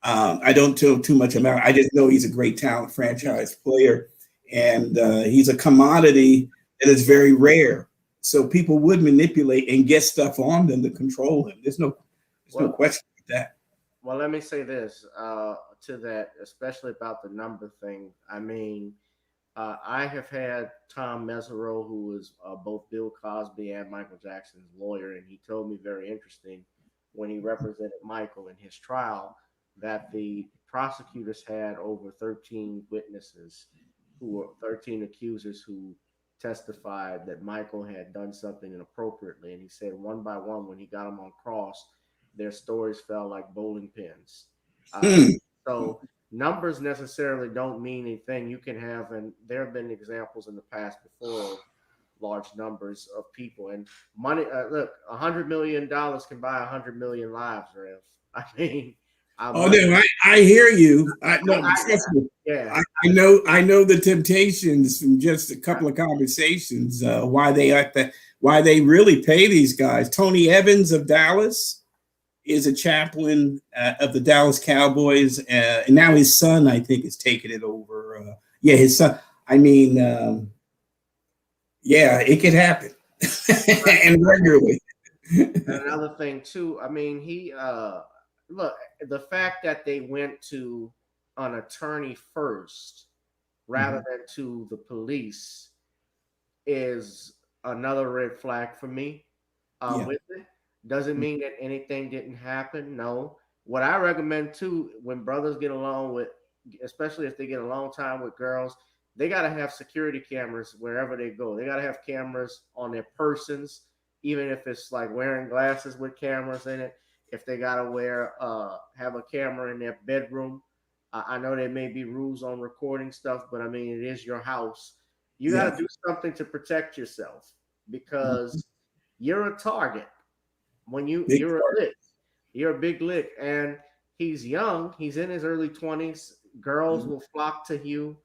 I don't know too much about it. I just know he's a great talent, franchise player, and he's a commodity that is very rare. So people would manipulate and get stuff on them to control him. There's no question about that. Well, let me say this to that, especially about the number thing. I mean, I have had Tom Mesereau, who was both Bill Cosby and Michael Jackson's lawyer, and he told me very interesting when he represented Michael in his trial, that the prosecutors had over 13 witnesses who were 13 accusers who testified that Michael had done something inappropriately. And he said one by one, when he got them on cross, their stories fell like bowling pins. So numbers necessarily don't mean anything. You can have, and there have been examples in the past before of large numbers of people, and money. Look, $100 million can buy 100 million lives, Rev. I mean, no, I hear you. Yeah, I know the temptations from just a couple of conversations. Why they really pay these guys. Tony Evans of Dallas is a chaplain of the Dallas Cowboys, and now his son, I think, is taking it over. His son. I mean, it could happen, and regularly. And another thing too. I mean, look, the fact that they went to an attorney first rather than to the police is another red flag for me. With it doesn't mean that anything didn't happen. No, what I recommend too, when brothers get along with, especially if they get a long time with girls, they got to have security cameras wherever they go. They got to have cameras on their persons, even if it's like wearing glasses with cameras in it. If they got to have a camera in their bedroom. I know there may be rules on recording stuff, but I mean, it is your house. You got to do something to protect yourself because you're a target. When you're a lick, you're a big lick, and he's young. He's in his early 20s. Girls will flock to you,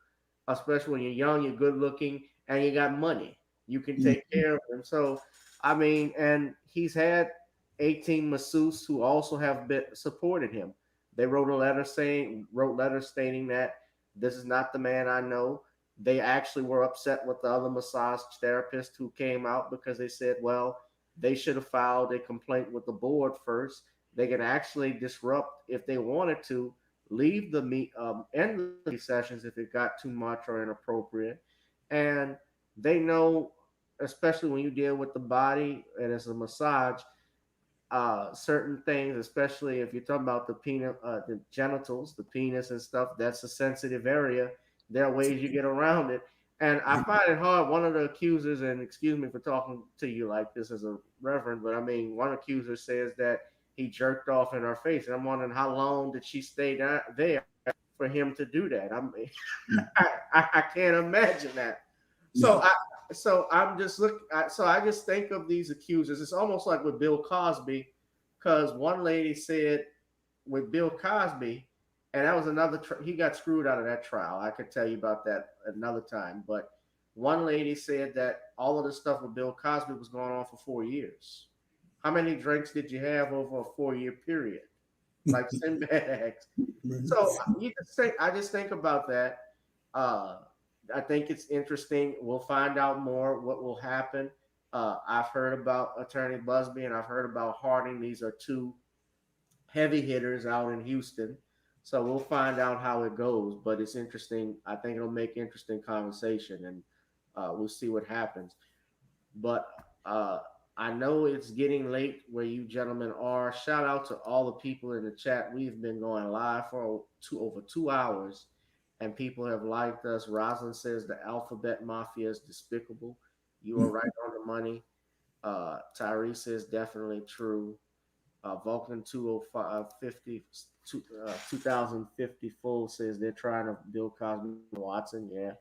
especially when you're young, you're good looking, and you got money. You can take care of them. So, I mean, and he's had 18 masseuses who also have supported him. They wrote letters stating that this is not the man I know. They actually were upset with the other massage therapist who came out because they said, well, they should have filed a complaint with the board first. They can actually disrupt if they wanted to, leave the end the sessions if it got too much or inappropriate. And they know, especially when you deal with the body and it's a massage, certain things, especially if you're talking about the genitals, the penis and stuff, that's a sensitive area. There are ways you get around it. And I find it hard. One of the accusers, and excuse me for talking to you like this as a reverend, but I mean, one accuser says that he jerked off in her face. And I'm wondering how long did she stay there for him to do that? I mean, I can't imagine that. So I'm just I just think of these accusers. It's almost like with Bill Cosby, because one lady said with Bill Cosby, and that was another, he got screwed out of that trial. I could tell you about that another time. But one lady said that all of this stuff with Bill Cosby was going on for 4 years. How many drinks did you have over a 4-year period? Like Sinbad asked. So I just think about that. I think it's interesting. We'll find out more what will happen. I've heard about Attorney Busby and I've heard about Harding. These are two heavy hitters out in Houston. So we'll find out how it goes. But it's interesting. I think it'll make interesting conversation, and we'll see what happens. But I know it's getting late where you gentlemen are. Shout out to all the people in the chat. We've been going live for over 2 hours. And people have liked us. Rosalind says the Alphabet Mafia is despicable. You are right on the money. Tyree says definitely true. Vulcan 2050 full says they're trying to build Cosby Watson. Yeah.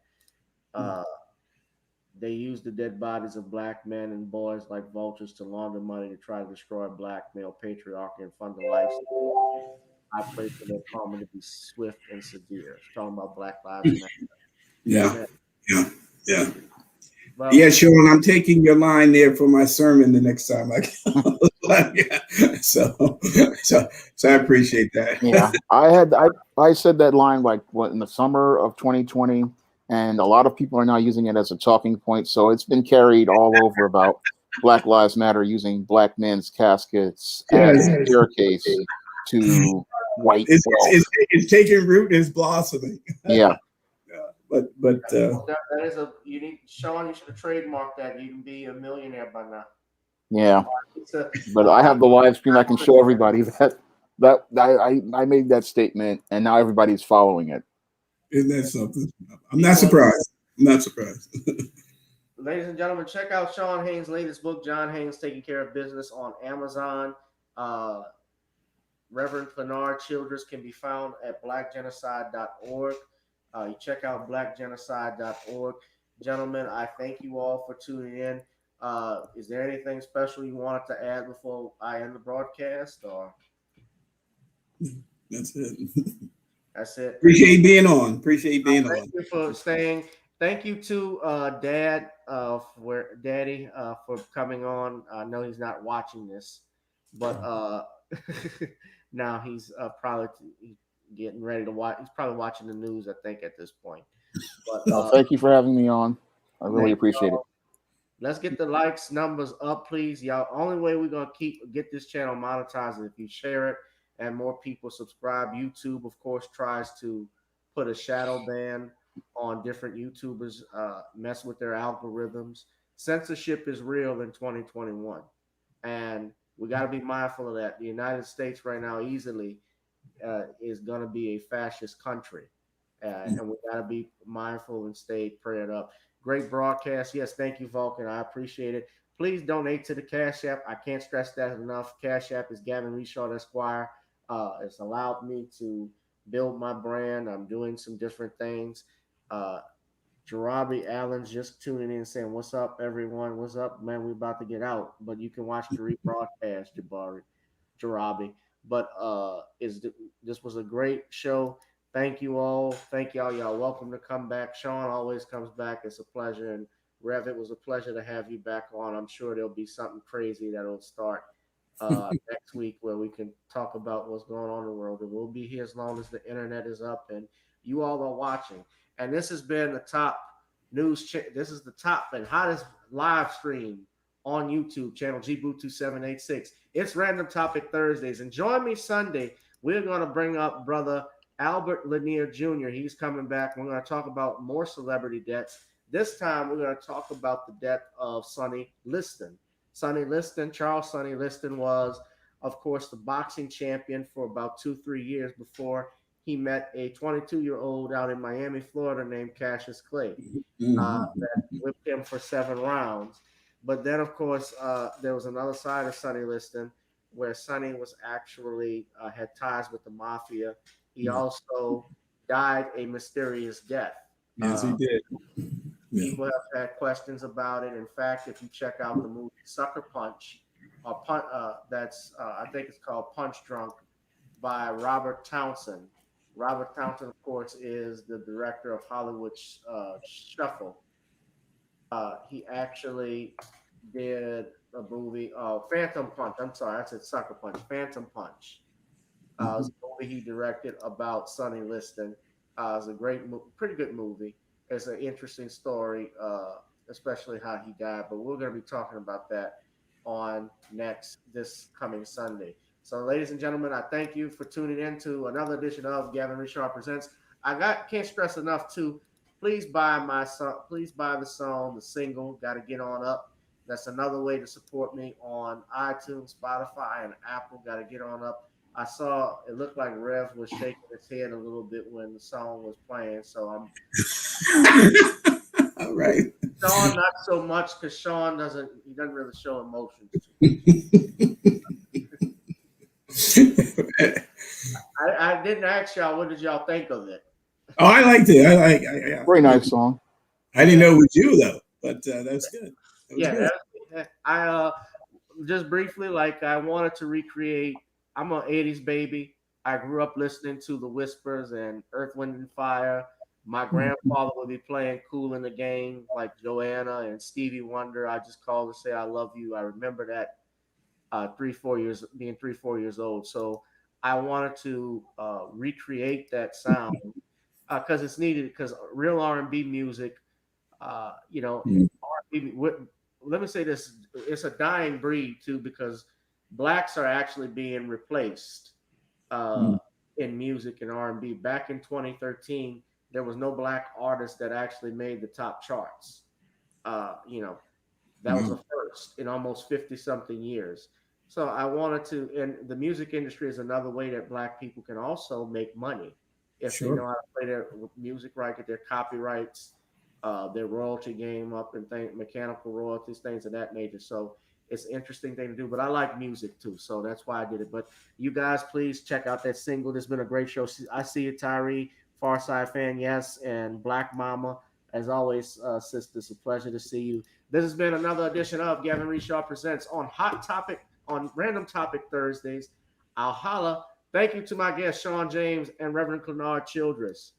They use the dead bodies of black men and boys like vultures to launder money to try to destroy black male patriarchy and fund the lifestyle. I pray for their karma to be swift and severe. It's talking about Black Lives Matter. Yeah. Well, Sean, I'm taking your line there for my sermon the next time I come. So I appreciate that. Yeah, I said that line in the summer of 2020, and a lot of people are now using it as a talking point. So it's been carried all over about Black Lives Matter using black men's caskets as a staircase to white. It's taking root and it's blossoming. Yeah. But that is Sean, you should have trademarked that. You can be a millionaire by now. Yeah, So, but I have the live stream. I can show everybody that I made that statement, and now everybody's following it. Isn't that something? I'm not surprised. I'm not surprised. Ladies and gentlemen, check out Shawn Haynes' latest book, John Haynes Taking Care of Business, on Amazon. Reverend Clenard Childress can be found at blackgenocide.org. You check out blackgenocide.org. Gentlemen, I thank you all for tuning in. Is there anything special you wanted to add before I end the broadcast? Or That's it. That's it. Appreciate being on. Thank you for staying. Thank you to Dad, Daddy, for coming on. I know he's not watching this, but now he's probably getting ready to watch. He's probably watching the news, I think, at this point. But thank you for having me on. I really appreciate it. Let's get the likes numbers up, please, y'all. Only way we're gonna get this channel monetized is if you share it and more people subscribe. YouTube, of course, tries to put a shadow ban on different YouTubers, mess with their algorithms. Censorship is real in 2021, and we got to be mindful of that. The United States right now easily is going to be a fascist country, and we got to be mindful and stay prayed up. Great broadcast. Yes, thank you, Vulcan. I appreciate it. Please donate to the Cash App. I can't stress that enough. Cash App is GavinRichardEsq. It's allowed me to build my brand. I'm doing some different things. Jarabi Allen's just tuning in saying, "What's up, everyone? What's up, man? We're about to get out, but you can watch the rebroadcast, Jarabi. But this was a great show. Thank you all. Thank y'all. Y'all welcome to come back. Shawn always comes back. It's a pleasure. And Rev, it was a pleasure to have you back on. I'm sure there'll be something crazy that'll start next week where we can talk about what's going on in the world. And we'll be here as long as the internet is up and you all are watching. And this has been the top news. This is the top and hottest live stream on YouTube, channel GBoo2786. It's Random Topic Thursdays. And join me Sunday. We're going to bring up brother Albert Lanier Jr. He's coming back. We're going to talk about more celebrity deaths. This time, we're going to talk about the death of Sonny Liston. Charles Sonny Liston was, of course, the boxing champion for about 2-3 years before he met a 22-year-old out in Miami, Florida named Cassius Clay that whipped him for 7 rounds. But then, of course, there was another side of Sonny Liston where Sonny was actually had ties with the mafia. He also died a mysterious death. Yes, he did. People have had questions about it. In fact, if you check out the movie Sucker Punch, that's I think it's called Punch Drunk by Robert Townsend. Robert Townsend, of course, is the director of Hollywood Shuffle. He actually did a movie, Phantom Punch. I'm sorry, I said Sucker Punch. Phantom Punch. It was a movie he directed about Sonny Liston. It was a pretty good movie. It's an interesting story, especially how he died. But we're going to be talking about that on this coming Sunday. So, ladies and gentlemen, I thank you for tuning in to another edition of Gavin Richard Presents. Can't stress enough to please buy my song. Please buy the song, the single. Got to Get On Up. That's another way to support me on iTunes, Spotify, and Apple. Got to Get On Up. I saw it looked like Rev was shaking his head a little bit when the song was playing. So I'm all right. Shawn, not so much because Shawn doesn't really show emotions. I didn't ask y'all. What did y'all think of it? Oh, I liked it. Very nice song. I didn't know it was you though, but that's good. Good. I just briefly, I wanted to recreate. I'm an 80s baby. I grew up listening to the Whispers and Earth, Wind, and Fire. My grandfather would be playing Kool in the Gang, like Joanna and Stevie Wonder. I just called to say I love you. I remember that 3-4 years old. So I wanted to recreate that sound because it's needed. Because real R&B music, R&B, let me say this: it's a dying breed too, because blacks are actually being replaced in music and R&B. Back in 2013, there was no black artist that actually made the top charts. That was a first. first in almost 50 something years. So I wanted to, and the music industry is another way that Black people can also make money if they know Sure. how to play their music right, get their copyrights, their royalty game up, and mechanical royalties, things of that nature. So it's an interesting thing to do. But I like music too, so that's why I did it. But you guys, please check out that single. It's been a great show. I see you, Tyree, Farside fan, yes, and Black Mama. As always, sister, it's a pleasure to see you. This has been another edition of Gavin Richard Presents on Hot Topic, on Random Topic Thursdays. I'll holla. Thank you to my guests, Shawn James and Reverend Clenard Childress.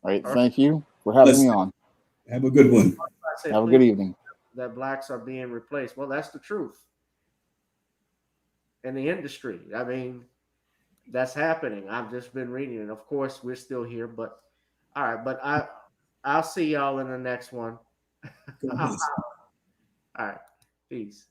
All right. Thank you for having me on. Have a good one. Have a good evening. That Blacks are being replaced. Well, that's the truth. In the industry. I mean, that's happening. I've just been reading it. Of course, we're still here, but all right. But I'll see y'all in the next one. All right. Peace.